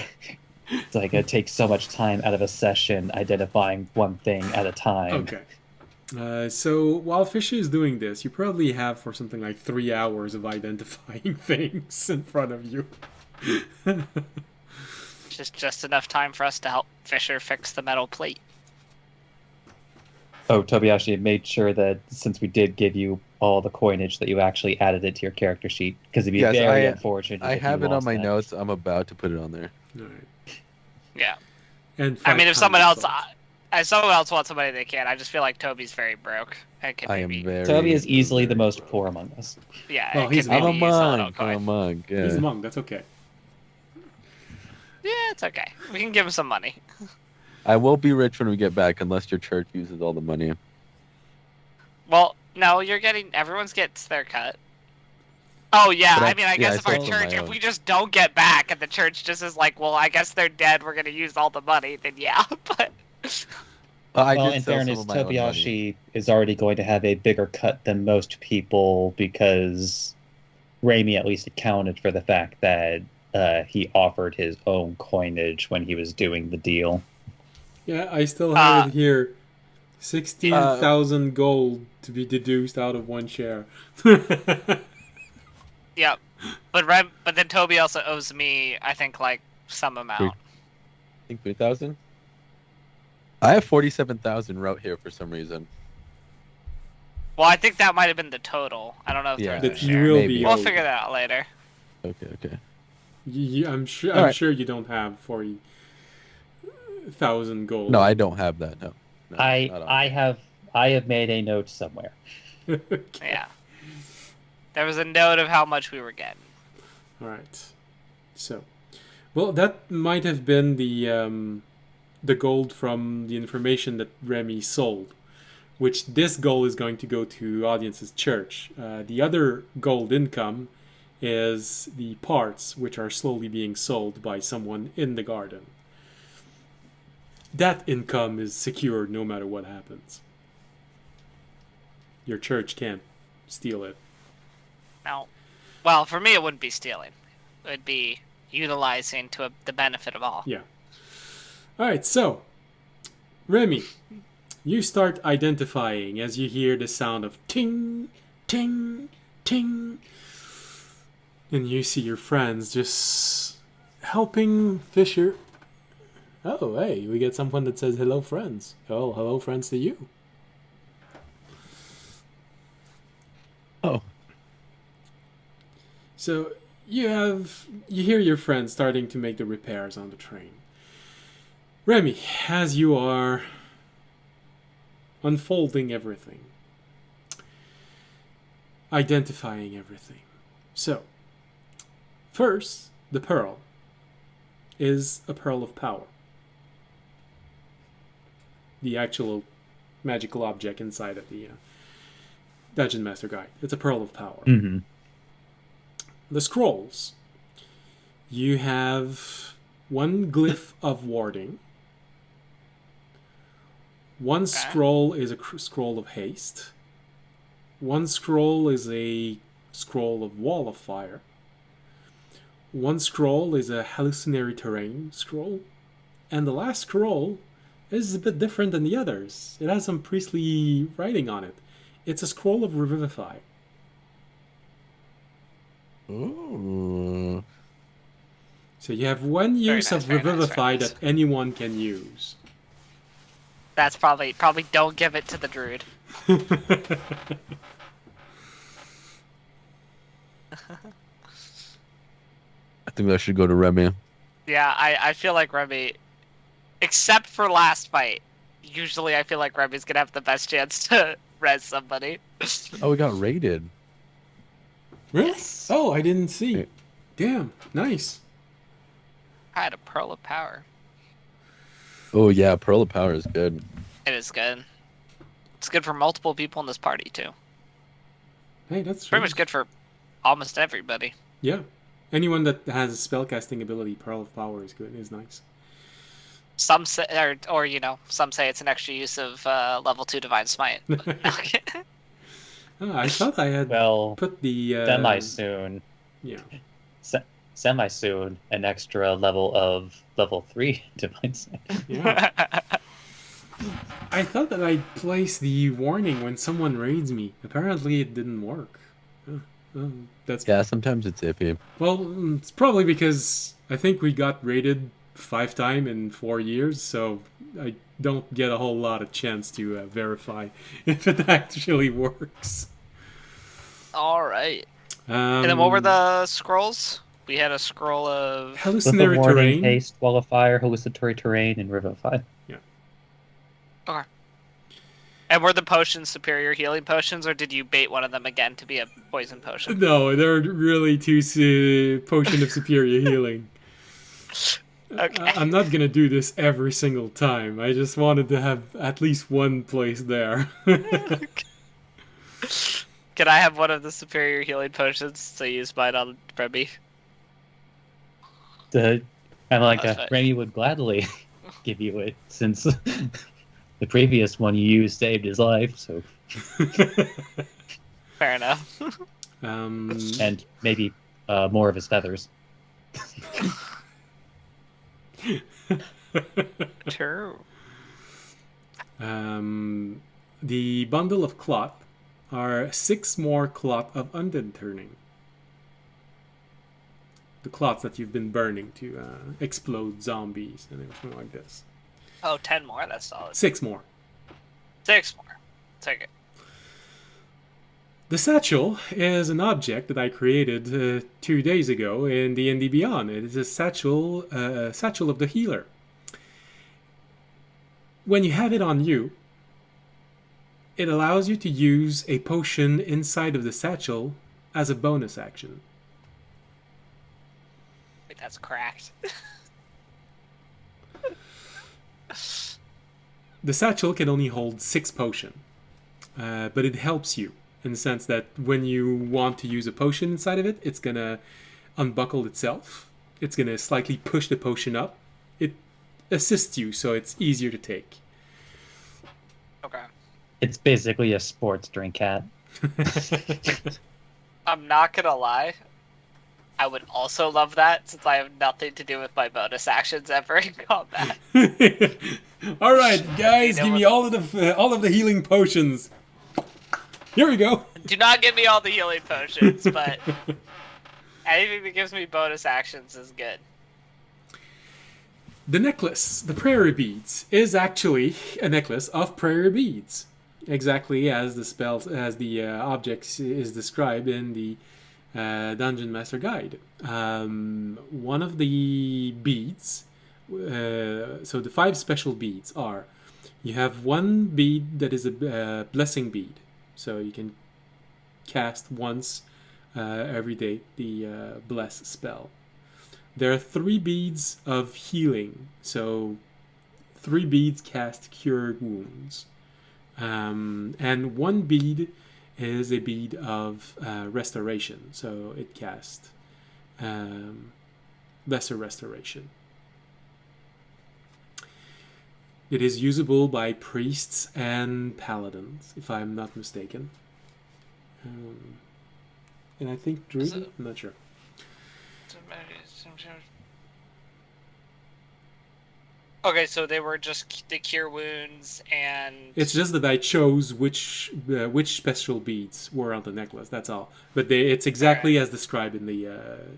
take so much time out of a session identifying one thing at a time. Okay. So while Fisher is doing this, you probably have for something like 3 hours of identifying things in front of you. Just enough time for us to help Fisher fix the metal plate. Oh, Tobiyashi made sure that since we did give you all the coinage that you actually added it to your character sheet, because it'd be Yes, very I- unfortunate. I if you have it on lost my that. notes. I'm about to put it on there. All right. Yeah. And I mean, 5 if someone pounds else, of salt. if someone else wants somebody, they can. I just feel like Toby's very broke. And can I am maybe, very. Toby is easily the very most broke. poor among us. yeah. Well, it he's could I'm a maybe use a little monk. I'm a coin. monk. Yeah. He's a monk, that's okay. Yeah, it's okay. We can give him some money. I will be rich when we get back, unless your church uses all the money. Well, no, everyone's gets their cut. Oh yeah, But I mean, I guess if our still church, my if own. we just don't get back, and the church just is like, well, I guess they're dead, we're gonna use all the money, then yeah. But I Well, did in sell some fairness, of my own money. Tobiyashi is already going to have a bigger cut than most people because Raimi at least accounted for the fact that he offered his own coinage when he was doing the deal. Yeah, I still have it here. 16,000 gold to be deduced out of 1 share. yeah, but then Toby also owes me, I think, like some amount. think 3,000. I have 47,000 wrote here for some reason. Well, I think that might have been the total. I don't know if Yeah. there's a That you share. will Maybe. be. We'll owed. figure that out later. Okay. I'm sure. All I'm right. sure you don't have 40,000 gold. No, I don't have that. No. not on I have made a note somewhere. Okay. Yeah. There was a note of how much we were getting. All right. So, well, that might have been the gold from the information that Remy sold, which this gold is going to go to Audience's church. The other gold income is the parts which are slowly being sold by someone in the garden. That income is secured no matter what happens. Your church can't steal it. No. Well, for me, it wouldn't be stealing. It would be utilizing to the benefit of all. Yeah. All right, so Remy, you start identifying as you hear the sound of ting, ting, ting. And you see your friends just helping Fisher. Oh, hey, we get someone that says hello, friends. Oh, hello, friends to you. Oh. So you hear your friends starting to make the repairs on the train. Remy, as you are unfolding everything, identifying everything. So, first, the pearl is a pearl of power. The actual magical object inside of the Dungeon Master Guide. It's a pearl of power. Mm-hmm. The scrolls. You have one glyph of warding. One scroll is a scroll of haste. One scroll is a scroll of wall of fire. One scroll is a hallucinatory terrain scroll. And the last scroll is a bit different than the others. It has some priestly writing on it. It's a scroll of revivify. Ooh. So you have one use nice, of very nice, revivify very nice. that anyone can use. That's probably don't give it to the druid. I think that should go to Remy. Yeah, I feel like Remy, except for last fight, usually I feel like Remy's gonna have the best chance to res somebody. Oh, we got raided. Really? Yes. Oh, I didn't see. Yeah. Damn, nice. I had a pearl of power. Oh yeah, Pearl of Power is good. It is good. It's good for multiple people in this party too. Hey, that's Pretty nice. much good for almost everybody. Yeah. Anyone that has spellcasting ability, Pearl of Power is good. Is nice. Some say, or you know, some say it's an extra use of level 2 Divine Smite. Okay. Oh, I thought I had Well, put the semi-soon. Yeah. Semi-soon, an extra level of level 3 Divine Sight. Yeah. I thought that I'd place the warning when someone raids me. Apparently, it didn't work. That's Yeah, sometimes it's iffy. Well, it's probably because I think we got raided 5 times in 4 years, so I don't get a whole lot of chance to verify if it actually works. All right. And then what were the scrolls? We had a scroll of With the hallucinatory warning, terrain? haste, wall of fire, hallucinatory terrain, and revivify. And were the potions superior healing potions, or did you bait one of them again to be a poison potion? No, they're really two potion of superior healing. Okay. I'm not gonna do this every single time. I just wanted to have at least one place there. Can I have one of the superior healing potions so you use mine on Remy? And like That's right. Remy would gladly give you it, since the previous one you used saved his life. So, Fair enough. and maybe more of his feathers. True. The bundle of cloth are 6 more cloth of undead turning. the clots that you've been burning to explode zombies and everything like this. Oh, 10 more? That's solid. 6 more. 6 more. Take it. The satchel is an object that I created 2 days ago in D&D Beyond. It is a satchel of the healer. When you have it on you, it allows you to use a potion inside of the satchel as a bonus action. Wait, that's cracked. The satchel can only hold 6 potion, but it helps you in the sense that when you want to use a potion inside of it, it's gonna unbuckle itself. It's gonna slightly push the potion up. It assists you, so it's easier to take. Okay. It's basically a sports drink hat. I'm not gonna lie. I would also love that since I have nothing to do with my bonus actions ever in combat. All right, guys, You know give me all of the healing potions. Here we go. Do not give me all the healing potions, but anything that gives me bonus actions is good. The necklace, the prairie beads, is actually a necklace of prairie beads, exactly as the objects is described in the Dungeon Master Guide. One of the beads, so the 5 special beads are: you have one bead that is a blessing bead, so you can cast once every day the bless spell. There are 3 beads of healing, so 3 beads cast cure wounds. And 1 bead is a bead of restoration, so it casts lesser restoration. It is usable by priests and paladins, if I'm not mistaken. And I think druid? I'm not sure. Okay, so they were just the cure wounds and... It's just that I chose which special beads were on the necklace, that's all. But it's exactly as described in the...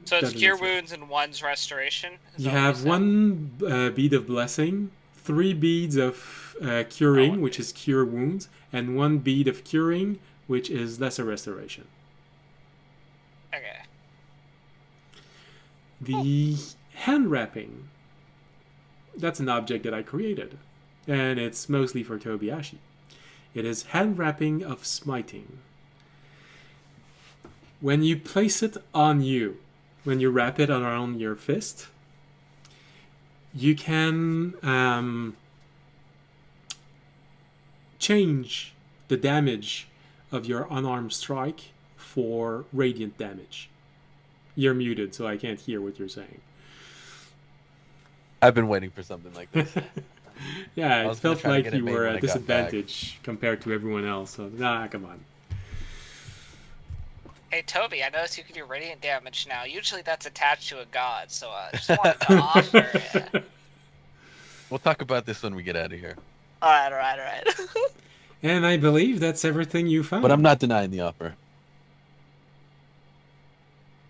So it's Dungeon cure Master. wounds and 1's restoration? Is You that what have said? 1 bead of blessing, 3 beads of curing, Oh, which is cure wounds, and 1 bead of curing, which is lesser restoration. Okay. The hand wrapping, that's an object that I created, and it's mostly for Tobiashi. It is hand wrapping of smiting. When you place it on you, when you wrap it around your fist, you can change the damage of your unarmed strike for radiant damage. You're muted, so I can't hear what you're saying. I've been waiting for something like this. Yeah, I it was gonna felt try to like get it you made were when I at got back. disadvantage compared to everyone else. So, come on. Hey, Toby, I noticed you can do radiant damage now. Usually that's attached to a god, so I just wanted to offer it. We'll talk about this when we get out of here. Alright. And I believe that's everything you found. But I'm not denying the offer.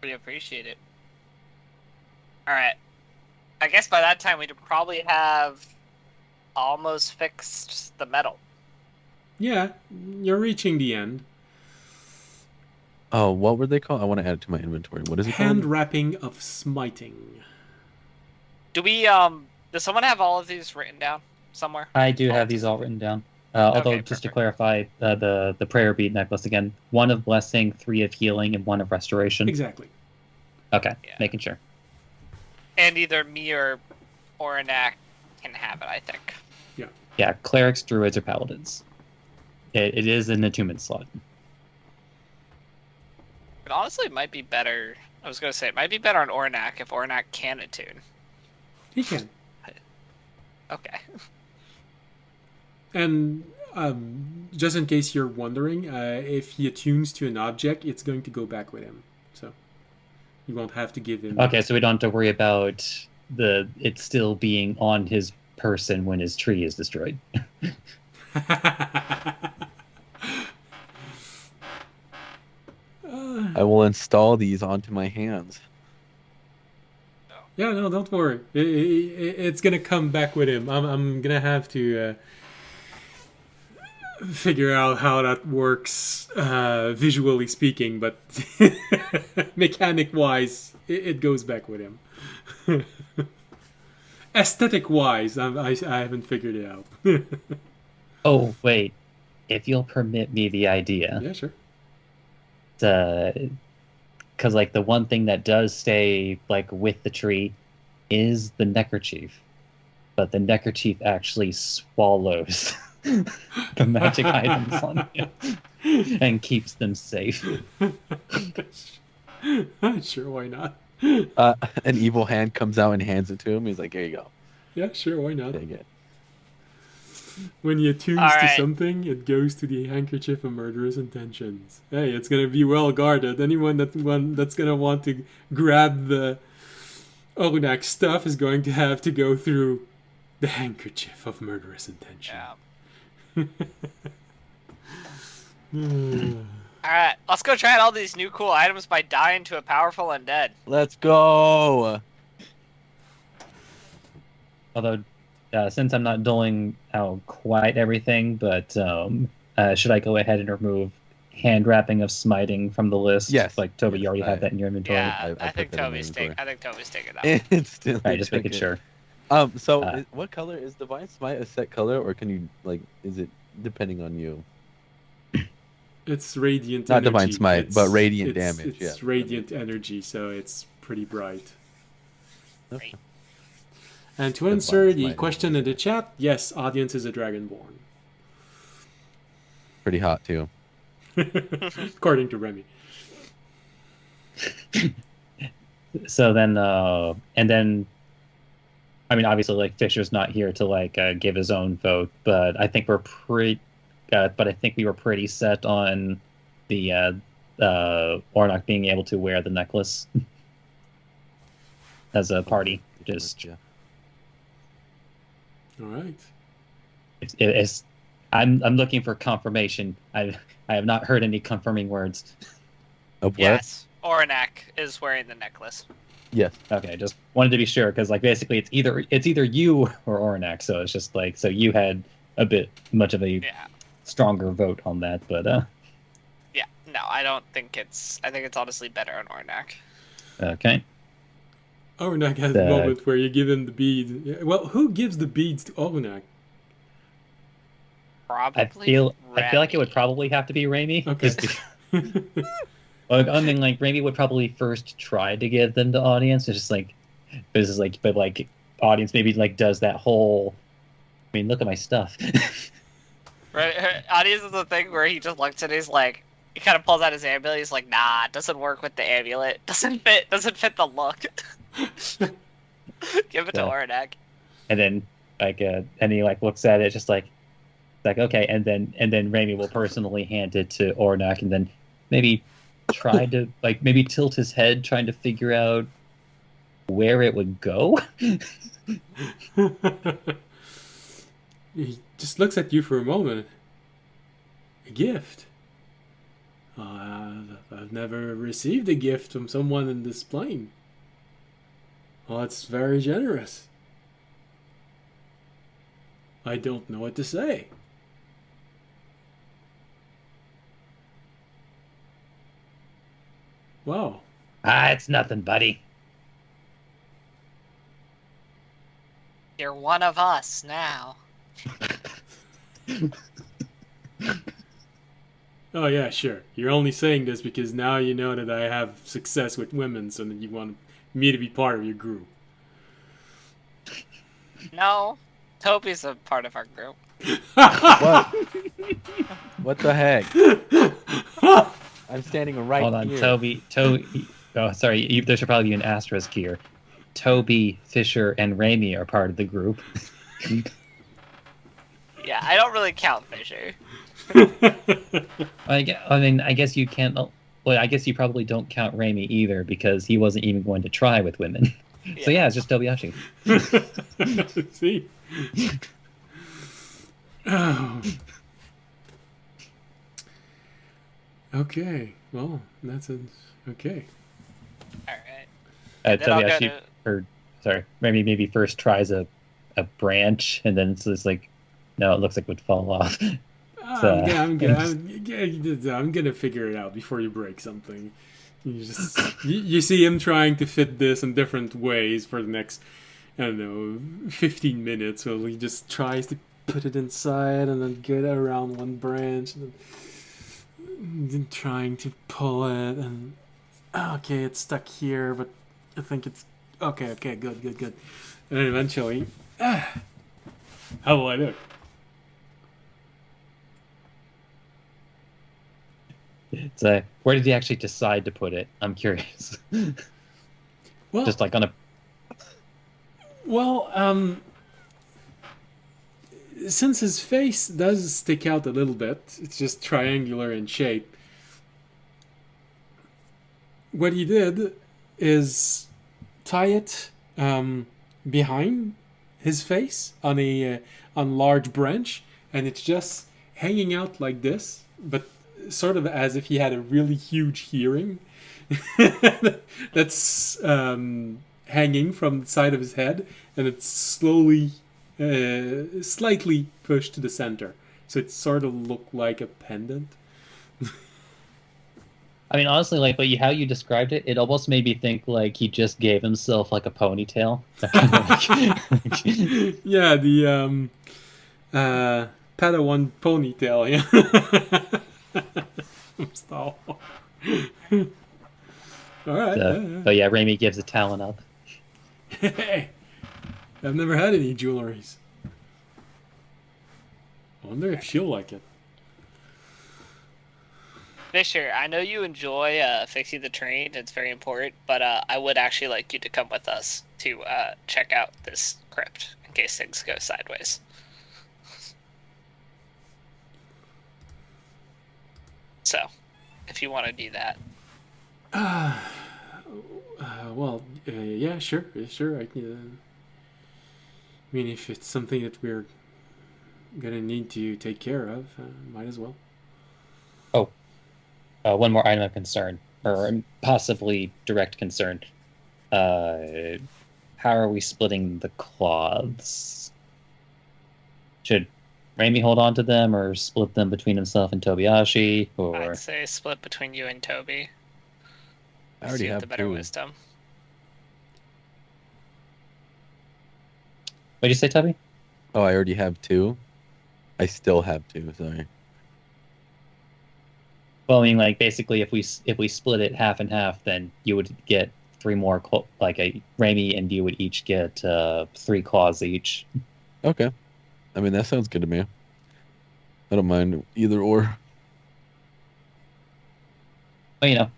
We appreciate it. Alright. I guess by that time we'd probably have almost fixed the metal. Yeah, you're reaching the end. Oh, what were they called? I want to add it to my inventory. What is it Hand called? wrapping of smiting. Do we, does someone have all of these written down somewhere? I do have these all written down. Although, Okay, just to perfect. clarify, the prayer bead necklace again: 1 of blessing, 3 of healing, and 1 of restoration. Exactly. Okay, Yeah. making sure. And either me or Oranak can have it, I think. Yeah, clerics, druids, or paladins. It is an attunement slot. But honestly, it might be better. I was going to say, it might be better on Oranak if Oranak can attune. He can. Okay. And just in case you're wondering, if he attunes to an object, it's going to go back with him. So you won't have to give him... Okay, so we don't have to worry about it still being on his person when his tree is destroyed. I will install these onto my hands. Yeah, no, don't worry. It's gonna come back with him. I'm gonna have to figure out how that works visually speaking, but mechanic-wise, it goes back with him. Aesthetic-wise, I haven't figured it out. Oh, wait. If you'll permit me the idea. Yeah, sure. Because, like, the one thing that does stay, like, with the tree is the neckerchief. But the neckerchief actually swallows the magic items on it and keeps them safe. Sure, why not? An evil hand comes out and hands it to him. He's like, "Here you go. Yeah, sure, why not? Take it." When you attunes to Alright. something, it goes to the handkerchief of murderous intentions. Hey, it's gonna be well guarded. Anyone that's gonna want to grab the Onak stuff is going to have to go through the handkerchief of murderous intention. Yeah. Alright, let's go try out all these new cool items by dying to a powerful undead. Let's go. Although, since I'm not doling out quite everything, but should I go ahead and remove hand wrapping of smiting from the list? Yes. Like, Toby, Yes, you already have that in your inventory? Yeah, I I think put that in Toby's inventory. taking that. Instantly. Alright, just making took it. sure. So what color is Divine Smite? A set color, or can you like? Is it depending on you? It's radiant Not energy. Divine Smite, but radiant it's- damage, It's yeah. radiant energy, so it's pretty bright. Okay. And to Divine answer the Smite. question in the chat, yes, audience is a dragonborn. Pretty hot too. According to Remy. So then, and then, I mean, obviously, like, Fisher's not here to, like, give his own vote, but I think we were pretty set on the Ornock being able to wear the necklace as a party. Just, Yeah. All right. it's I'm looking for confirmation. I have not heard any confirming words. Of what? Yes, Oranak is wearing the necklace. Yes. Okay, just wanted to be sure because, like, basically it's either you or Ornac, so it's just like, so you had a bit much of a Yeah. stronger vote on that, but Yeah. No, I don't think it's. I think it's honestly better on Oranak. okay. Ornak has a moment where you give him the beads. Yeah, well, who gives the beads to Ornak? Probably. I feel like it would Remy. probably have to be Raimi. Okay. Well, I mean, like, Raimi would probably first try to give them to audience. It's just like, this is like, but like, audience maybe like does that whole. I mean, look at my stuff. Right, audience is the thing where he just looks at it, he's like, he kind of pulls out his amulet. He's like, "Nah, it doesn't work with the amulet. Doesn't fit the look." Give it to Yeah. Oranak. And then like, and he like looks at it, just like okay, and then Raimi will personally hand it to Ornak, and then maybe try to like maybe tilt his head, trying to figure out where it would go. He just looks at you for a moment. A gift? I've never received a gift from someone in this plane. Well, it's very generous. I don't know what to say. Wow. It's nothing, buddy. You're one of us now. Oh yeah, sure. You're only saying this because now you know that I have success with women, so that you want me to be part of your group. No, Toby's a part of our group. What? What the heck? I'm standing right Hold on, here. Toby. Oh, sorry. There should probably be an asterisk here. Toby, Fisher, and Raimi are part of the group. Yeah, I don't really count Fisher. I guess you can't. Well, I guess you probably don't count Raimi either because he wasn't even going to try with women. So yeah, it's just Tobiyashi. See? Oh. Okay. Well, that's a okay. All right. Then I'll go Tobiyashi, to- or sorry, maybe first tries a branch, and then it's just like, no, it looks like it would fall off. So, I'm and gonna I'm gonna figure it out before you break something. You see him trying to fit this in different ways for the next, I don't know, 15 minutes. So he just tries to put it inside and then get around one branch and then trying to pull it and okay, it's stuck here, but I think it's okay. Good. And then eventually, how will I look? so where did he actually decide to put it? I'm curious. Well, Just like on a. Well, since his face does stick out a little bit, it's just triangular in shape. What he did is tie it behind his face on a large branch, and it's just hanging out like this, but sort of as if he had a really huge hearing. That's hanging from the side of his head, and it's slowly, slightly pushed to the center. So it sort of looked like a pendant. I mean, honestly, like, but how you described it, it almost made me think like he just gave himself like a ponytail. Yeah, the Padawan ponytail. Yeah. Stall. All right. But yeah, Raimi gives a talent up. Hey, I've never had any jewelries. I wonder if she'll like it. Fisher, I know you enjoy fixing the train. It's very important, but I would actually like you to come with us to check out this crypt in case things go sideways. So, if you want to do that. Well, yeah, sure. I can. I mean, if it's something that we're gonna need to take care of, might as well. One more item of concern, or possibly direct concern. How are we splitting the cloths? Should Raimi hold on to them, or split them between himself and Tobiashi? Or I'd say split between you and Toby. I already You have the better two. wisdom. what did you say, Toby? Oh, I already have two. I still have two. Sorry. Well, I mean, like basically, if we split it half and half, then you would get three more. Raimi and you would each get 3 claws each. Okay. I mean, that sounds good to me. I don't mind either or. Well,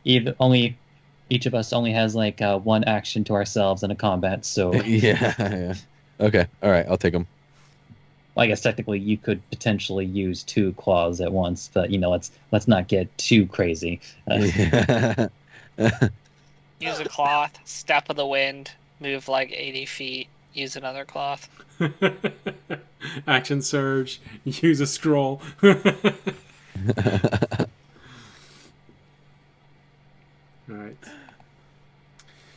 each of us only has like one action to ourselves in a combat, so Yeah. Okay. All right. I'll take them. I guess technically you could potentially use 2 claws at once, but let's not get too crazy. Yeah. Use a cloth, step of the wind, move like 80 feet, use another cloth. Action surge. Use a scroll. All right.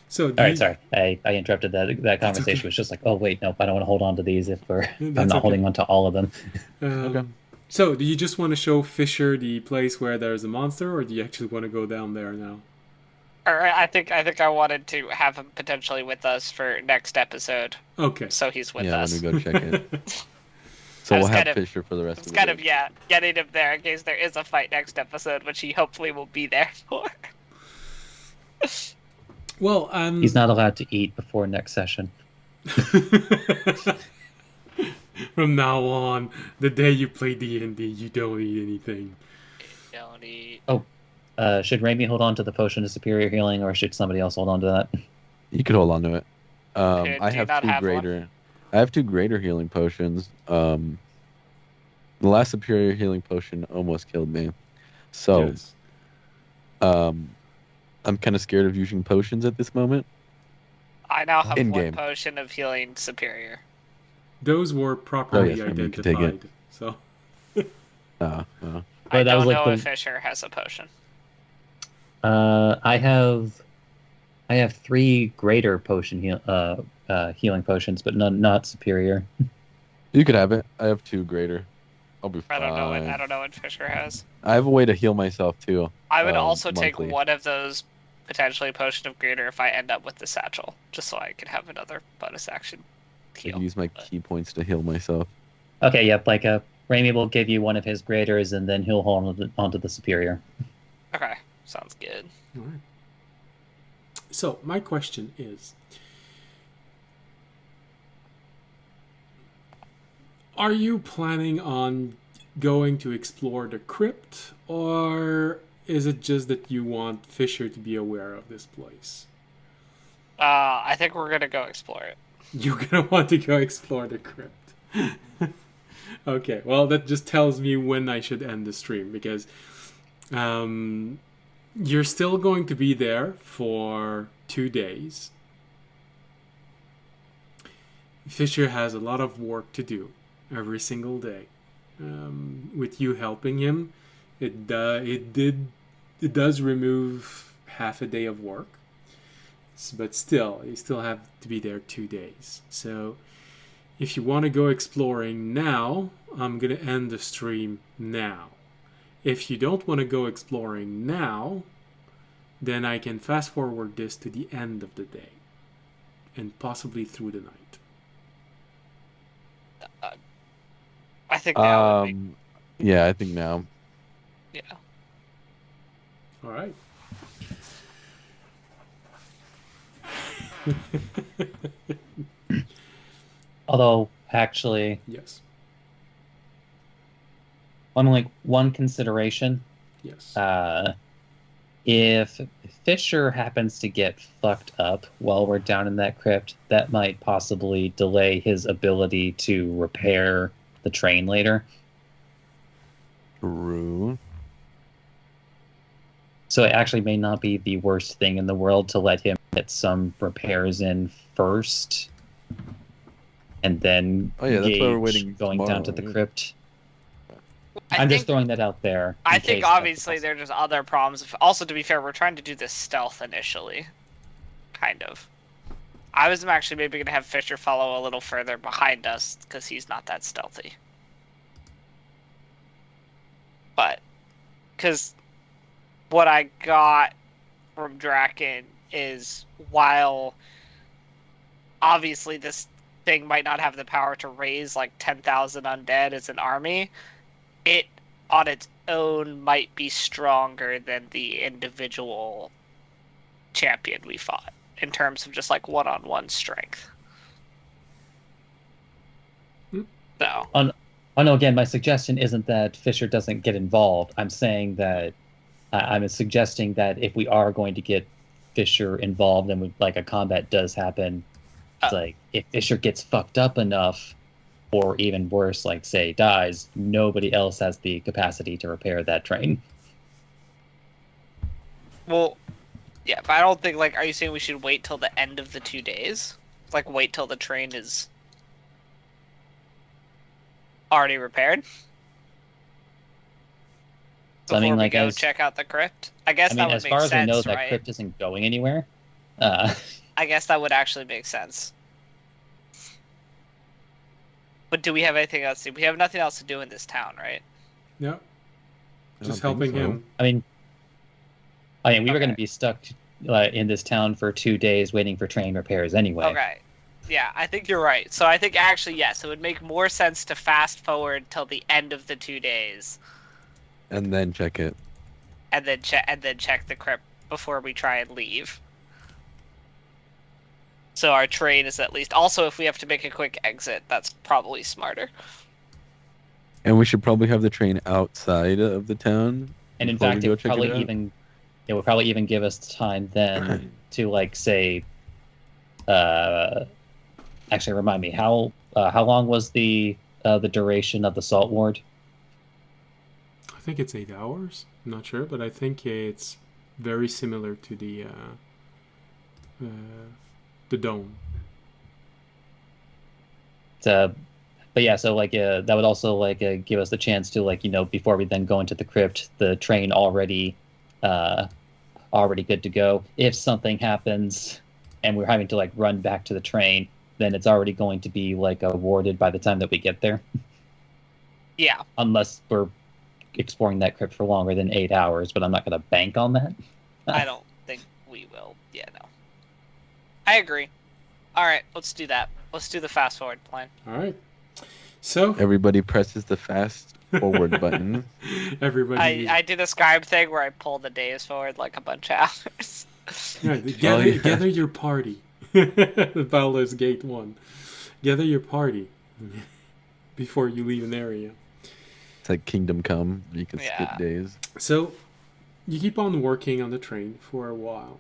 So, All right, sorry, I interrupted that conversation. okay. It was just like, oh wait, nope, I don't want to hold on to these if I'm That's not okay. holding on to all of them. Okay. So, do you just want to show Fisher the place where there's a monster, or do you actually want to go down there now? Or I think I wanted to have him potentially with us for next episode, Okay. so he's with Yeah, us. let me go check it. I So was we'll have kind of- Fisher for the rest It's of the kind day. of, yeah, getting him there in case there is a fight next episode, which he hopefully will be there for. Well, He's not allowed to eat before next session. From now on, the day you play D&D, you don't eat anything. Don't eat. Should Raimi hold on to the potion of superior healing, or should somebody else hold on to that? You could hold on to it. Okay, I do you have not 2 have one? greater. I have 2 greater healing potions. The last superior healing potion almost killed me. So, Yes. I'm kind of scared of using potions at this moment. I now have In-game. 1 potion of healing superior. Those were properly yes, I mean, you can take it. identified. So, But I that was don't like know the- if Fisher has a potion. I have 3 greater potion healing potions, but not superior. You could have it. I have 2 greater. I'll be I fine. don't know what Fisher has. I have a way to heal myself too. I would also take monthly. one of those potentially potion of greater if I end up with the satchel, just so I could have another bonus action I heal. can use my key points to heal myself. Okay, yep. Like Raimi will give you one of his graders, and then he'll hold onto the superior. Okay, sounds good. All right. So my question is, are you planning on going to explore the crypt, or is it just that you want Fisher to be aware of this place? I think we're gonna go explore it. You're gonna want to go explore the crypt. Okay, well that just tells me when I should end the stream, because you're still going to be there for 2 days. Fisher has a lot of work to do every single day. With you helping him, it does remove half a day of work, but still, you still have to be there 2 days. So if you want to go exploring now, I'm gonna end the stream now. If you don't want to go exploring now, then I can fast forward this to the end of the day and possibly through the night. I think now would be, Yeah, I think now. yeah. All right. Although, actually, Yes. one consideration. Yes. If Fisher happens to get fucked up while we're down in that crypt, that might possibly delay his ability to repair the train later. True. So it actually may not be the worst thing in the world to let him get some repairs in first, and then Oh yeah, that's why we're gauge waiting going down to the tomorrow, crypt. I I'm think, just throwing that out there. I in think case that's obviously possible. there's just other problems. Also, to be fair, we're trying to do this stealth initially, kind of. I was actually maybe gonna have Fisher follow a little further behind us because he's not that stealthy. But because what I got from Draken is, while obviously this thing might not have the power to raise like 10,000 undead as an army, it on its own might be stronger than the individual champion we fought in terms of just like one-on-one strength. So Oh no! Again, my suggestion isn't that Fisher doesn't get involved. I'm saying that I'm suggesting that if we are going to get Fisher involved and like a combat does happen, it's like if Fisher gets fucked up enough, or even worse, like say dies, nobody else has the capacity to repair that train. well, yeah, but I don't think, like, are you saying we should wait till the end of the 2 days? Like, wait till the train is already repaired? So, I Before mean, we like, go as- check out the crypt? I guess I that mean, would as make far as sense, we know, that right? crypt isn't going anywhere. I guess that would actually make sense. But do we have anything else to do? We have nothing else to do in this town, right? Yeah. I Just don't think helping so. him. I mean, we were Okay. going to be stuck in this town for 2 days waiting for train repairs anyway. Okay. Yeah, I think you're right. So I think actually, yes, it would make more sense to fast forward till the end of the 2 days And then check it. and then check the crypt before we try and leave. So our train is at least. Also, if we have to make a quick exit, that's probably smarter. And we should probably have the train outside of the town. And in before we fact, go check it out. it would probably even give us time then to like say, actually remind me how long was the duration of the salt ward? I think it's 8 hours. I'm not sure, but I think it's very similar to the dome. But yeah, so like that would also like give us the chance to like before we then go into the crypt, the train already good to go. If something happens and we're having to like run back to the train, then it's already going to be like awarded by the time that we get there. Yeah. Unless we're exploring that crypt for longer than 8 hours, but I'm not going to bank on that. I don't think we will. Yeah, no. I agree. All right, let's do that. Let's do the fast forward plan. All right. So Everybody presses the fast forward button. everybody, I did a Skype thing where I pulled the days forward like a bunch of hours. yeah, yeah. gather your party. The Baldur's Gate 1. Gather your party before you leave an area. It's like Kingdom Come. You can Yeah. skip days. So you keep on working on the train for a while.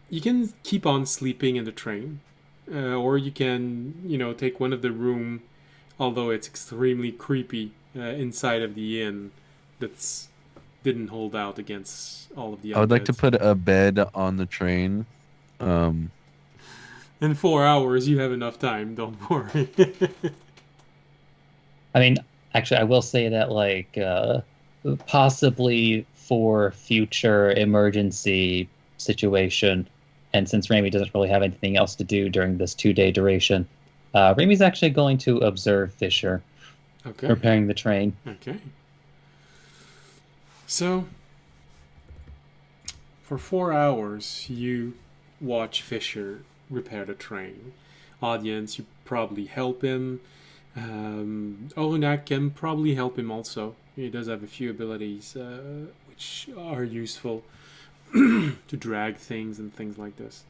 You can keep on sleeping in the train, or you can, take one of the room, although it's extremely creepy, inside of the inn that's didn't hold out against all of the I would like to undeads. put a bed on the train. In 4 hours, you have enough time. Don't worry. I mean, actually, I will say that, like, possibly for future emergency situation, and since Rami doesn't really have anything else to do during this 2-day duration, Rami's actually going to observe Fisher Okay. repairing the train. Okay. So, for 4 hours, you watch Fisher repair the train. Audience, you probably help him. Olunak can probably help him also. He does have a few abilities which are useful to drag things and things like this.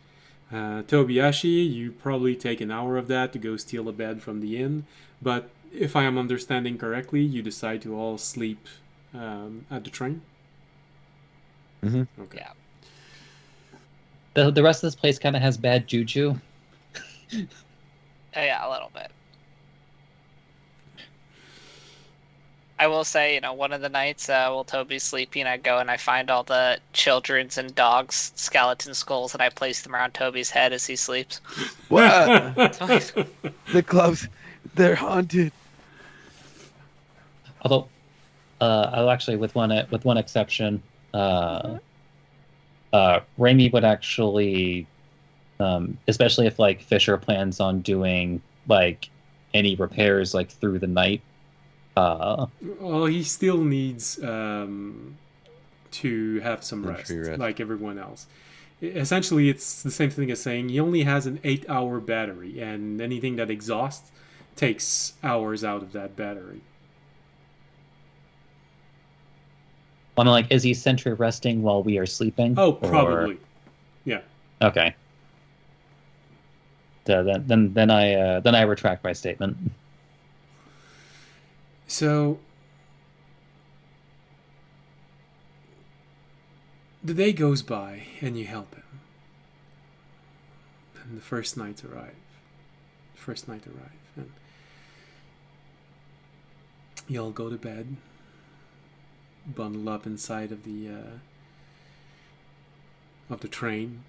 Tobiyashi, you probably take an hour of that to go steal a bed from the inn. But if I am understanding correctly, you decide to all sleep at the train? Mm-hmm. Okay. Yeah. The rest of this place kind of has bad juju. Yeah, a little bit. I will say, one of the nights while Toby's sleeping, I go and I find all the children's and dogs' skeleton skulls and I place them around Toby's head as he sleeps. What? The clubs, they're haunted. Although, I'll actually, with one exception, Rami would actually, especially if like Fisher plans on doing like any repairs like through the night. Well, he still needs to have some rest, Sentry rest. like everyone else. Essentially, it's the same thing as saying he only has an 8-hour battery, and anything that exhausts takes hours out of that battery. I mean, like, is he sentry resting while we are sleeping? Oh, Or- probably. Yeah. Okay. Then I retract my statement. So the day goes by, and you help him. And the first night arrives. And you all go to bed, bundle up inside of the train.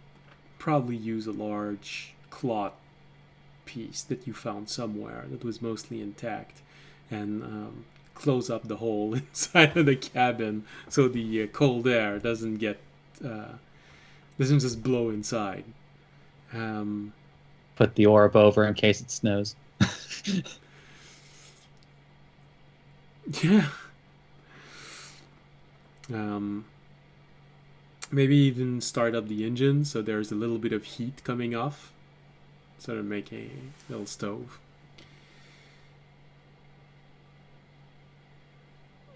Probably use a large cloth piece that you found somewhere that was mostly intact, and close up the hole inside of the cabin so the cold air doesn't just blow inside. Put the orb over in case it snows. Yeah. Maybe even start up the engine so there's a little bit of heat coming off. Sort of make a little stove.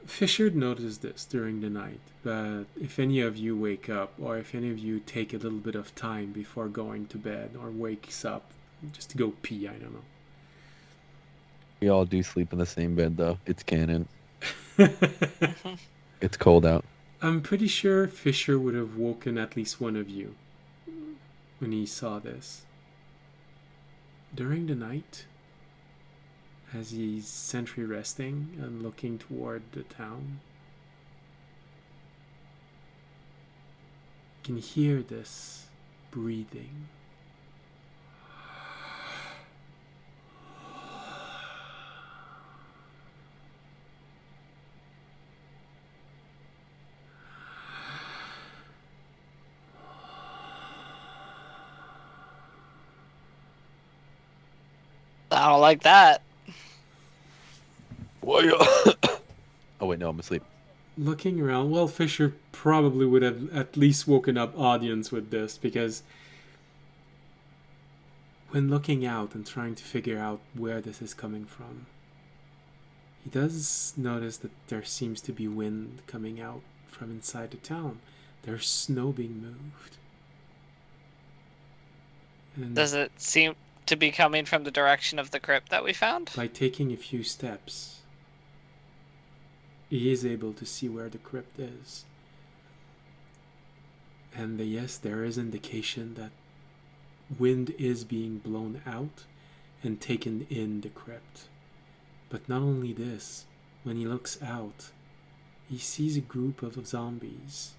Fisher noticed this during the night, but if any of you wake up, or if any of you take a little bit of time before going to bed, or wakes up just to go pee, I don't We all do sleep in the same bed, though. It's canon. know. It's cold out. I'm pretty sure Fisher would have woken at least one of you when he saw this. During the night, as he's sentry resting and looking toward the town, you can hear this breathing. I don't like that. Oh wait, no, I'm asleep. Looking around, well, Fisher probably would have at least woken up audience with this, because when looking out and trying to figure out where this is coming from, he does notice that there seems to be wind coming out from inside the town. There's snow being moved. And Does it seem to be coming from the direction of the crypt that we found? by taking a few steps, he is able to see where the crypt is. And yes, there is indication that wind is being blown out and taken in the crypt. But not only this, when he looks out, he sees a group of zombies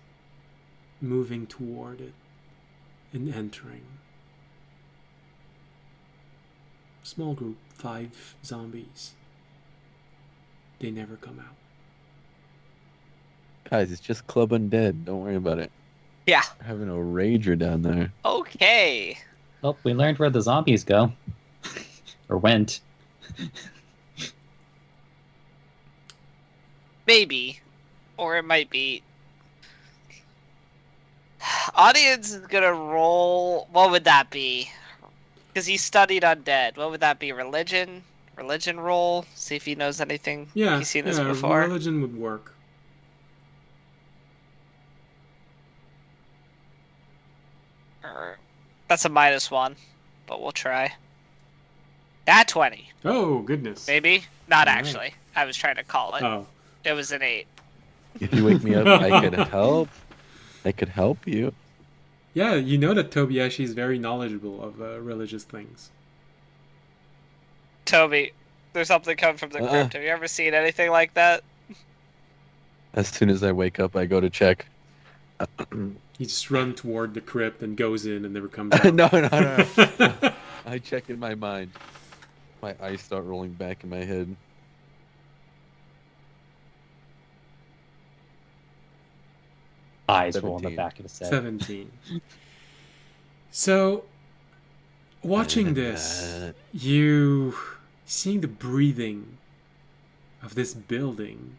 moving toward it and entering. Small group, 5 zombies. They never come out. Guys, it's just Club Undead. Don't worry about it. Yeah. We're having a rager down there. Okay. Oh, we learned where the zombies go. Or went. Maybe. Or it might be. Audience is gonna roll. What would that be? Because he studied undead. What would that be? Religion? Religion roll? See if he knows anything. Yeah, He's seen this yeah, before. religion would work. That's a -1, but we'll try. At 20. Oh, goodness. Maybe? Not Alright. actually. I was trying to call it. Oh. It was an 8. If you wake me up, I could help. I could help you. Yeah, you know that Tobiashi is very knowledgeable of religious things. Toby, there's something coming from the crypt. Have you ever seen anything like that? As soon as I wake up, I go to check. He just runs toward the crypt and goes in and never comes out. No. I check in my mind. My eyes start rolling back in my head. Eyes roll on the 17. back of his head. 17. So, watching this, you seeing the breathing of this building,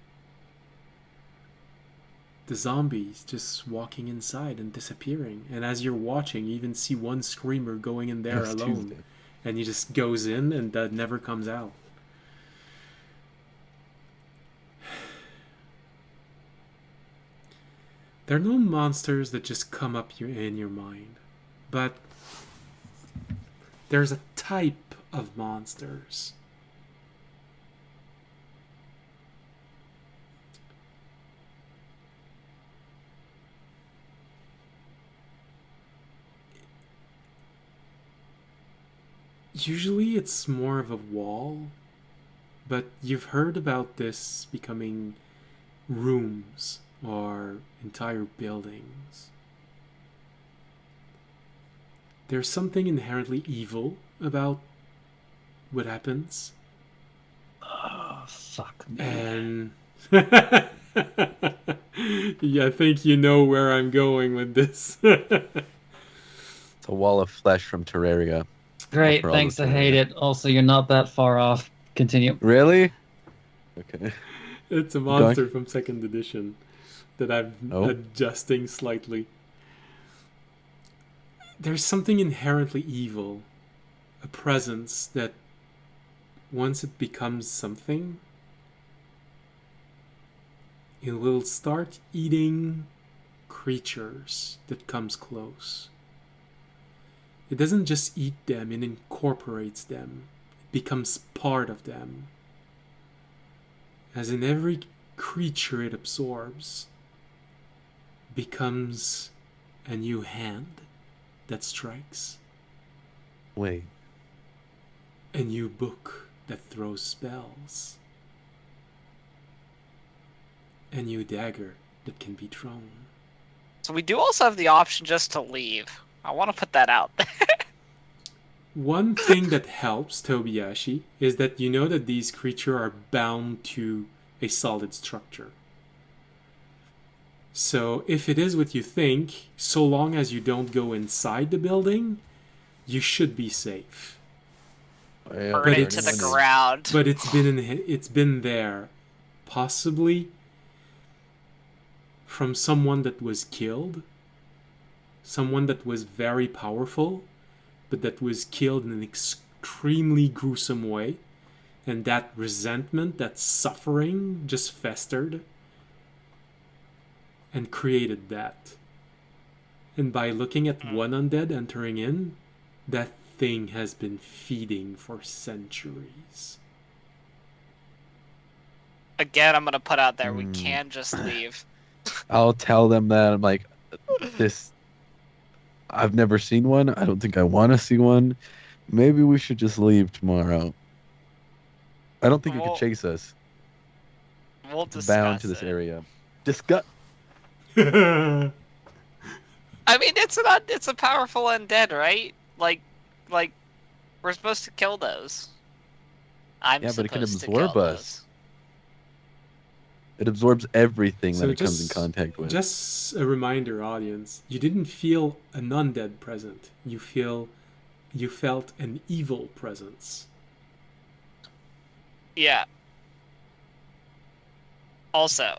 the zombies just walking inside and disappearing. And as you're watching, you even see one screamer going in there It's alone. Tuesday. And he just goes in and that never comes out. There are no monsters that just come up in your mind, but there's a type of monsters. Usually it's more of a wall, but you've heard about this becoming rooms or entire buildings. There's something inherently evil about what happens, Oh, fuck me. and yeah, I think you know where I'm going with this. It's a wall of flesh from Terraria. Great, for all thanks, the I hate it. Also, you're not that far off. Continue. Really? Okay. It's a monster from 2nd edition that I'm Oh. adjusting slightly. There's something inherently evil, a presence that once it becomes something, it will start eating creatures that comes close. It doesn't just eat them, it incorporates them. It becomes part of them. As in every creature it absorbs becomes a new hand that strikes, Wait. a new book that throws spells, a new dagger that can be thrown. So we do also have the option just to leave. I want to put that out there. One thing that helps Tobiashi is that you know that these creatures are bound to a solid structure. So if it is what you think, so long as you don't go inside the building, you should be safe. burn But it to the it's- ground. But it's been there, possibly from someone that was killed, someone that was very powerful, but that was killed in an extremely gruesome way, and that resentment, that suffering, just festered and created that. And by looking at one undead entering in, that thing has been feeding for centuries. Again, I'm gonna put out there, we can just leave. I'll tell them that I'm like, this. I've never seen one. I don't think I want to see one. Maybe we should just leave tomorrow. I don't think it Well, could chase us. We'll discuss Bound to this it. area. Discuss. I mean, it's a powerful undead, right? Like we're supposed to kill those. I'm Yeah, but it can supposed to absorb kill us. It absorbs everything So that it comes in just- contact with. Just a reminder, audience, you didn't feel an undead present. You felt an evil presence. Yeah. Also,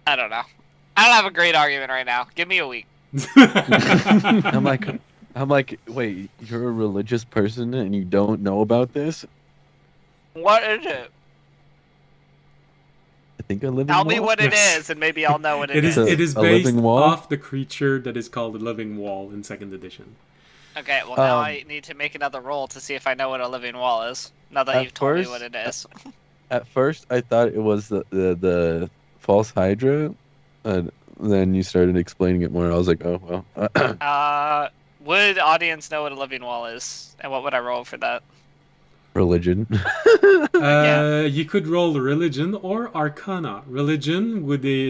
I don't know. I don't have a great argument right now. Give me a week. I'm like, wait, you're a religious person and you don't know about this? What is it? I think I live in Tell me what it Yes. is, and maybe I'll know what It is A- it is a based living wall? off the creature that is called the living wall in 2nd edition. Okay, well now Um, I need to make another roll to see if I know what a living wall is. Now that At you've told me first- what it is. At first, I thought it was the false Hydra, and then you started explaining it more. I was like, oh well, Would audience know what a living wall is, and what would I roll for that? religion. Yeah. You could roll religion or arcana. Religion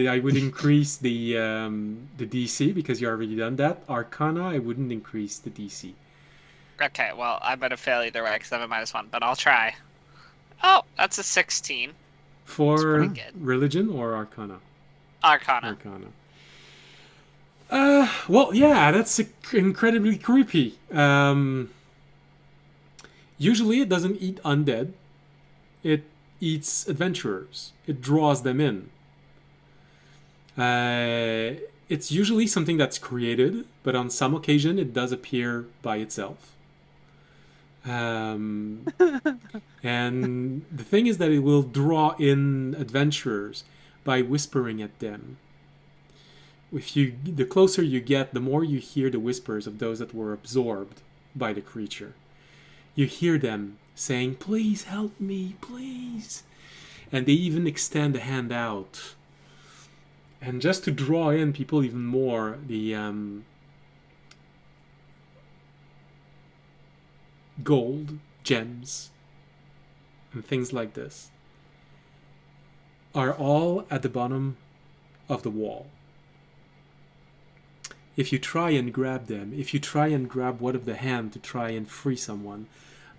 I would increase the DC because you already done that. Arcana, I wouldn't increase the DC. Okay, well I'm gonna fail either way because I'm a -1, but I'll try. Oh, that's a 16. For pretty good. religion or arcana? Arcana. Arcana. Well, yeah, that's incredibly creepy. Usually it doesn't eat undead. It eats adventurers. It draws them in. It's usually something that's created, but on some occasion it does appear by itself. And the thing is that it will draw in adventurers by whispering at them. The closer you get, the more you hear the whispers of those that were absorbed by the creature. You hear them saying, "Please help me, please." And they even extend a hand out. And just to draw in people even more, the gold, gems, and things like this are all at the bottom of the wall. If you try and grab them, if you try and grab one of the hand to try and free someone,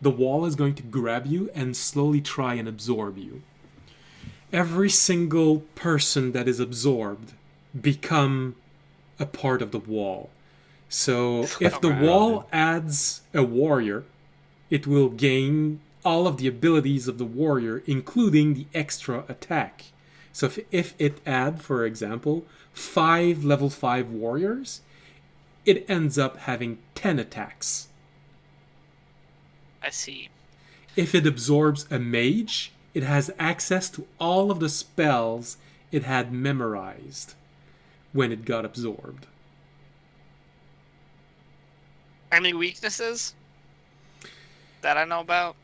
the wall is going to grab you and slowly try and absorb you. Every single person that is absorbed become a part of the wall. So if the wall adds a warrior, it will gain all of the abilities of the warrior, including the extra attack. So if it add, for example, 5 level 5 warriors, it ends up having 10 attacks. I see. If it absorbs a mage, it has access to all of the spells it had memorized when it got absorbed. Any weaknesses that I know about?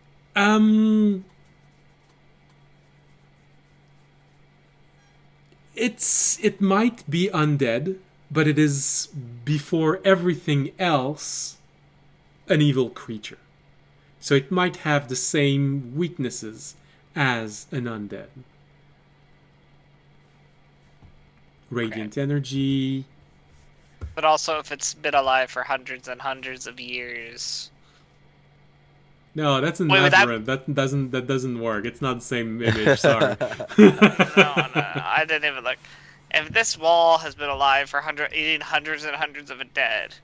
It might be undead, but it is before everything else an evil creature. So it might have the same weaknesses as an undead. Radiant energy. But also, if it's been alive for hundreds and hundreds of years. No, that's an Wait, aberrant. That doesn't work. It's not the same image. Sorry. No, I didn't even look. If this wall has been alive for eating hundreds and hundreds of dead,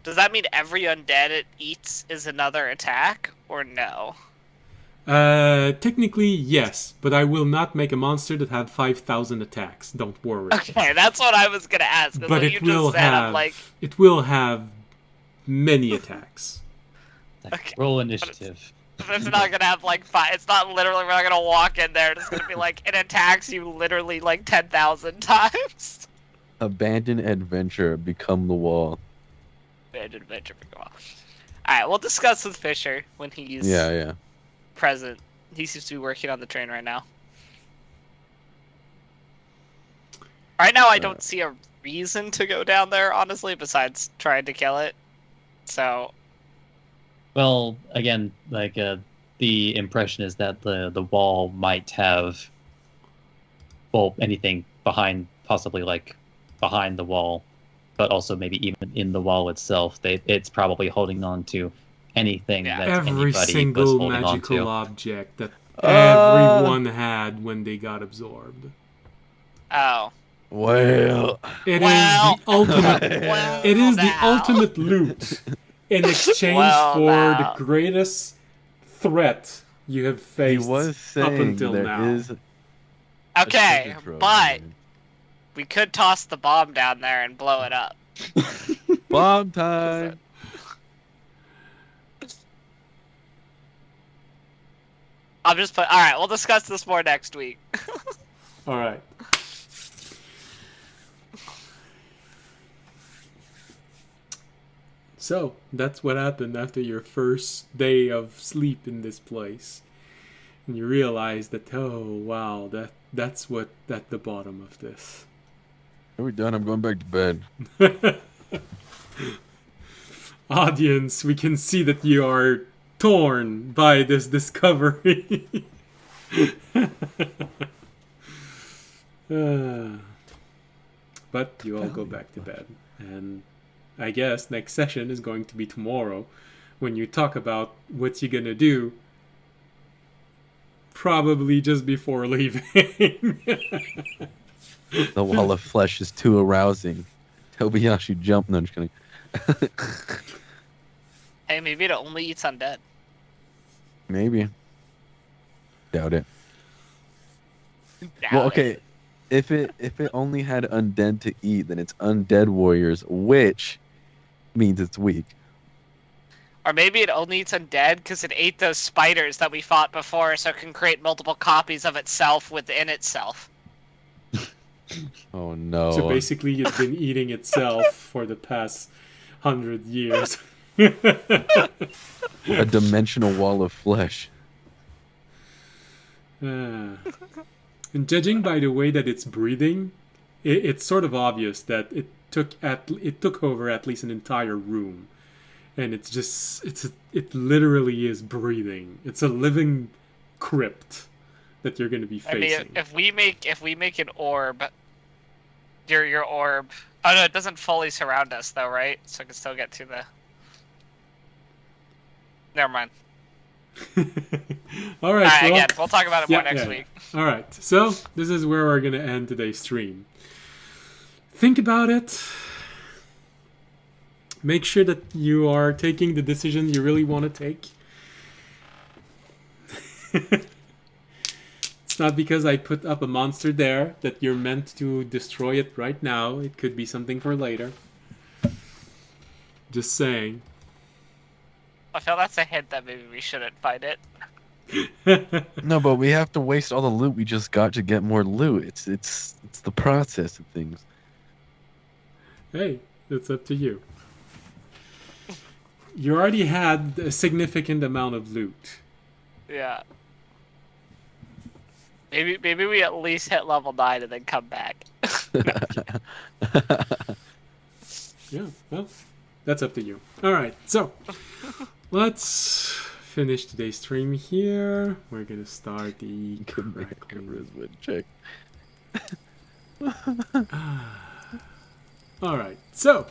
Does that mean every undead it eats is another attack, or no? Technically, yes, but I will not make a monster that had 5,000 attacks. Don't worry. Okay, that's what I was gonna ask. 'Cause But what you just said, I'm like, it will have many attacks. okay. Roll initiative. It's not gonna have like 5. It's not literally. We're not gonna walk in there. It's gonna be like it attacks you literally like 10,000 times. Abandon adventure, become the wall. Adventure. All right, we'll discuss with Fisher when he's Yeah. present. He seems to be working on the train right now. Right now, I don't see a reason to go down there, honestly, besides trying to kill it. So, Well, again, like the impression is that the wall might have, well, anything behind, possibly like behind the wall, but also maybe even in the wall itself. It's probably holding on to anything Yeah. that Every anybody was single holding on magical to. object that everyone had when they got absorbed. oh. Well, It is Well. the ultimate. Well, It is the now. ultimate loot in exchange Well, for now. the greatest threat you have he faced was up saying until there now. is a Okay, treasure trove, but man. we could toss the bomb down there and blow it up. Bomb time. I'm just put. All right, we'll discuss this more next week. All right. So that's what happened after your first day of sleep in this place, and you realize that wow, that's what at the bottom of this. Are we done? I'm going back to bed. Audience, we can see that you are torn by this discovery. But you all go back to bed, and I guess next session is going to be tomorrow, when you talk about what you're gonna do. Probably just before leaving. The wall of flesh is too arousing. Tobiyashi jump. No, I'm just kidding. Hey, maybe it only eats undead. Maybe. Doubt it. Doubt Well, it. okay. If it only had undead to eat, then it's undead warriors, which means it's weak. Or maybe it only eats undead because it ate those spiders that we fought before, so it can create multiple copies of itself within itself. Oh no. So basically, it's been eating itself for the past 100 years. A dimensional wall of flesh. And judging by the way that it's breathing, it's sort of obvious that it took over at least an entire room, and it literally is breathing. It's a living crypt that you're going to be I facing. mean, if we make an orb, your orb. Oh no, it doesn't fully surround us though, right? So it can still get to the. Never mind. All right. Alright, well, again, we'll talk about it more next yeah. week. All right. So this is where we're going to end today's stream. Think about it. Make sure that you are taking the decision you really want to take. It's not because I put up a monster there that you're meant to destroy it right now. It could be something for later. Just saying. I feel that's a hint that maybe we shouldn't fight it. No, but we have to waste all the loot we just got to get more loot. It's the process of things. Hey, it's up to you. You already had a significant amount of loot. Yeah. Maybe we at least hit level 9 and then come back. Yeah, well, that's up to you. Alright, so let's finish today's stream here. We're gonna start the crackling. Charisma check. Alright, so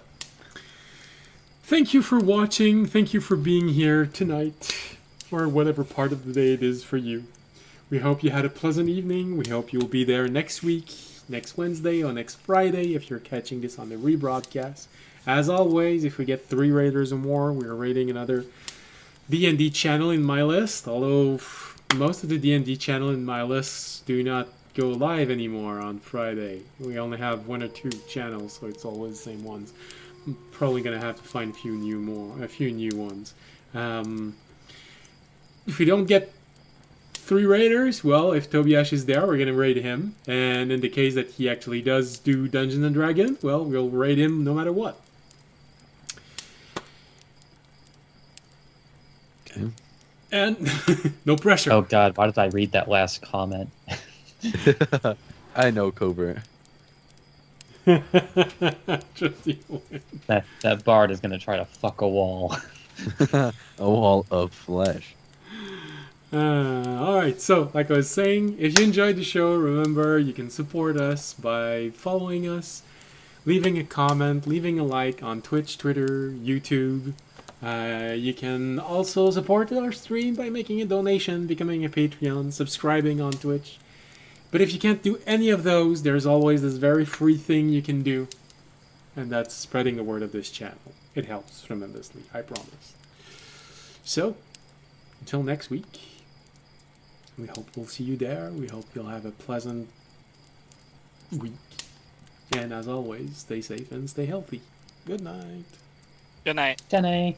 thank you for watching. Thank you for being here tonight, or whatever part of the day it is for you. We hope you had a pleasant evening. We hope you'll be there next week, next Wednesday or next Friday if you're catching this on the rebroadcast. As always, if we get 3 raiders or more, we're raiding another D&D channel in my list. Although most of the D&D channel in my list do not go live anymore on Friday. We only have 1 or 2 channels, so it's always the same ones. I'm probably gonna have to find a few new ones. If we don't get 3 raiders, well, if Tobiash is there, we're gonna raid him. And in the case that he actually does do Dungeons and Dragons, well, we'll raid him no matter what. Okay. And no pressure. Oh God, why did I read that last comment? I know, Covert. Just you win. That bard is gonna try to fuck a wall. A wall of flesh. Alright, so like I was saying, if you enjoyed the show, remember you can support us by following us, leaving a comment, leaving a like on Twitch, Twitter, YouTube. You can also support our stream by making a donation, becoming a Patreon, subscribing on Twitch. But if you can't do any of those, there's always this very free thing you can do, and that's spreading the word of this channel. It helps tremendously, I promise. So, until next week, we hope we'll see you there. We hope you'll have a pleasant week. And as always, stay safe and stay healthy. Good night. Good night. Jenny.